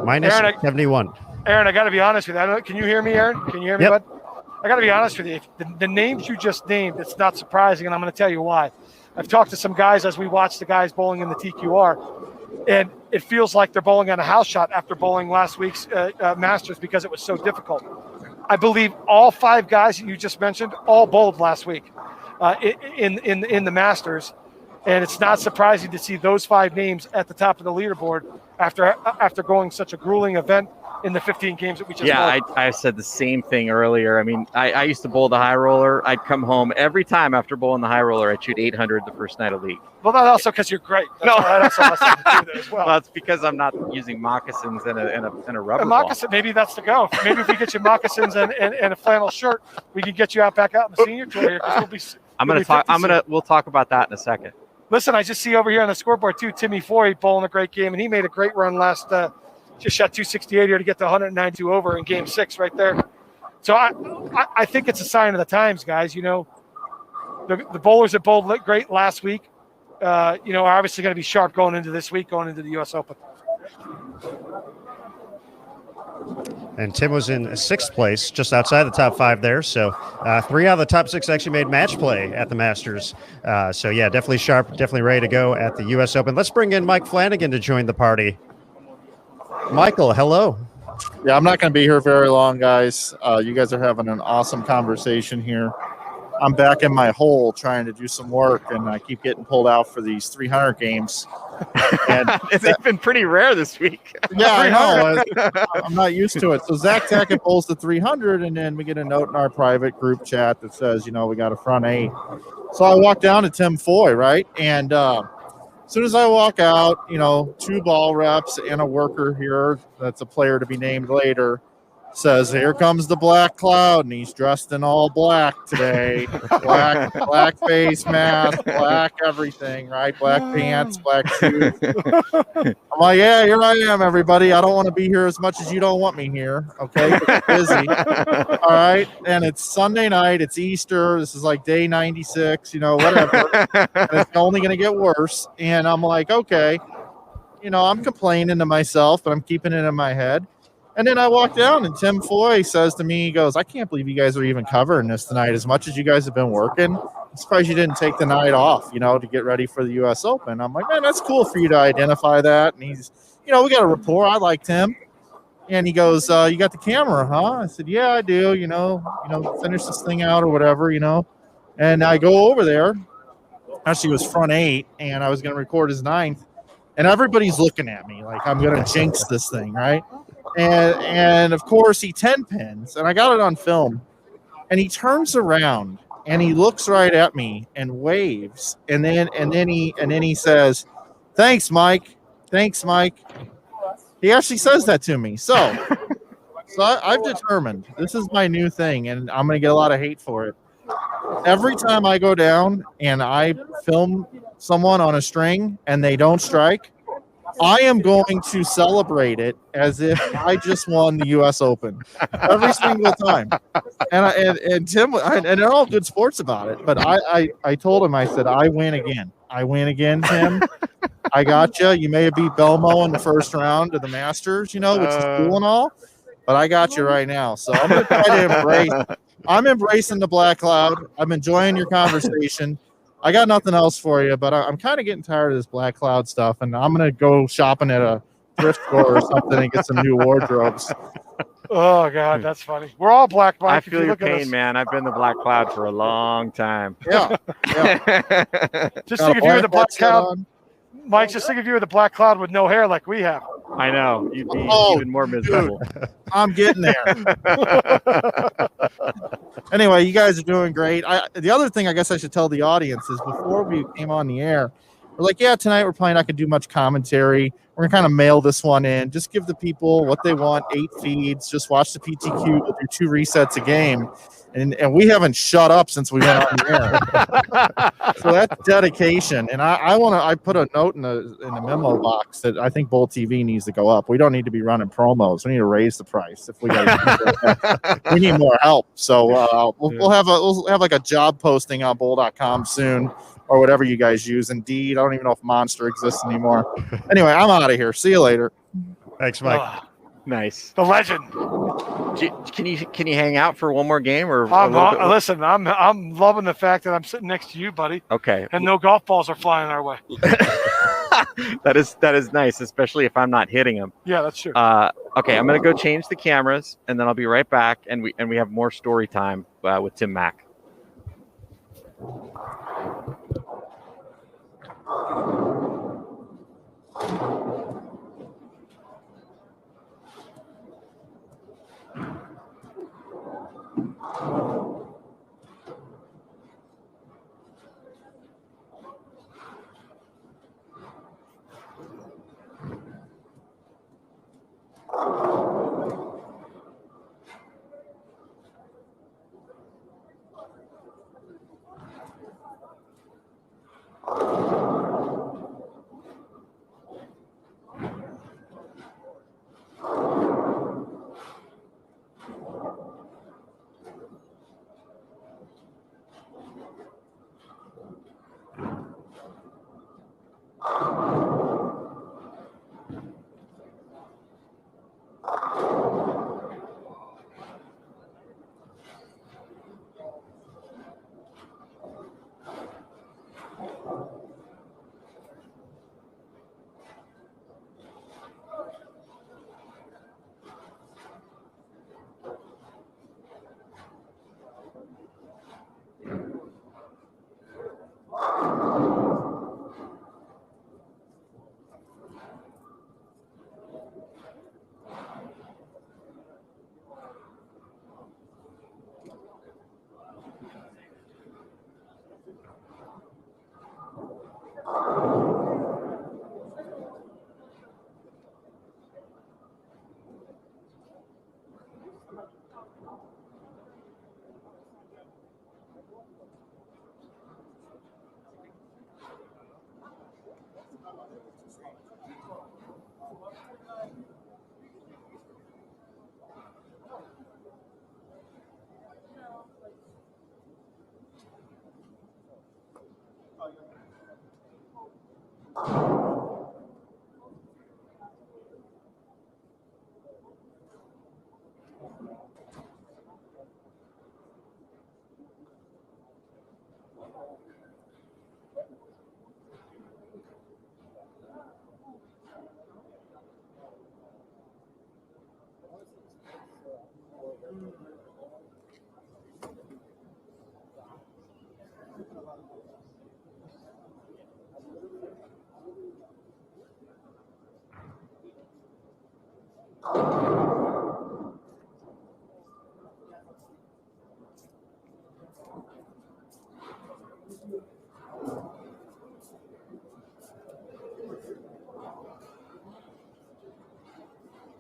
Minus Aaron, 71. Aaron, I got to be honest with you. Can you hear me, Aaron? Can you hear me, Yep. bud? I got to be honest with you. The names you just named, it's not surprising, and I'm going to tell you why. I've talked to some guys as we watch the guys bowling in the TQR, and it feels like they're bowling on a house shot after bowling last week's Masters because it was so difficult. I believe all 5 guys that you just mentioned all bowled last week in the Masters, and it's not surprising to see those 5 names at the top of the leaderboard after going such a grueling event in the 15 games that we just Yeah, bowled. I said the same thing earlier. I mean, I used to bowl the high roller. I'd come home every time after bowling the high roller. I'd shoot 800 the first night of league. Well, that's also because you're great. That's No. that also has something to do with it as well. Well, that's because I'm not using moccasins and a rubber A ball. moccasin, maybe that's the go. Maybe if we get you moccasins and a flannel shirt, we can get you back out in the senior tour here because We'll talk about that in a second. Listen, I just see over here on the scoreboard too, Timmy Foy bowling a great game, and he made a great run last. Just shot 268 here to get to 192 over in Game 6 right there. So I think it's a sign of the times, guys. You know, the bowlers that bowled great last week, are obviously going to be sharp going into this week, going into the U.S. Open. And Tim was in 6th place, just outside the top 5 there. So 3 out of the top 6 actually made match play at the Masters. So, yeah, definitely sharp, definitely ready to go at the U.S. Open. Let's bring in Mike Flanagan to join the party. Michael, hello. Yeah, I'm not going to be here very long, guys. You guys are having an awesome conversation here. I'm back in my hole trying to do some work, and I keep getting pulled out for these 300 games. And It's been pretty rare this week. yeah, I know. I'm not used to it. So Zach Tackett bowls the 300, and then we get a note in our private group chat that says, we got a front 8. So I walk down to Tim Foy, right? And as soon as I walk out, 2 ball reps and a worker here that's a player to be named later says, "Here comes the black cloud," and he's dressed in all black today. black face mask, black everything, right? Black pants, black shoes. I'm like, yeah, here I am, everybody. I don't want to be here as much as you don't want me here, okay? But I'm busy. All right, and it's Sunday night. It's Easter. This is like day 96, whatever. And it's only going to get worse. And I'm like, okay, I'm complaining to myself, but I'm keeping it in my head. And then I walk down, and Tim Foy says to me, he goes, "I can't believe you guys are even covering this tonight. As much as you guys have been working, I'm surprised you didn't take the night off, to get ready for the U.S. Open." I'm like, "Man, that's cool for you to identify that." And he's, we got a rapport. I liked him. And he goes, "You got the camera, huh?" I said, "Yeah, I do. Finish this thing out or whatever, And I go over there. Actually, it was front 8, and I was going to record his 9th. And everybody's looking at me like I'm going to jinx this thing, right? And of course he 10 pins, and I got it on film. And he turns around and he looks right at me and waves, and then he says, "Thanks, Mike. Thanks, Mike." He actually says that to me. So I've determined this is my new thing, and I'm going to get a lot of hate for it. Every time I go down and I film someone on a string and they don't strike, I am going to celebrate it as if I just won the U.S. Open every single time. And Tim, and they're all good sports about it. But I told him, I said, "I win again. I win again, Tim. I got you. You may have beat Belmo in the first round of the Masters, which is cool and all, but I got you right now. So I'm going to try to embrace. I'm embracing the black cloud. I'm enjoying your conversation. I got nothing else for you, but I'm kind of getting tired of this black cloud stuff, and I'm going to go shopping at a thrift store or something and get some new wardrobes." Oh, God, that's funny. We're all black, Mike. I if feel you your look at us. pain, man. I've been the black cloud for a long time. Yeah. Just Got think a if you were the black headset cloud, on. Mike, just think if you were the black cloud with no hair like we have. I know. You'd be Oh, even more miserable. I'm getting there. Anyway, you guys are doing great. The other thing I guess I should tell the audience is before we came on the air, We're like, yeah, tonight we're probably not going to do much commentary. We're going to kind of mail this one in. Just give the people what they want, 8 feeds. Just watch the PTQ. We'll do 2 resets a game. And we haven't shut up since we went on the air. So that's dedication. And I put a note in the memo box that I think Bowl TV needs to go up. We don't need to be running promos. We need to raise the price if we got we need more help. So we'll have like a job posting on bowl.com soon, or whatever you guys use. Indeed, I don't even know if Monster exists anymore. Anyway, I'm out of here. See you later. Thanks, Mike. Nice. The legend. Can you hang out for one more game or? Listen, I'm loving the fact that I'm sitting next to you, buddy. Okay. And no golf balls are flying our way. That is nice, especially if I'm not hitting them. Yeah, that's true. Okay, I'm gonna go change the cameras, and then I'll be right back, and we have more story time with Tim Mack.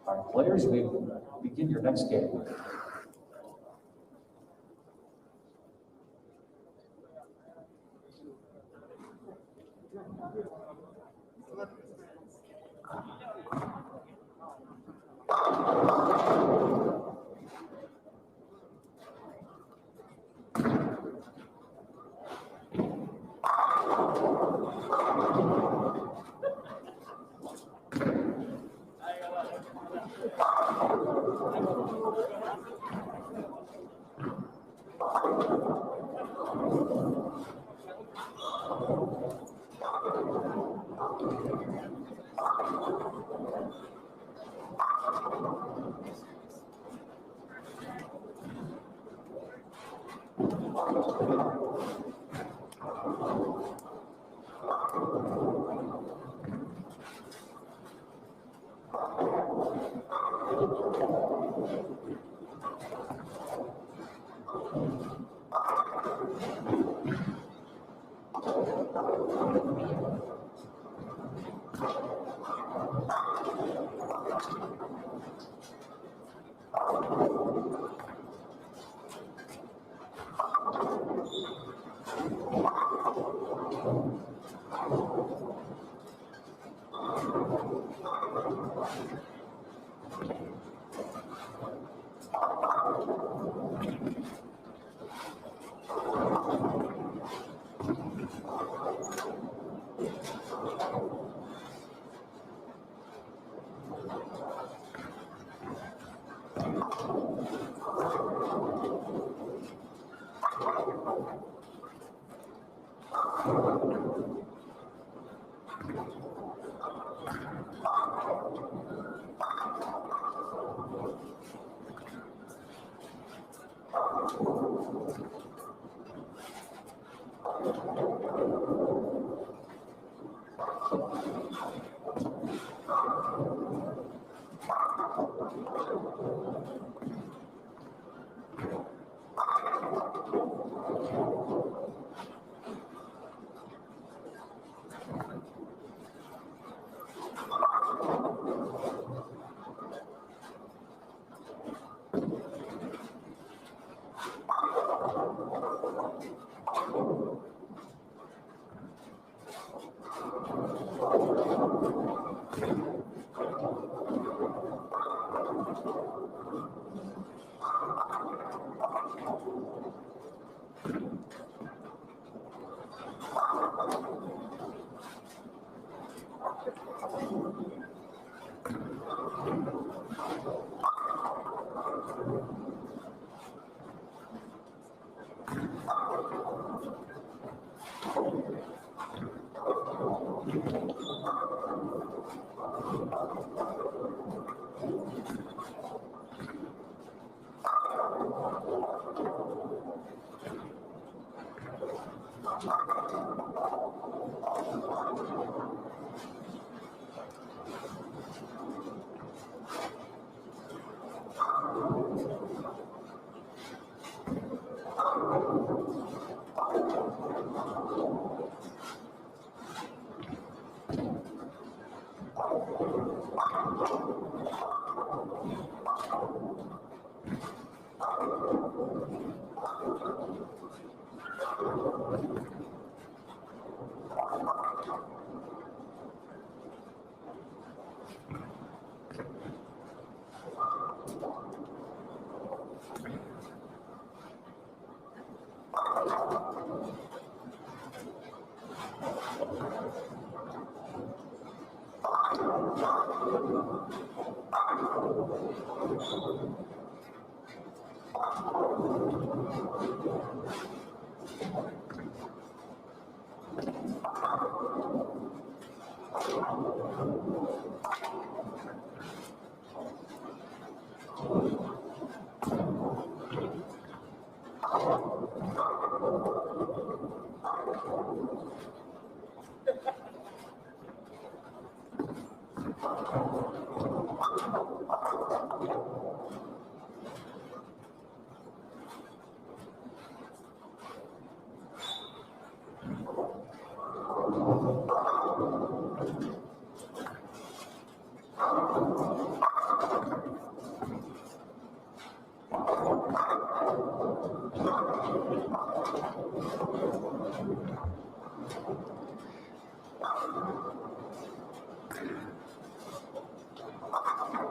All right, players, we begin your next game.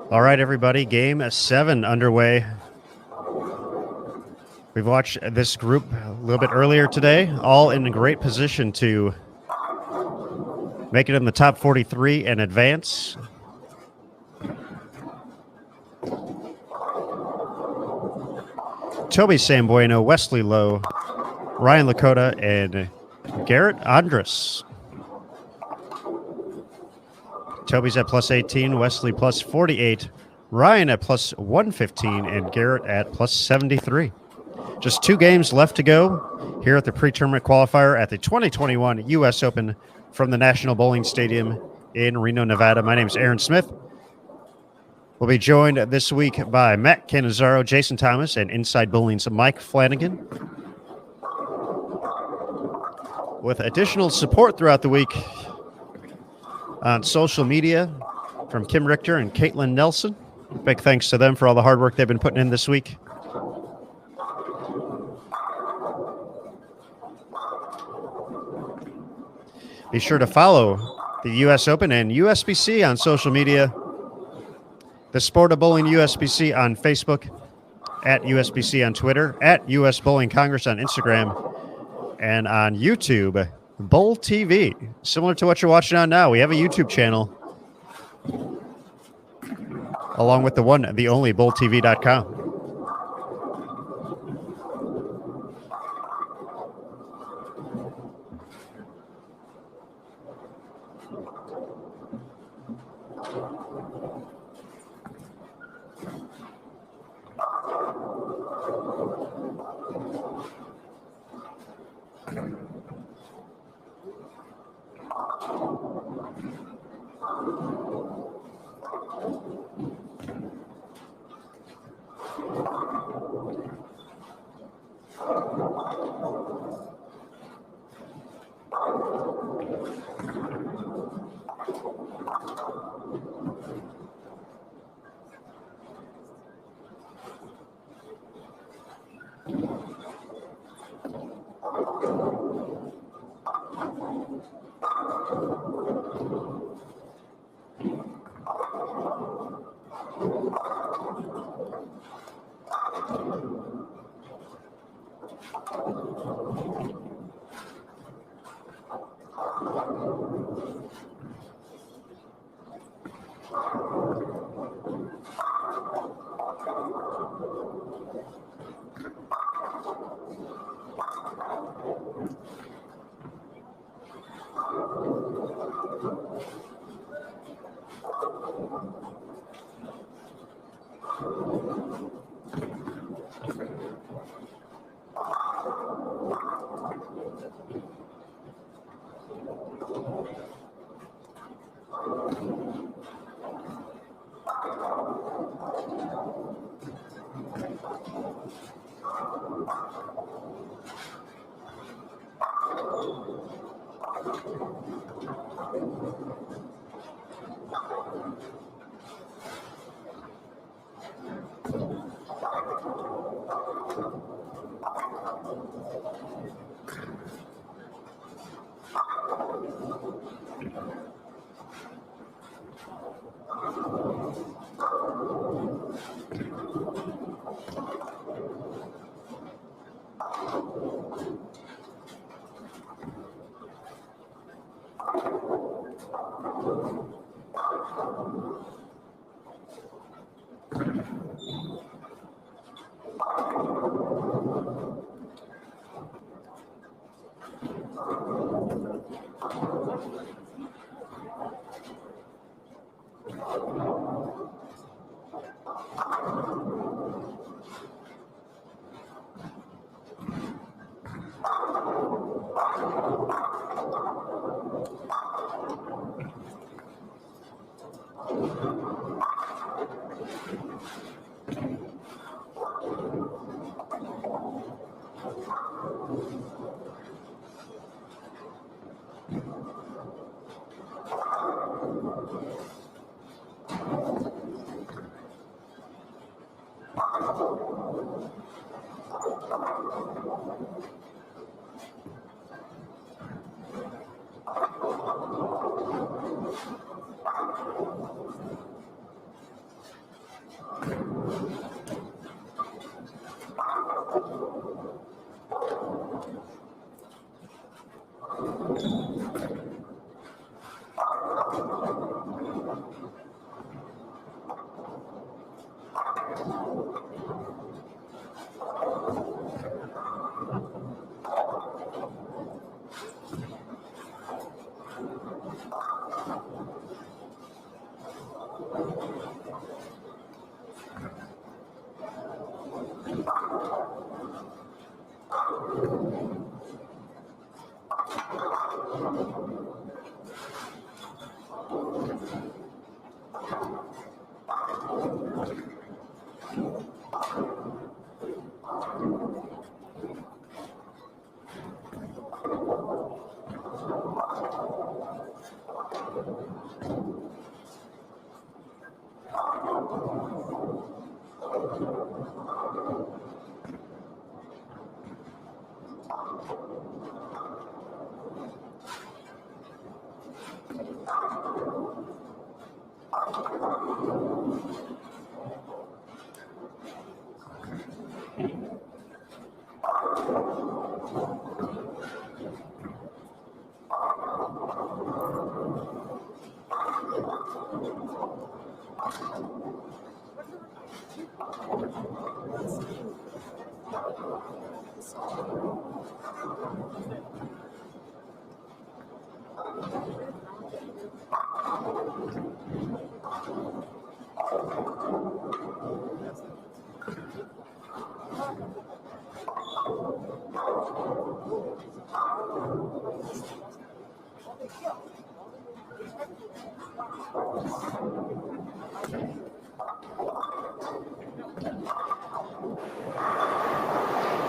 All right, everybody, game 7 underway. We've watched this group a little bit earlier today, all in a great position to make it in the top 43 and advance. Toby Sambueno, Wesley Lowe, Ryan Lakota, and Garrett Andrus. Toby's at plus 18, Wesley plus 48, Ryan at plus 115, and Garrett at plus 73. Just 2 games left to go here at the pre-tournament qualifier at the 2021 U.S. Open from the National Bowling Stadium in Reno, Nevada. My name is Aaron Smith. We'll be joined this week by Matt Cannizzaro, Jason Thomas, and Inside Bowling's Mike Flanagan. With additional support throughout the week, on social media from Kim Richter and Caitlin Nelson. Big thanks to them for all the hard work they've been putting in this week. Be sure to follow the U.S. Open and USBC on social media. The Sport of Bowling USBC on Facebook, at USBC on Twitter, at US Bowling Congress on Instagram, and on YouTube, Bowl TV. Similar to what you're watching on now, we have a YouTube channel, along with the one, the only BowlTV.com.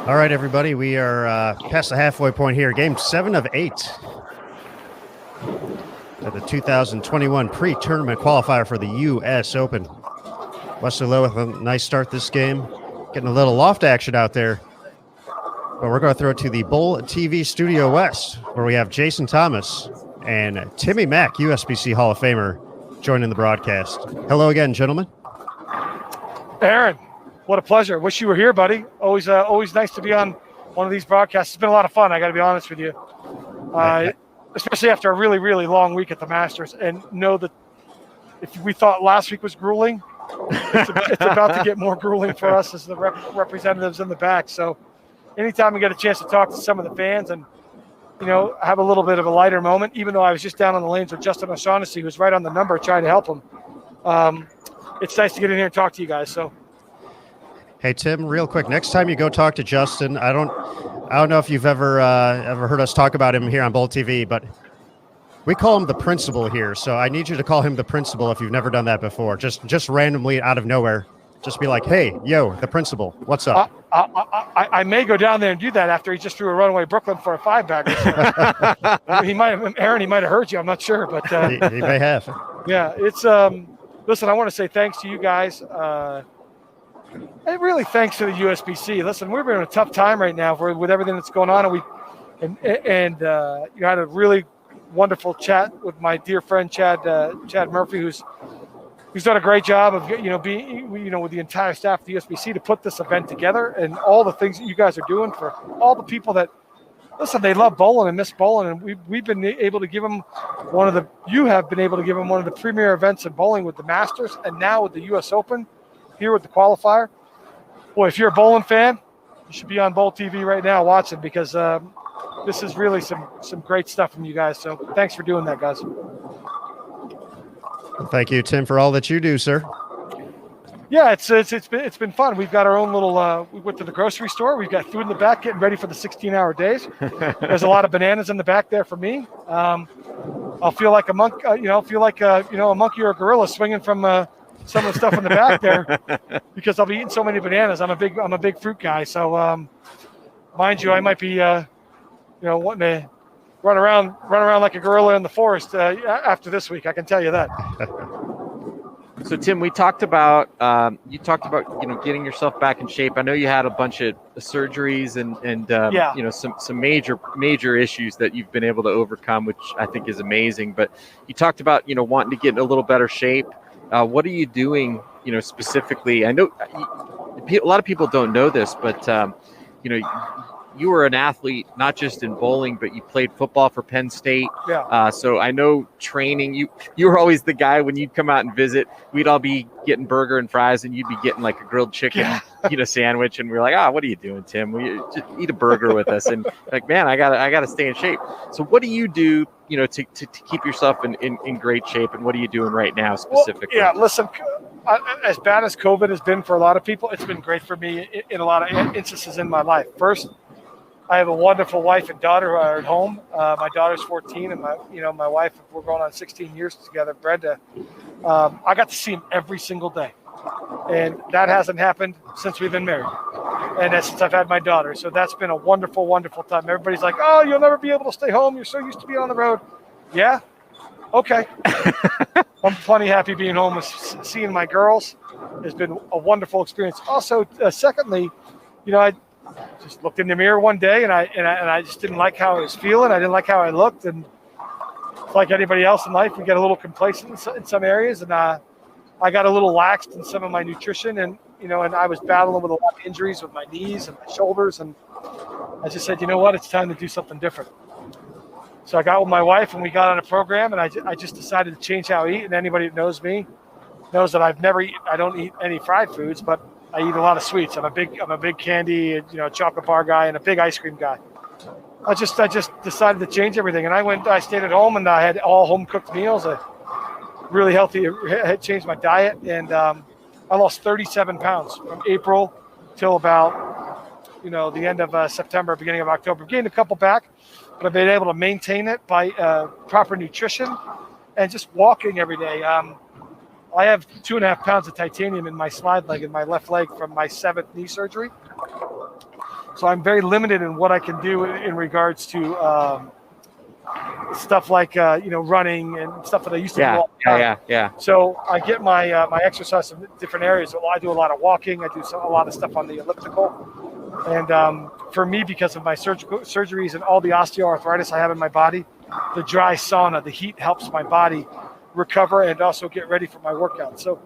All right, everybody, we are past the halfway point here. Game 7 of 8 of the 2021 pre-tournament qualifier for the U.S. Open. Wesley Lowe with a nice start this game. Getting a little loft action out there. But we're going to throw it to the Bull TV Studio West, where we have Jason Thomas and Timmy Mack, USBC Hall of Famer, joining the broadcast. Hello again, gentlemen. Aaron, what a pleasure. Wish you were here, buddy. Always nice to be on one of these broadcasts. It's been a lot of fun, I got to be honest with you. Especially after a really, really long week at the Masters. And know that if we thought last week was grueling, it's about to get more grueling for us as the representatives in the back. So anytime we get a chance to talk to some of the fans and, have a little bit of a lighter moment, even though I was just down on the lanes with Justin O'Shaughnessy, who's right on the number trying to help him. It's nice to get in here and talk to you guys. So. Hey, Tim, real quick, next time you go talk to Justin, I don't know if you've ever heard us talk about him here on Bold TV, but we call him the principal here. So I need you to call him the principal if you've never done that before. Just randomly out of nowhere. Just be like, hey, yo, the principal, what's up? I may go down there and do that after he just threw a runaway Brooklyn for a 5-bagger. So he might have heard you. I'm not sure, but he may have. Yeah, it's listen, I want to say thanks to you guys. And really thanks to the USBC. Listen, we're in a tough time right now with everything that's going on, and you had a really wonderful chat with my dear friend Chad Murphy, who's done a great job of being with the entire staff of the USBC to put this event together, and all the things that you guys are doing for all the people that listen. They love bowling and miss bowling, and we've been able to give them one of the premier events in bowling with the Masters, and now with the U.S. Open. Here with the qualifier. Boy, if you're a bowling fan, you should be on Bowl TV right now watching, because this is really some great stuff from you guys. So thanks for doing that, guys. Thank you, Tim, for all that you do, sir. Yeah, it's been fun. We've got our own little. We went to the grocery store. We've got food in the back, getting ready for the 16-hour days. There's a lot of bananas in the back there for me. I'll feel like a monk. A monkey or a gorilla swinging from. Some of the stuff in the back there, because I'll be eating so many bananas. I'm a big fruit guy. So, mind you, I might be, wanting to run around like a gorilla in the forest after this week. I can tell you that. So, Tim, we talked about getting yourself back in shape. I know you had a bunch of surgeries and some major issues that you've been able to overcome, which I think is amazing. But you talked about wanting to get in a little better shape. What are you doing, specifically? I know a lot of people don't know this, but, you were an athlete, not just in bowling, but you played football for Penn State. Yeah. So I know training, you were always the guy when you'd come out and visit, we'd all be getting burger and fries and you'd be getting like a grilled chicken, sandwich. And we're like, what are you doing, Tim? Just eat a burger with us. And like, man, I gotta stay in shape. So what do you do, to keep yourself in great shape? And what are you doing right now specifically? Well, listen, as bad as COVID has been for a lot of people, it's been great for me in a lot of instances in my life. First, I have a wonderful wife and daughter who are at home. My daughter's 14, and my wife, we're going on 16 years together, Brenda. I got to see him every single day, and that hasn't happened since we've been married, and that's since I've had my daughter. So that's been a wonderful, wonderful time. Everybody's like, "Oh, you'll never be able to stay home. You're so used to being on the road." Yeah, okay. I'm plenty happy being home with seeing my girls. Has been a wonderful experience. Also, secondly, just looked in the mirror one day, and I just didn't like how I was feeling. I didn't like how I looked, and like anybody else in life, we get a little complacent in some areas, and I got a little laxed in some of my nutrition, and and I was battling with a lot of injuries with my knees and my shoulders, and I just said, you know what, it's time to do something different. So I got with my wife, and we got on a program, and I just decided to change how I eat. And anybody that knows me knows that I don't eat any fried foods, but I eat a lot of sweets. I'm a big candy, chocolate bar guy, and a big ice cream guy. I just decided to change everything, and I stayed at home, and I had all home cooked meals. I really healthy. I had changed my diet, and I lost 37 pounds from April till about the end of September, beginning of October. Gained a couple back, but I've been able to maintain it by proper nutrition and just walking every day. I have 2.5 pounds of titanium in my slide leg in my left leg from my 7th knee surgery. So I'm very limited in what I can do in regards to stuff like running and stuff that I used to do all the time. Yeah. So I get my exercise in different areas. So I do a lot of walking. I do a lot of stuff on the elliptical. And for me, because of my surgeries and all the osteoarthritis I have in my body, the dry sauna, the heat helps my body recover and also get ready for my workout. So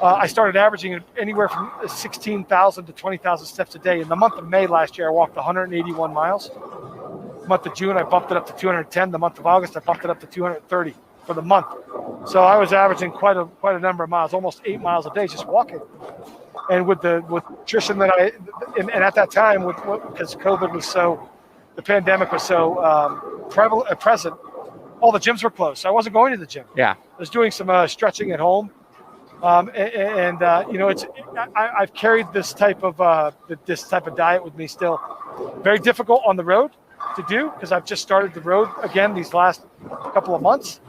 I started averaging anywhere from 16,000 to 20,000 steps a day. In the month of May last year, I walked 181 miles. The month of June, I bumped it up to 210. The month of August, I bumped it up to 230 for the month. So I was averaging quite a number of miles, almost 8 miles a day, just walking. And with nutrition that and at that time, because COVID was the pandemic was so present, all the gyms were closed. So I wasn't going to the gym. Yeah. I was doing some stretching at home. I've carried this type of diet with me still. Very difficult on the road to do because I've just started the road again these last couple of months.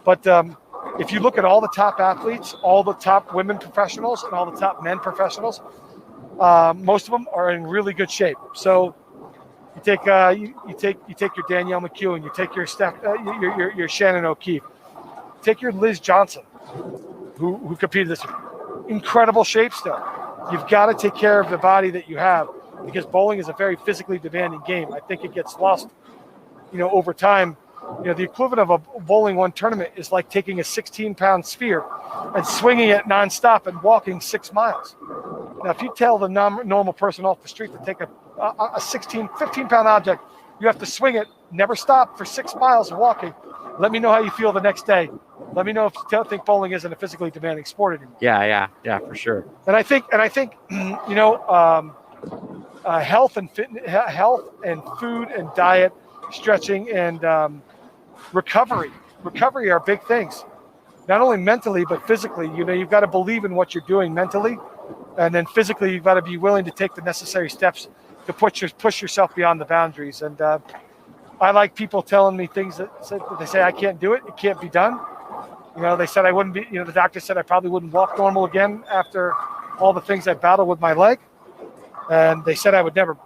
But if you look at all the top athletes, all the top women professionals, and all the top men professionals, most of them are in really good shape. So you take your Danielle McEwen, you take your Shannon O'Keefe, take your Liz Johnson, who competed this incredible shape still. You've got to take care of the body that you have because bowling is a very physically demanding game. I think it gets lost, over time. The equivalent of a bowling one tournament is like taking a 16-pound sphere and swinging it nonstop and walking 6 miles. Now, if you tell the normal person off the street to take a 15-pound object, you have to swing it, never stop for 6 miles of walking. Let me know how you feel the next day. Let me know if you think bowling isn't a physically demanding sport anymore. Yeah, for sure. And I think health and fitness, health and food and diet, stretching and recovery are big things. Not only mentally but physically. You've got to believe in what you're doing mentally, and then physically you've got to be willing to take the necessary steps to push yourself beyond the boundaries. And I like people telling me things that they say I can't do it. It can't be done. They said I wouldn't be. The doctor said I probably wouldn't walk normal again after all the things I battled with my leg, and they said I would never.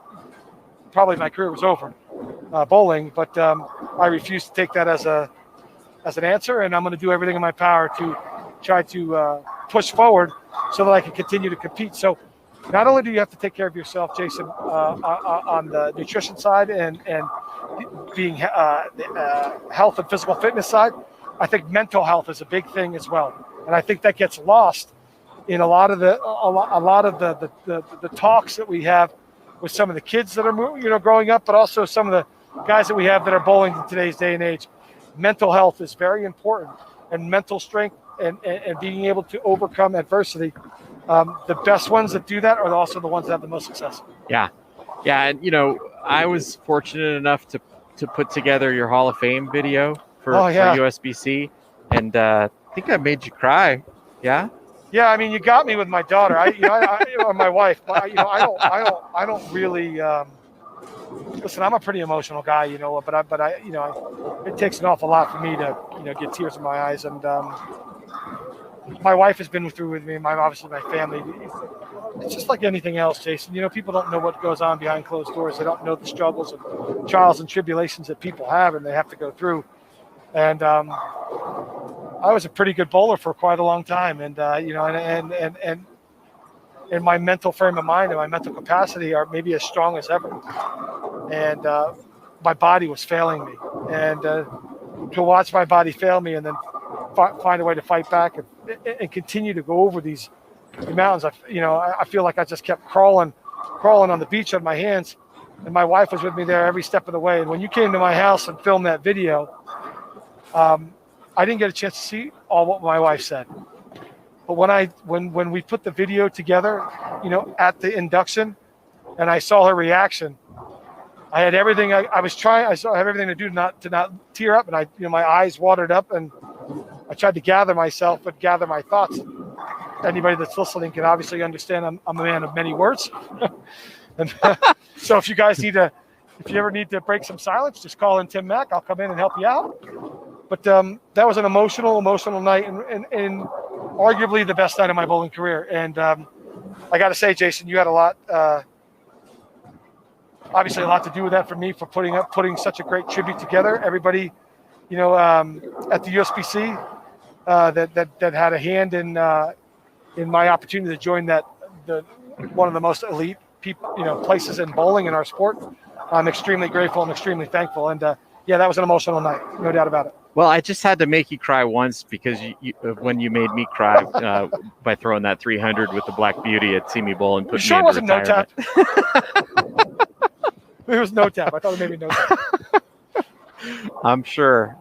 Probably my career was over, bowling. But I refuse to take that as an answer, and I'm going to do everything in my power to try to push forward so that I can continue to compete. So. Not only do you have to take care of yourself, Jason, on the nutrition side and being health and physical fitness side, I think mental health is a big thing as well, and I think that gets lost in a lot of the talks that we have with some of the kids that are growing up, but also some of the guys that we have that are bowling in today's day and age. Mental health is very important, and mental strength and being able to overcome adversity. The best ones that do that are also the ones that have the most success. Yeah. And I was fortunate enough to put together your Hall of Fame video for USBC, and I think I made you cry. Yeah. Yeah, I mean, you got me with my daughter. Or my wife. But I don't really. Listen, I'm a pretty emotional guy, but it takes an awful lot for me to get tears in my eyes, and my wife has been through with me. Obviously my family. It's just like anything else, Jason. People don't know what goes on behind closed doors. They don't know the struggles and trials and tribulations that people have and they have to go through. And I was a pretty good bowler for quite a long time, and and my mental frame of mind and my mental capacity are maybe as strong as ever. And my body was failing me. And to watch my body fail me and then find a way to fight back and continue to go over these mountains, I feel like I just kept crawling on the beach on my hands. And my wife was with me there every step of the way. And when you came to my house and filmed that video, I didn't get a chance to see all what my wife said. But when we put the video together, at the induction, and I saw her reaction, I had everything. I had everything to do to not tear up, and my eyes watered up, and I tried to gather myself and gather my thoughts. Anybody that's listening can obviously understand I'm a man of many words. And so if you ever need to break some silence, just call in Tim Mack. I'll come in and help you out. But that was an emotional night, and arguably the best night of my bowling career. And I got to say, Jason, you had a lot, obviously a lot to do with that for me, for putting such a great tribute together. Everybody, at the USBC that had a hand in my opportunity to join one of the most elite places in bowling in our sport. I'm extremely grateful and extremely thankful. And that was an emotional night, no doubt about it. Well, I just had to make you cry once because when you made me cry by throwing that 300 with the Black Beauty at See Me Bowl and put me into wasn't retirement. No tap? It was no tap. I thought it maybe no tap. I'm sure.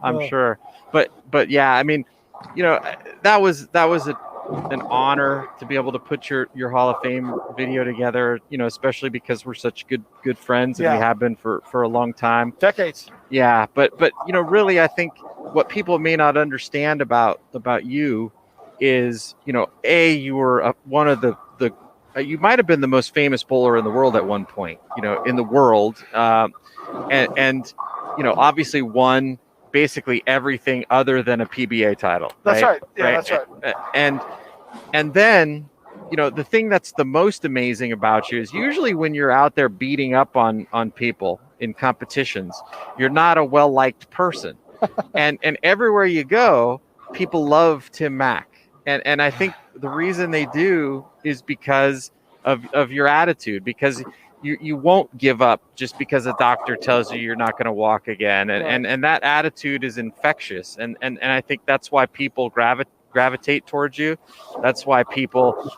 But yeah, I mean, that was an honor to be able to put your Hall of Fame video together, especially because we're such good friends and we have been for a long time. Decades. Yeah, but really, I think what people may not understand about you is, you were one of the you might have been the most famous bowler in the world at one point, in the world, and obviously won basically everything other than a PBA title. That's right. Yeah, right? That's right. And then, the thing that's the most amazing about you is usually when you're out there beating up on people in competitions, you're not a well-liked person. and everywhere you go, people love Tim Mack. And I think the reason they do is because of your attitude, because you won't give up just because a doctor tells you you're not going to walk again. And that attitude is infectious. And I think that's why people gravitate towards you. That's why people,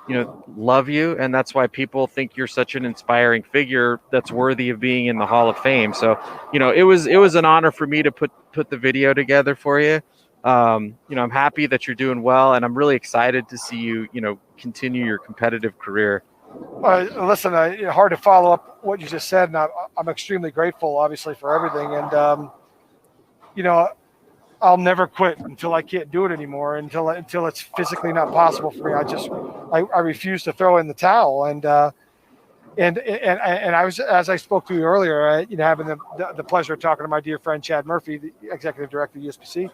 love you. And that's why people think you're such an inspiring figure that's worthy of being in the Hall of Fame. So, it was an honor for me to put the video together for you. I'm happy that you're doing well, and I'm really excited to see you, continue your competitive career. Listen, hard to follow up what you just said, and I'm extremely grateful, obviously, for everything. And I'll never quit until I can't do it anymore, until it's physically not possible for me. I refuse to throw in the towel. And I was, as I spoke to you earlier, having the pleasure of talking to my dear friend Chad Murphy, the executive director of USBC.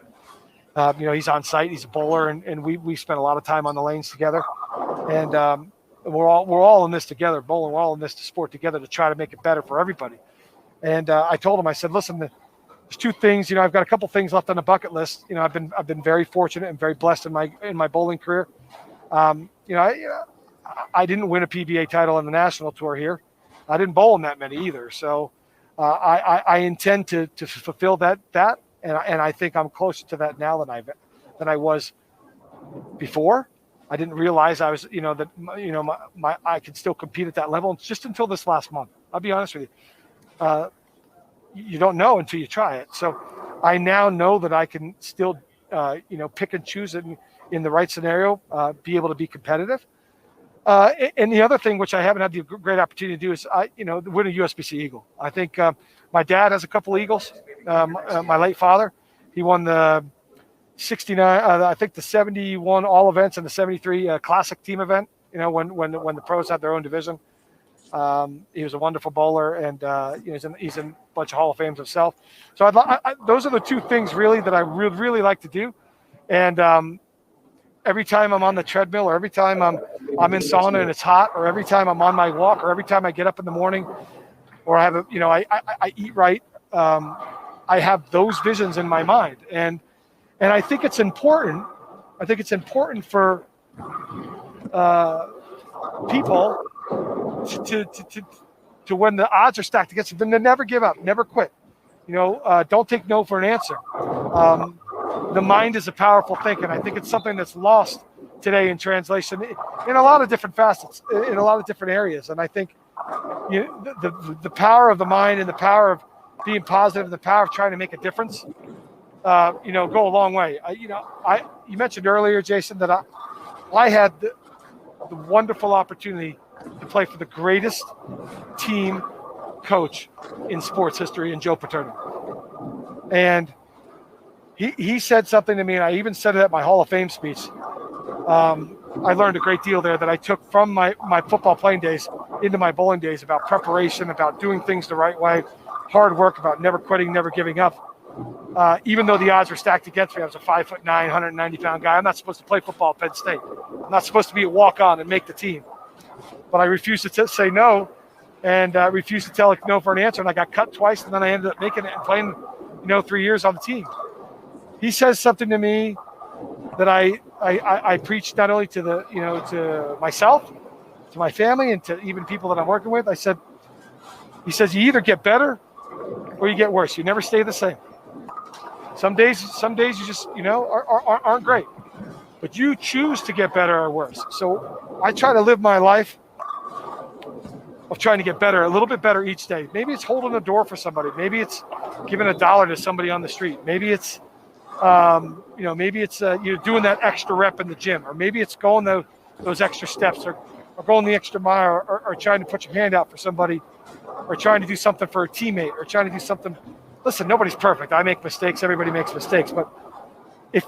He's on site. He's a bowler, and we spent a lot of time on the lanes together. And we're all in this together, bowling. We're all in this sport together to try to make it better for everybody. And I told him, I said, listen, there's two things. I've got a couple things left on the bucket list. I've been very fortunate and very blessed in my bowling career. I didn't win a PBA title on the national tour here. I didn't bowl in that many either. So I intend to fulfill that, and I think I'm closer to that now than I was before. I didn't realize I was, I could still compete at that level just until this last month. I'll be honest with you. You don't know until you try it. So I now know that I can still, pick and choose it in the right scenario, be able to be competitive. And the other thing, which I haven't had the great opportunity to do, is win a USBC Eagle. I think my dad has a couple Eagles. My late father, he won the 69, I think the 71 all events and the 73 classic team event. When the pros had their own division. He was a wonderful bowler, and he's in a bunch of Hall of Fames himself. So those are the two things really that I really like to do. And every time I'm on the treadmill, or every time I'm in sauna and it's hot, or every time I'm on my walk, or every time I get up in the morning, or I have I eat right. I have those visions in my mind, and I think it's important. I think it's important for people to when the odds are stacked against them, then to never give up, never quit. Don't take no for an answer. The mind is a powerful thing, and I think it's something that's lost today in translation in a lot of different facets, in a lot of different areas. And I think the power of the mind and the power of being positive, the power of trying to make a difference, go a long way. You mentioned earlier, Jason, that I had the wonderful opportunity to play for the greatest team coach in sports history, in Joe Paterno. And he said something to me, and I even said it at my Hall of Fame speech. I learned a great deal there that I took from my football playing days into my bowling days about preparation, about doing things the right way, hard work, about never quitting, never giving up. Even though the odds were stacked against me, I was a 5'9", 190-pound guy. I'm not supposed to play football at Penn State. I'm not supposed to be a walk-on and make the team. But I refused to say no, and refused to tell no for an answer. And I got cut twice, and then I ended up making it and playing, 3 years on the team. He says something to me that I preach not only to to myself, to my family, and to even people that I'm working with. He says, you either get better or you get worse. You never stay the same. Some days you just, aren't great, but you choose to get better or worse. So I try to live my life of trying to get better, a little bit better each day. Maybe it's holding a door for somebody. Maybe it's giving $1 to somebody on the street. Maybe it's, doing that extra rep in the gym, or maybe it's going those extra steps, or going the extra mile, or trying to put your hand out for somebody, or trying to do something for a teammate, or trying to do something. Listen, nobody's perfect. I make mistakes. Everybody makes mistakes. But if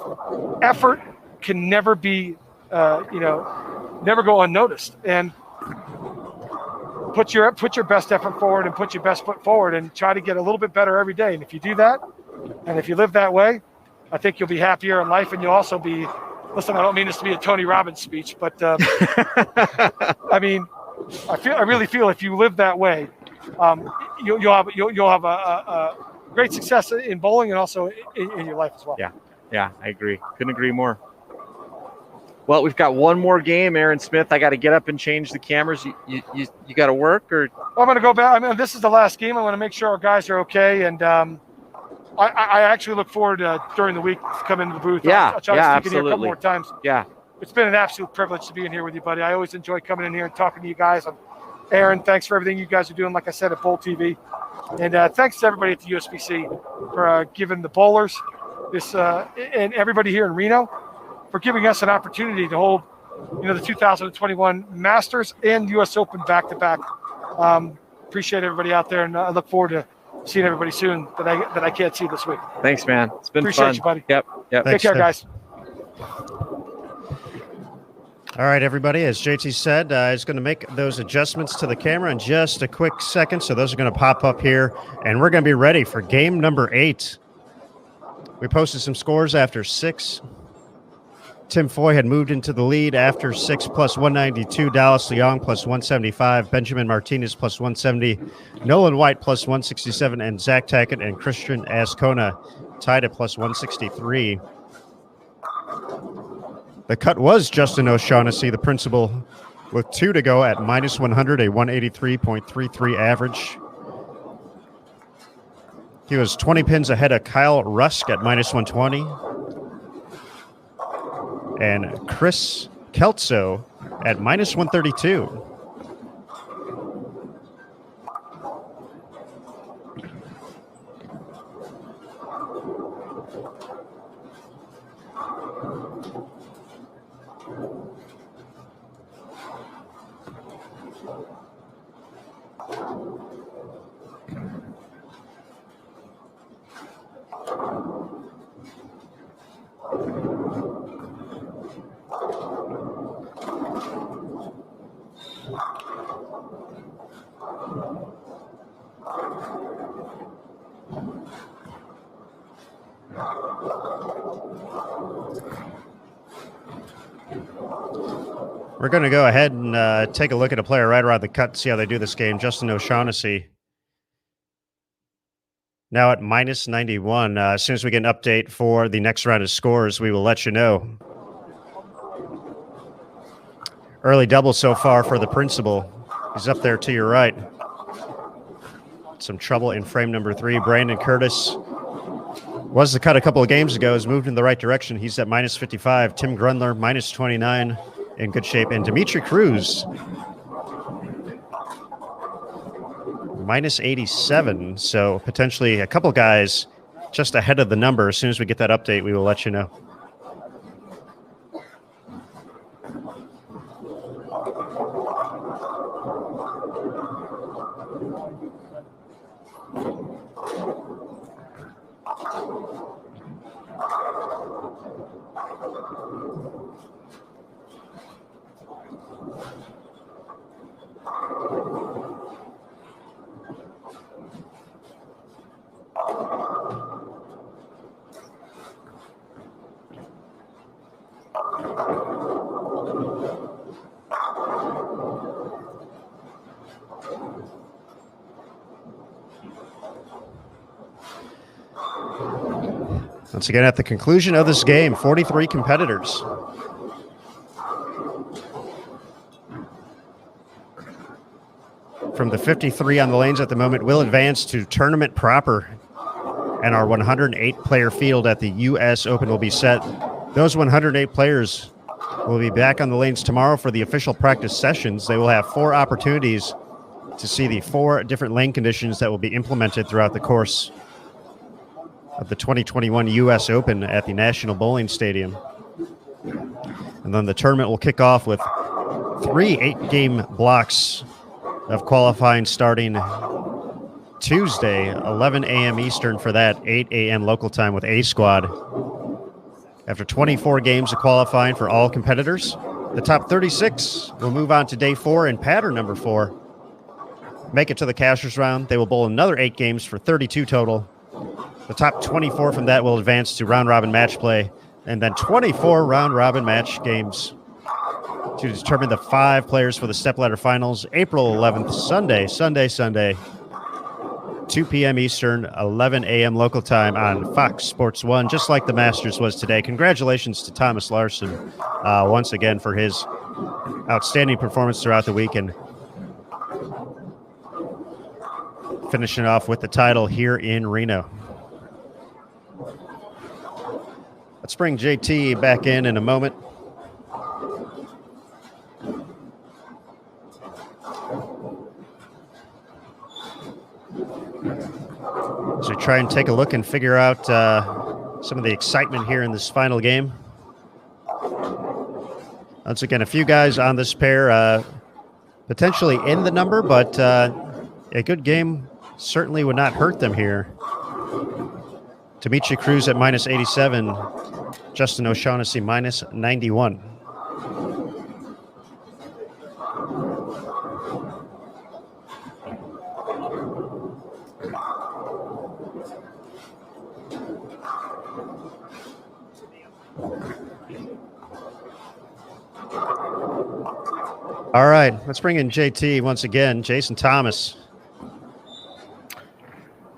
effort can never be, never go unnoticed, and put your best effort forward and put your best foot forward and try to get a little bit better every day. And if you do that, and if you live that way, I think you'll be happier in life, and you'll also be. Listen, I don't mean this to be a Tony Robbins speech, but I really feel if you live that way, you'll have a great success in bowling and also in your life as well. Yeah, I agree. Couldn't agree more. Well, we've got one more game, Aaron Smith. I got to get up and change the cameras. You got to work, or? I'm going to go back. This is the last game. I want to make sure our guys are okay, and I actually look forward to during the week to come into the booth. I'll try to sneak in here a couple more times. Yeah, it's been an absolute privilege to be in here with you, buddy. I always enjoy coming in here and talking to you guys. Aaron, thanks for everything you guys are doing, like I said, at Bowl TV. And thanks to everybody at the USBC for giving the bowlers and everybody here in Reno for giving us an opportunity to hold, the 2021 Masters and U.S. Open back-to-back. Appreciate everybody out there, and I look forward to seeing everybody soon that I can't see this week. Thanks, man. It's been Appreciate fun. you, buddy. Yep. Take care, guys. All right, everybody. As JT said, he's going to make those adjustments to the camera in just a quick second. So those are going to pop up here, and we're going to be ready for game number 8. We posted some scores after 6. Tim Foy had moved into the lead after 6 plus 192. Dallas Leong plus 175. Benjamin Martinez plus 170. Nolan White plus 167. And Zach Tackett and Christian Ascona tied at plus 163. The cut was Justin O'Shaughnessy, the principal, with 2 to go at minus 100, a 183.33 average. He was 20 pins ahead of Kyle Rusk at minus 120. And Chris Kelso at minus 132. We're going to go ahead and take a look at a player right around the cut, see how they do this game. Justin O'Shaughnessy now at minus 91. As soon as we get an update for the next round of scores, we will let you know. Early double so far for the principal. He's up there to your right. Some trouble in frame number 3. Brandon Curtis was the cut a couple of games ago, has moved in the right direction. He's at minus 55. Tim Grundler, minus 29, in good shape. And Dimitri Cruz, minus 87. So potentially a couple guys just ahead of the number. As soon as we get that update, we will let you know. Once again, at the conclusion of this game, 43 competitors. From the 53 on the lanes at the moment, we'll advance to tournament proper, and our 108-player field at the U.S. Open will be set. Those 108 players will be back on the lanes tomorrow for the official practice sessions. They will have 4 opportunities to see the 4 different lane conditions that will be implemented throughout the course of the 2021 U.S. Open at the National Bowling Stadium. And then the tournament will kick off with 3 8-game blocks of qualifying starting Tuesday, 11 a.m. Eastern for that, 8 a.m. local time with A Squad. After 24 games of qualifying for all competitors, the top 36 will move on to day 4 in pattern number 4. Make it to the cashers round. They will bowl another 8 games for 32 total. The top 24 from that will advance to round-robin match play, and then 24 round-robin match games to determine the 5 players for the stepladder finals, April 11th, Sunday, 2 p.m. Eastern, 11 a.m. local time on Fox Sports 1, just like the Masters was today. Congratulations to Thomas Larson once again for his outstanding performance throughout the week and finishing off with the title here in Reno. Let's bring JT back in a moment. So try and take a look and figure out some of the excitement here in this final game. Once again, a few guys on this pair potentially in the number, but a good game certainly would not hurt them here. Dimitri Cruz at minus 87, Justin O'Shaughnessy minus 91. All right, let's bring in JT once again, Jason Thomas.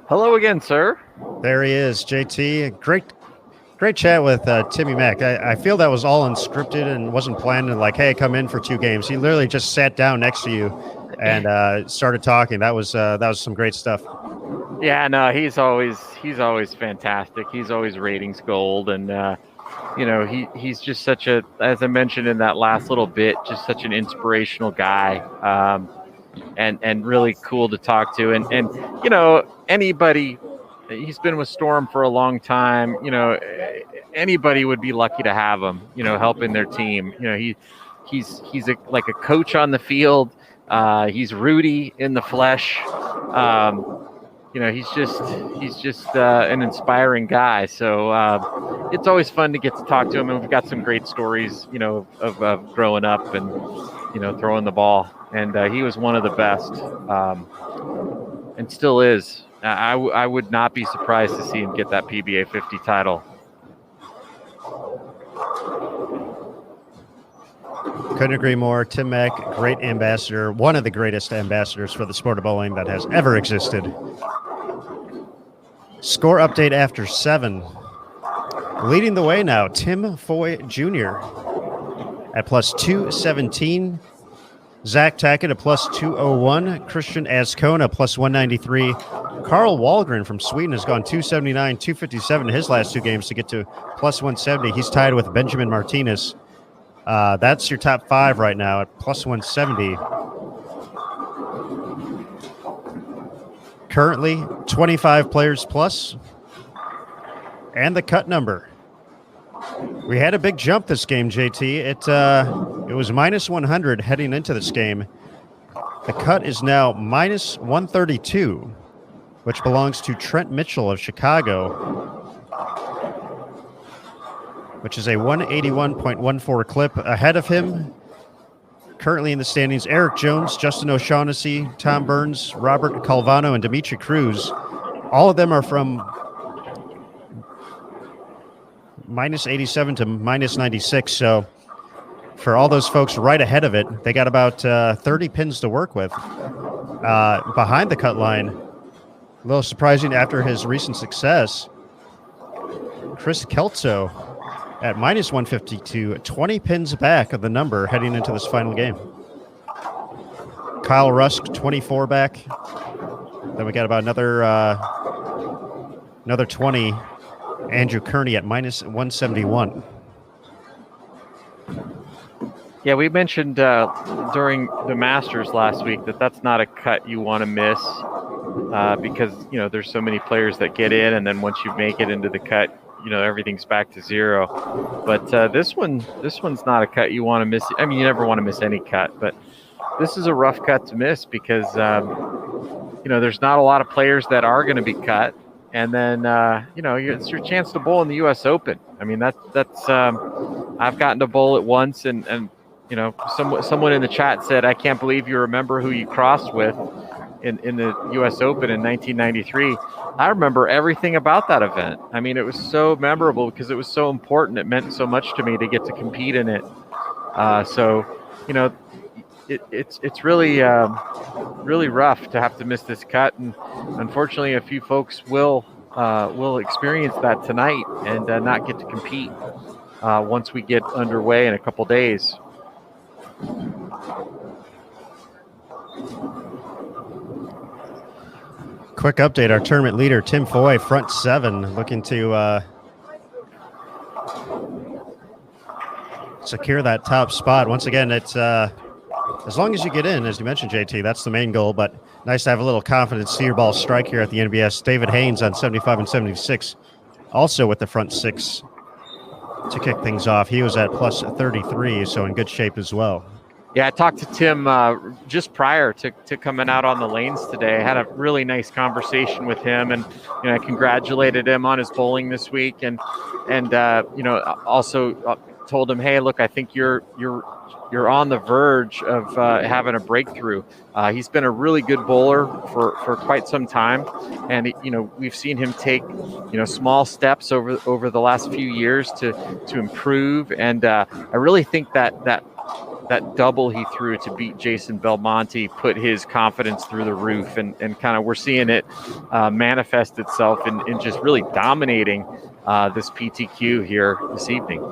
Hello again, sir. There he is, JT. Great chat with Timmy Mack. I feel that was all unscripted and wasn't planned and like, hey, come in for 2 games. He literally just sat down next to you and started talking. That was some great stuff. Yeah, no, he's always fantastic. He's always ratings gold, and he's just such a, as I mentioned in that last little bit, just such an inspirational guy, and really cool to talk to. And anybody. He's been with Storm for a long time. Anybody would be lucky to have him, helping their team. He's like a coach on the field. He's Rudy in the flesh. He's just an inspiring guy. So it's always fun to get to talk to him. And we've got some great stories, of growing up and, throwing the ball. And he was one of the best, and still is. I would not be surprised to see him get that PBA 50 title. Couldn't agree more. Tim Mack, great ambassador, one of the greatest ambassadors for the sport of bowling that has ever existed. Score update after 7. Leading the way now, Tim Foy Jr. at plus 217. Zach Tackett at plus 201. Christian Ascona plus 193. Carl Wahlgren from Sweden has gone 279, 257 in his last two games to get to plus 170. He's tied with Benjamin Martinez. That's your top five right now at plus 170. Currently 25 players plus. And the cut number. We had a big jump this game, JT. It was minus 100 heading into this game. The cut is now minus 132, which belongs to Trent Mitchell of Chicago, which is a 181.14 clip. Ahead of him, currently in the standings, Eric Jones, Justin O'Shaughnessy, Tom Burns, Robert Calvano, and Dimitri Cruz. All of them are from minus 87 to minus 96. So for all those folks right ahead of it, they got about 30 pins to work with. Behind the cut line, a little surprising after his recent success, Chris Kelso at minus 152, 20 pins back of the number heading into this final game. Kyle Rusk, 24 back. Then we got about another 20. Andrew Kearney at minus 171. Yeah, we mentioned during the Masters last week that that's not a cut you want to miss because, you know, there's so many players that get in, and then once you make it into the cut, you know, everything's back to zero. But this one's not a cut you want to miss. I mean, you never want to miss any cut, but this is a rough cut to miss because, you know, there's not a lot of players that are going to be cut. And then, you know, it's your chance to bowl in the U.S. Open. I mean, that's I've gotten to bowl it once, and you know, someone in the chat said, I can't believe you remember who you crossed with in the U.S. Open in 1993. I remember everything about that event. I mean, it was so memorable because it was so important. It meant so much to me to get to compete in it. So, you know, it's really really rough to have to miss this cut, and unfortunately a few folks will experience that tonight and not get to compete once we get underway in a couple days. Quick update, our tournament leader Tim Foy, front seven, looking to secure that top spot. Once again, it's as long as you get in, as you mentioned, JT, that's the main goal, but nice to have a little confidence see your ball strike here at the NBS. David Haynes on 75 and 76, also with the front six to kick things off. He was at plus 33, so in good shape as well. Yeah, I talked to Tim just prior to coming out on the lanes today. I had a really nice conversation with him, and you know, I congratulated him on his bowling this week, and you know, also told him, hey, look, I think you're on the verge of having a breakthrough. He's been a really good bowler for quite some time, and you know, we've seen him take, you know, small steps over the last few years to improve, and I really think that double he threw to beat Jason Belmonte put his confidence through the roof, and kind of we're seeing it manifest itself in just really dominating this PTQ here this evening.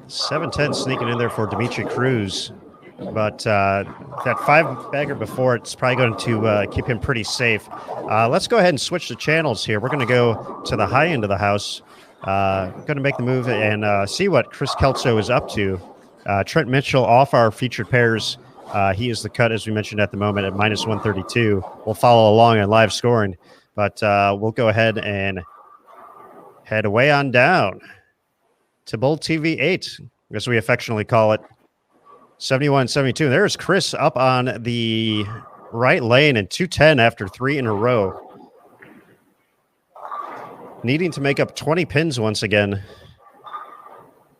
.710 sneaking in there for Dimitri Cruz, but that five-bagger before, it's probably going to keep him pretty safe. Let's go ahead and switch the channels here. We're going to go to the high end of the house. Going to make the move and see what Chris Kelso is up to. Trent Mitchell off our featured pairs. He is the cut, as we mentioned, at the moment at minus 132. We'll follow along on live scoring, but we'll go ahead and head way on down to Bowl TV 8, as we affectionately call it, 71-72. There's Chris up on the right lane and 210 after three in a row. Needing to make up 20 pins once again.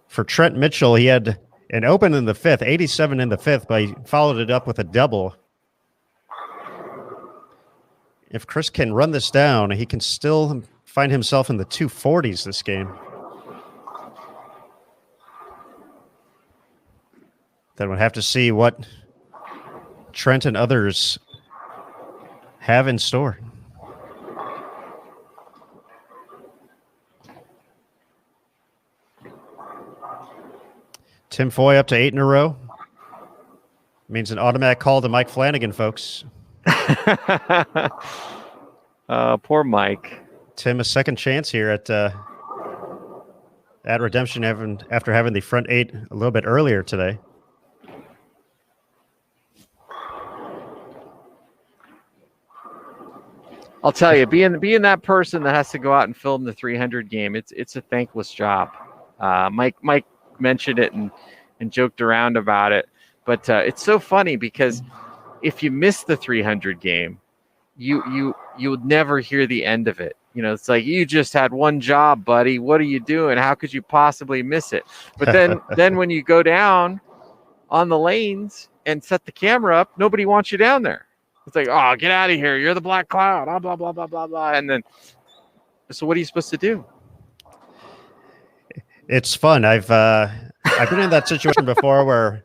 For Trent Mitchell, he had an open in the fifth, 87 in the fifth, but he followed it up with a double. If Chris can run this down, he can still find himself in the 240s this game. Then we'll have to see what Trent and others have in store. Tim Foy up to 8 in a row. Means an automatic call to Mike Flanagan, folks. Poor Mike. Tim, a second chance here at Redemption after having the front 8 a little bit earlier today. I'll tell you, being that person that has to go out and film the 300 game, it's a thankless job. Mike mentioned it and joked around about it, but it's so funny because if you miss the 300 game, you would never hear the end of it. You know, it's like, you just had one job, buddy. What are you doing? How could you possibly miss it? But then when you go down on the lanes and set the camera up, nobody wants you down there. It's like, oh, get out of here. You're the black cloud. Blah, blah, blah, blah, blah, blah. And then, so what are you supposed to do? It's fun. I've been in that situation before where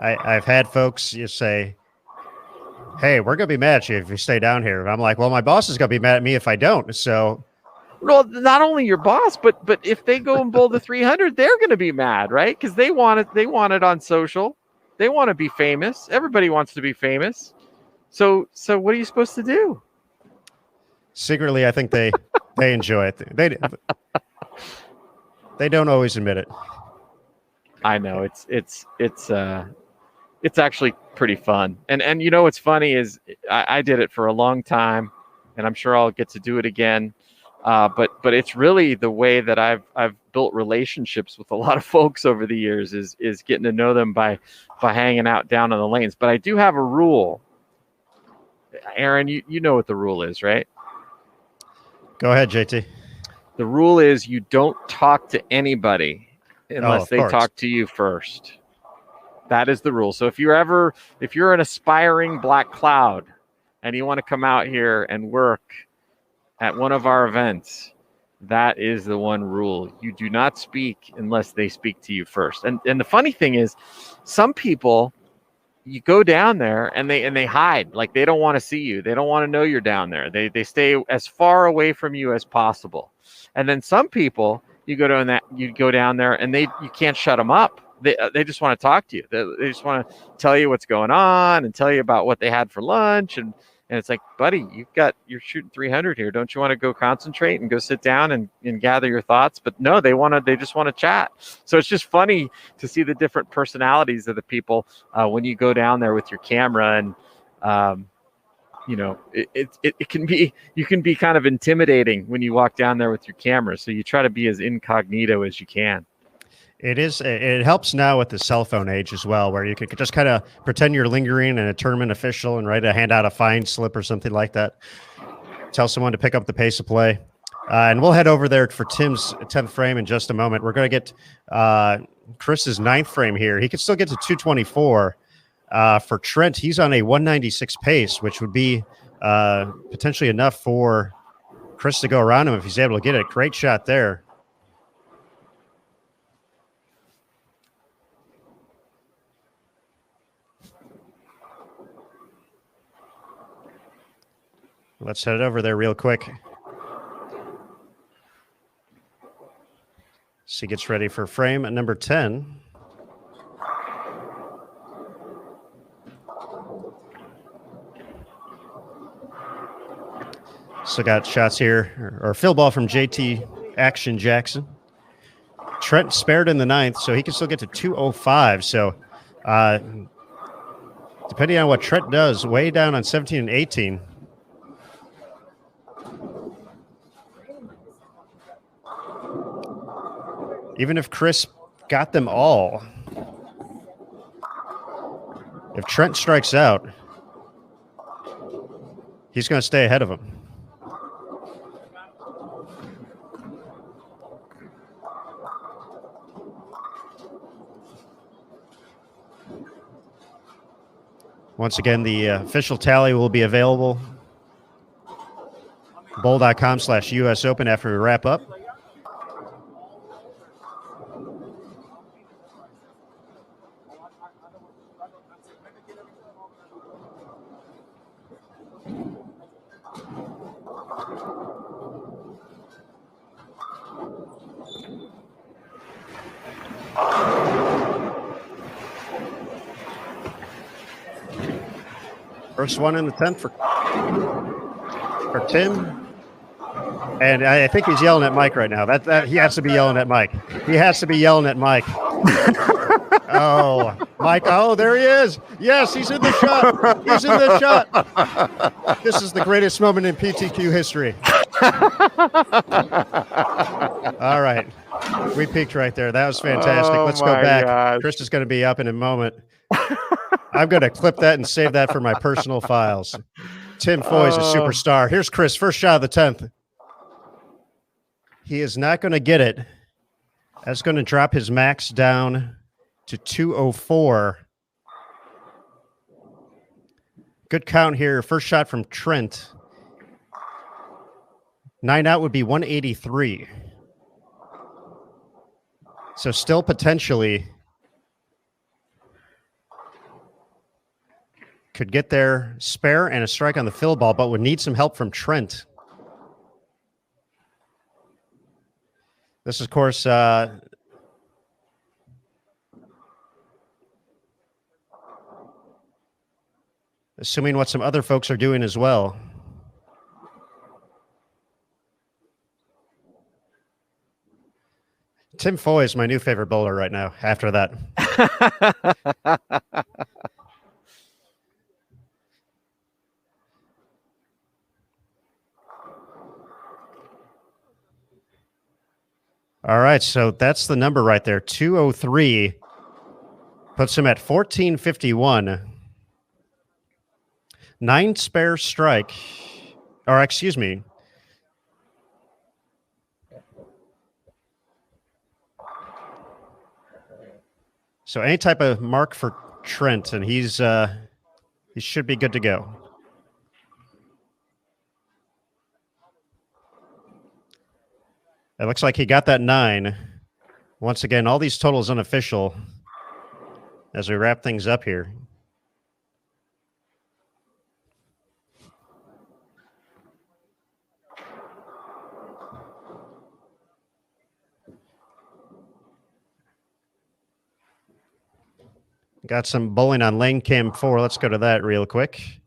I've had folks just say, hey, we're going to be mad at you if you stay down here. And I'm like, well, my boss is going to be mad at me if I don't. So, well, not only your boss, but if they go and bowl the 300, they're going to be mad, right? Because they want it on social. They want to be famous. Everybody wants to be famous. So what are you supposed to do? Secretly, I think they enjoy it. They don't always admit it. I know it's actually pretty fun. And you know what's funny is I did it for a long time, and I'm sure I'll get to do it again. But it's really the way that I've built relationships with a lot of folks over the years is getting to know them by hanging out down on the lanes. But I do have a rule. Aaron, you know what the rule is, right? Go ahead, JT. The rule is you don't talk to anybody unless they course. talk to you first. That is the rule. So if you're an aspiring black cloud and you want to come out here and work at one of our events, that is the one rule. You do not speak unless they speak to you first. And the funny thing is, some people, you go down there and they hide, like they don't want to see you. They don't want to know you're down there. They stay as far away from you as possible. And then some people, you go down there and you can't shut them up. They just want to talk to you. They just want to tell you what's going on and tell you about what they had for lunch. And it's like, buddy, you're shooting 300 here. Don't you want to go concentrate and go sit down and gather your thoughts? But no, they just want to chat. So it's just funny to see the different personalities of the people when you go down there with your camera. And you know, it can be kind of intimidating when you walk down there with your camera. So you try to be as incognito as you can. It helps now with the cell phone age as well, where you can just kind of pretend you're lingering in a tournament official and hand out a fine slip or something like that. Tell someone to pick up the pace of play. And we'll head over there for Tim's 10th frame in just a moment. We're going to get Chris's 9th frame here. He could still get to 224. For Trent, he's on a 196 pace, which would be potentially enough for Chris to go around him if he's able to get it. Great shot there. Let's head over there real quick. So he gets ready for frame at number 10. So got shots here, or fill ball from JT Action Jackson. Trent spared in the 9th, so he can still get to 205. So depending on what Trent does, way down on 17 and 18. Even if Chris got them all, if Trent strikes out, he's going to stay ahead of him. Once again, the official tally will be available. Bowl.com/US Open after we wrap up. First one in the 10th for Tim. And I think he's yelling at Mike right now. That he has to be yelling at Mike. He has to be yelling at Mike. Oh, Mike. Oh, there he is. Yes, he's in the shot. He's in the shot. This is the greatest moment in PTQ history. All right. We peaked right there. That was fantastic. Oh, Let's go my back. gosh. Chris is going to be up in a moment. I'm going to clip that and save that for my personal files. Tim Foy's a superstar. Here's Chris, first shot of the 10th. He is not going to get it. That's going to drop his max down to 204. Good count here. First shot from Trent. 9 out would be 183. So still potentially could get there, spare and a strike on the fill ball, but would need some help from Trent. This is, of course, assuming what some other folks are doing as well. Tim Foy is my new favorite bowler right now after that. All right, so that's the number right there. 203 puts him at 1451. 9 spare strike, or excuse me. So any type of mark for Trent, and he should be good to go. It looks like he got that 9. Once again, all these totals unofficial as we wrap things up here. Got some bowling on lane cam 4. Let's go to that real quick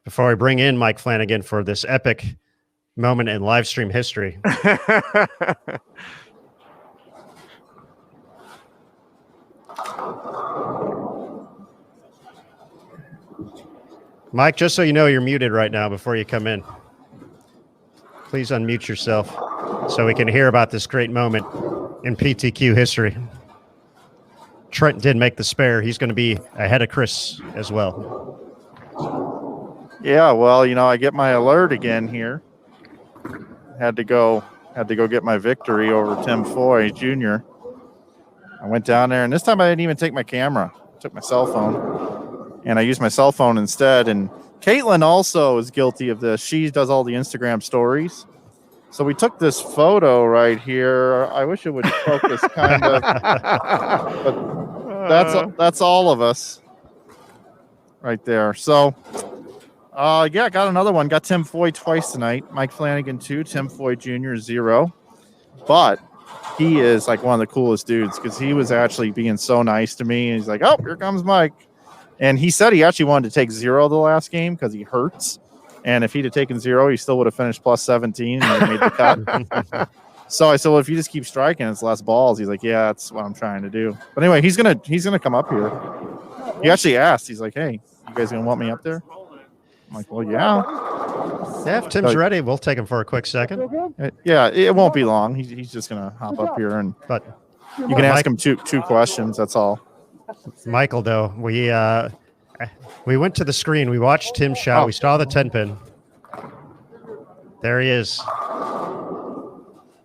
before I bring in Mike Flanagan for this epic moment in live stream history. Mike, just so you know, you're muted right now before you come in. Please unmute yourself so we can hear about this great moment in PTQ history. Trent did make the spare. He's going to be ahead of Chris as well. Yeah, well, I get my alert again here. Had to go get my victory over Tim Foy Jr. I went down there, and this time I didn't even take my camera. I took my cell phone, and I used my cell phone instead. And Caitlin also is guilty of this. She does all the Instagram stories. So we took this photo right here. I wish it would focus kind of, but that's all of us right there. So, yeah, got another one. Got Tim Foy twice tonight. Mike Flanagan 2, Tim Foy Jr. 0. But he is like one of the coolest dudes because he was actually being so nice to me. And he's like, oh, here comes Mike. And he said he actually wanted to take 0 the last game because he hurts. And if he'd have taken 0, he still would have finished plus 17 and made the cut. So I said, well, if you just keep striking, it's less balls. He's like, yeah, that's what I'm trying to do. But anyway, he's gonna come up here. He actually asked. He's like, hey, you guys gonna want me up there? I'm like, well, yeah. Yeah, if Tim's ready, we'll take him for a quick second. Yeah, it won't be long. He's just gonna hop up here, and but you can ask him two questions. That's all. Michael, though, we went to the screen. We watched Tim's shot. We saw the 10-pin. There he is.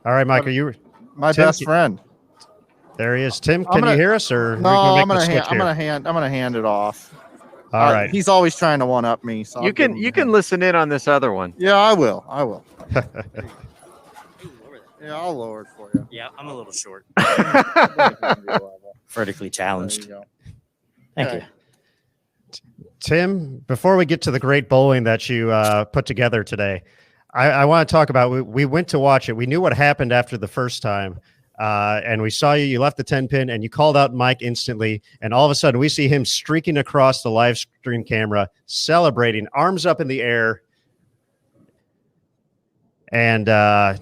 All right, Mike, are you my Tim, best friend? There he is. Tim, can you hear us, or no? I'm gonna hand it off. All right. He's always trying to one up me. So you can listen in on this other one. Yeah, I will. Yeah, I'll lower it for you. Yeah, I'm a little short. Vertically challenged. Thank you. Tim, before we get to the great bowling that you put together today, I want to talk about. We went to watch it. We knew what happened after the first time, and we saw you. You left the 10 pin, and you called out Mike instantly. And all of a sudden, we see him streaking across the live stream camera, celebrating, arms up in the air. And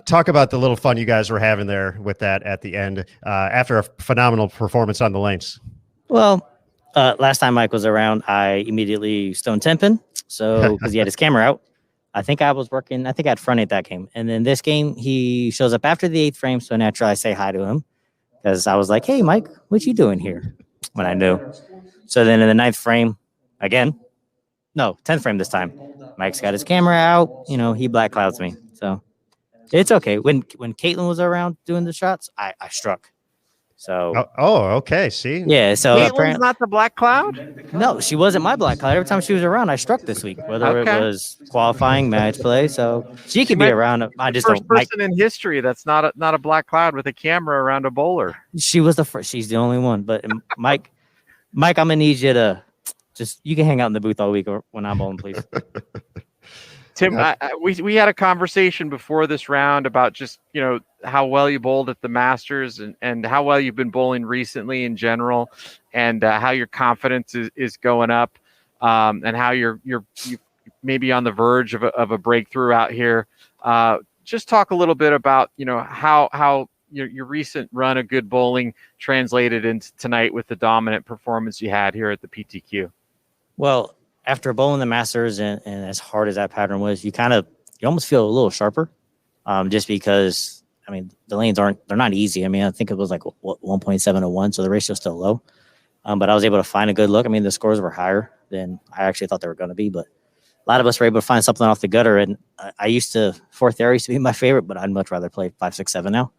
talk about the little fun you guys were having there with that at the end after a phenomenal performance on the lanes. Well, last time Mike was around, I immediately stone 10 pin. So because he had his camera out, I think I was working. I think I had front eight that game. And then this game, he shows up after the 8th frame. So naturally, I say hi to him because I was like, "Hey, Mike, what you doing here?" When I knew. So then in the 9th frame, again, no, 10th frame this time, Mike's got his camera out. You know, he black clouds me. So it's okay. When Caitlin was around doing the shots, I struck. So okay. See, yeah. So Caitlin's not the black cloud. no, she wasn't my black cloud. Every time she was around, I struck this week, whether it was qualifying, match play. So she could be around. I just First don't. person in history that's not a black cloud with a camera around a bowler. She was the first. She's the only one. But Mike, I'm gonna need you to you can hang out in the booth all week or when I'm bowling, please. Tim, we had a conversation before this round about just, how well you bowled at the Masters and how well you've been bowling recently in general, and how your confidence is going up, and how you may be on the verge of a breakthrough out here. Just talk a little bit about, how your recent run of good bowling translated into tonight with the dominant performance you had here at the PTQ. Well, after bowling the Masters and as hard as that pattern was, you almost feel a little sharper, just because, the lanes they're not easy. I think it was like 1.7 to 1, so the ratio's still low. But I was able to find a good look. The scores were higher than I actually thought they were going to be, but a lot of us were able to find something off the gutter. And fourth air used to be my favorite, but I'd much rather play 5, 6, 7 now.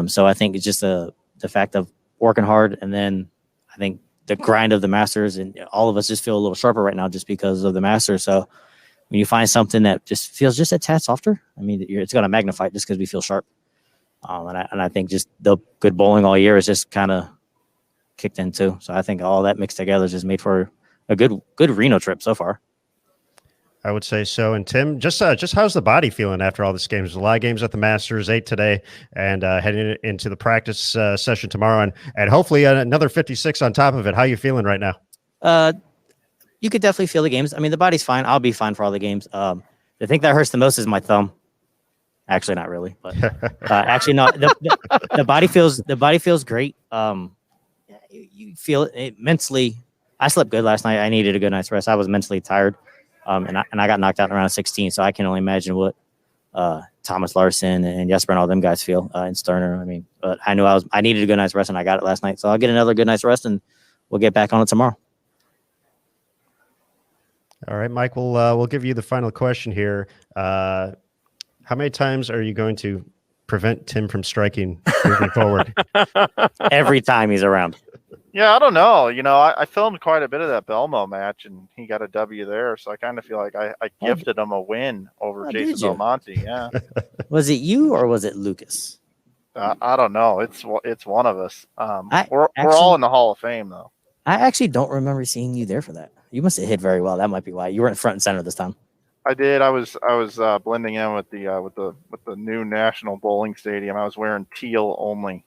So I think it's just the fact of working hard. And then I think the grind of the Masters, and all of us just feel a little sharper right now just because of the Masters. So when you find something that just feels just a tad softer, it's going to magnify it just because we feel sharp. And I think just the good bowling all year is just kind of kicked in too. So I think all that mixed together just made for a good Reno trip so far. I would say so. And Tim, just how's the body feeling after all this games? There's a lot of games at the Masters, 8 today, and heading into the practice session tomorrow, and hopefully another 56 on top of it. How you feeling right now? You could definitely feel the games. The body's fine. I'll be fine for all the games. The thing that hurts the most is my thumb. Actually, not really, but actually, no. The body feels great. You feel it mentally. I slept good last night. I needed a good night's rest. I was mentally tired. And I got knocked out in around 16, so I can only imagine what Thomas Larson and Jesper and all them guys feel, and Sterner. But I knew I needed a good night's rest, and I got it last night. So I'll get another good night's rest, and we'll get back on it tomorrow. All right, Mike. We'll give you the final question here. How many times are you going to prevent Tim from striking moving forward? Every time he's around. Yeah, I don't know. I filmed quite a bit of that Belmo match, and he got a W there. So I kind of feel like I gifted him a win over Jason Belmonte. Yeah. Was it you or was it Lucas? I don't know. It's one of us. We're all in the Hall of Fame, though. I actually don't remember seeing you there for that. You must have hit very well. That might be why you weren't front and center this time. I did. I was blending in with the new National Bowling Stadium. I was wearing teal only.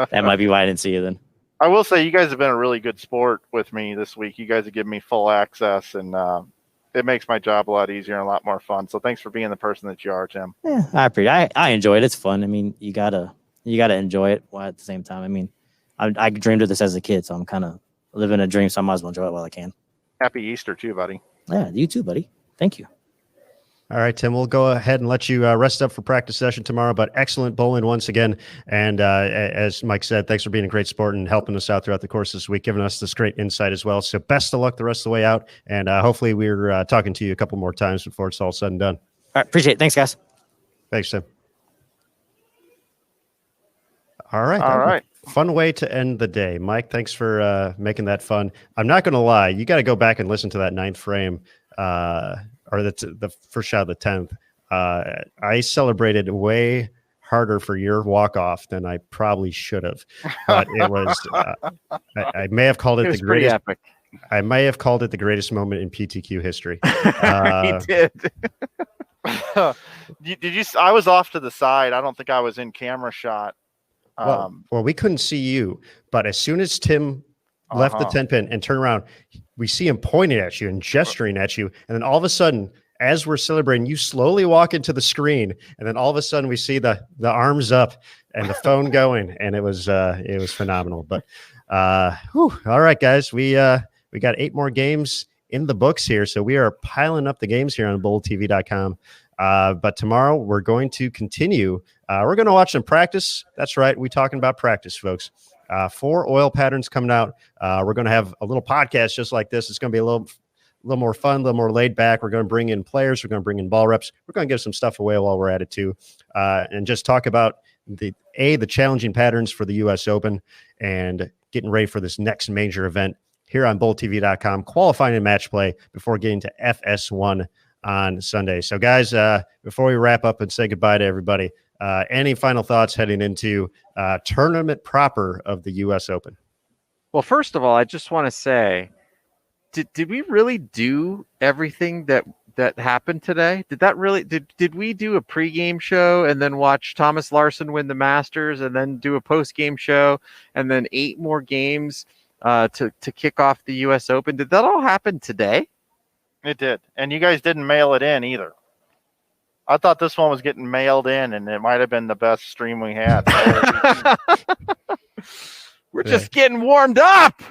That might be why I didn't see you then. I will say you guys have been a really good sport with me this week. You guys have given me full access, and it makes my job a lot easier and a lot more fun. So thanks for being the person that you are, Tim. Yeah, I appreciate. I enjoy it. It's fun. You gotta enjoy it while at the same time. I dreamed of this as a kid, so I'm kind of living a dream. So I might as well enjoy it while I can. Happy Easter too, buddy. Yeah, you too, buddy. Thank you. All right, Tim, we'll go ahead and let you rest up for practice session tomorrow, but excellent bowling once again. And as Mike said, thanks for being a great sport and helping us out throughout the course this week, giving us this great insight as well. So best of luck the rest of the way out. And hopefully we're talking to you a couple more times before it's all said and done. All right, appreciate it. Thanks, guys. Thanks, Tim. All right. All right. Fun way to end the day. Mike, thanks for making that fun. I'm not going to lie. You got to go back and listen to that 9th frame. Or the first shot of the 10th. I celebrated way harder for your walk-off than I probably should have. But it was, I may have called it, It was the pretty greatest. epic. I may have called it the greatest moment in PTQ history. He did. Did you? I was off to the side. I don't think I was in camera shot. Well, we couldn't see you, but as soon as Tim left the 10 pin and turned around, we see him pointing at you and gesturing at you. And then all of a sudden, as we're celebrating, you slowly walk into the screen, and then all of a sudden we see the arms up and the phone going, and it was phenomenal. But all right, guys, we got 8 more games in the books here, so we are piling up the games here on BowlTV.com. But tomorrow we're going to continue. We're going to watch some practice. That's right, we talking about practice, folks. 4 oil patterns coming out. We're going to have a little podcast just like this. It's going to be a little more fun, a little more laid back. We're going to bring in players. We're going to bring in ball reps. We're going to give some stuff away while we're at it too, and just talk about the challenging patterns for the U.S. Open and getting ready for this next major event here on BowlTV.com, qualifying and match play before getting to FS1 on Sunday. So, guys, before we wrap up and say goodbye to everybody, any final thoughts heading into tournament proper of the U.S. Open? Well, first of all, I just want to say, did we really do everything that happened today? Did we do a pregame show and then watch Thomas Larsson win the Masters and then do a postgame show and then 8 more games to kick off the U.S. Open? Did that all happen today? It did. And you guys didn't mail it in either. I thought this one was getting mailed in, and it might have been the best stream we had. We're just getting warmed up.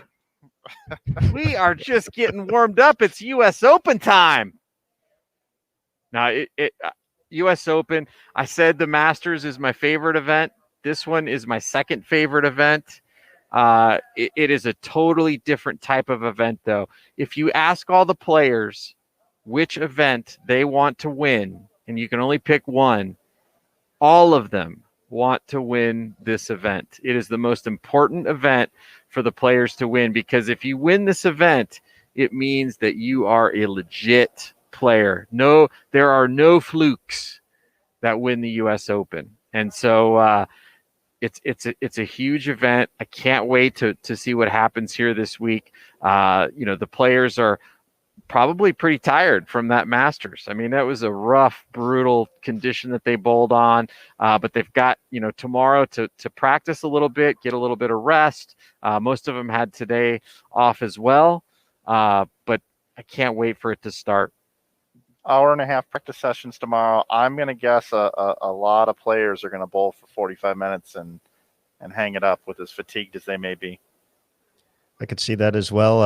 We are just getting warmed up. It's U.S. Open time. Now, U.S. Open, I said the Masters is my favorite event. This one is my second favorite event. It is a totally different type of event, though. If you ask all the players which event they want to win, and you can only pick one, all of them want to win this event. It is the most important event for the players to win, because if you win this event, it means that you are a legit player. No, there are no flukes that win the U.S. Open. And so it's a huge event. I can't wait to see what happens here this week. The players are probably pretty tired from that Masters. I mean, that was a rough, brutal condition that they bowled on, but they've got, tomorrow to practice a little bit, get a little bit of rest. Most of them had today off as well, but I can't wait for it to start. 1.5 practice sessions tomorrow. I'm going to guess a lot of players are going to bowl for 45 minutes and hang it up with as fatigued as they may be. I could see that as well.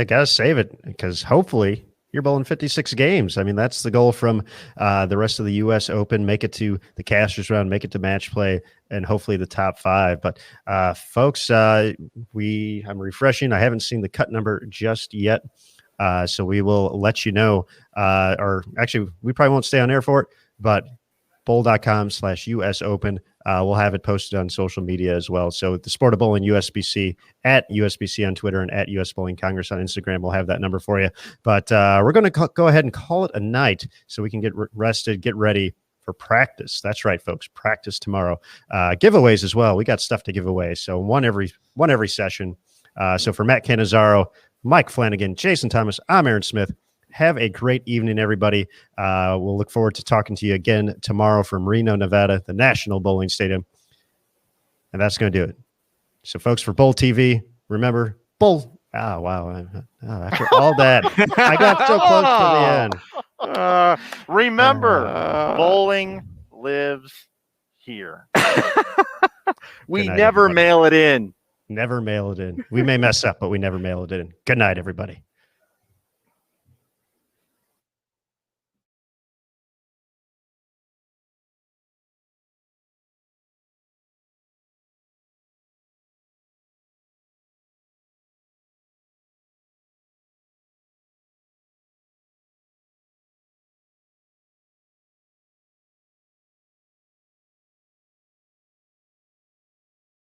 Gotta save it, because hopefully you're bowling 56 games. I mean, that's the goal from the rest of the U.S. Open. Make it to the Casters round, make it to match play, and hopefully the top 5. But folks, I'm refreshing. I haven't seen the cut number just yet. So we will let you know, or actually we probably won't stay on air for it, but bowl.com/US Open. We'll have it posted on social media as well. So the Sport of Bowling USBC, at USBC on Twitter and at US Bowling Congress on Instagram. We'll have that number for you. But we're going to go ahead and call it a night so we can get rested, get ready for practice. That's right, folks. Practice tomorrow. Giveaways as well. We got stuff to give away. So one every session. So for Matt Cannizzaro, Mike Flanagan, Jason Thomas, I'm Aaron Smith. Have a great evening, everybody. We'll look forward to talking to you again tomorrow from Reno, Nevada, the National Bowling Stadium. And that's going to do it. So, folks, for Bowl TV, remember, bowl. Oh, wow. After all that, I got so close to the end. Remember, bowling lives here. We night, never everybody. mail it in. Never mail it in. We may mess up, but we never mail it in. Good night, everybody.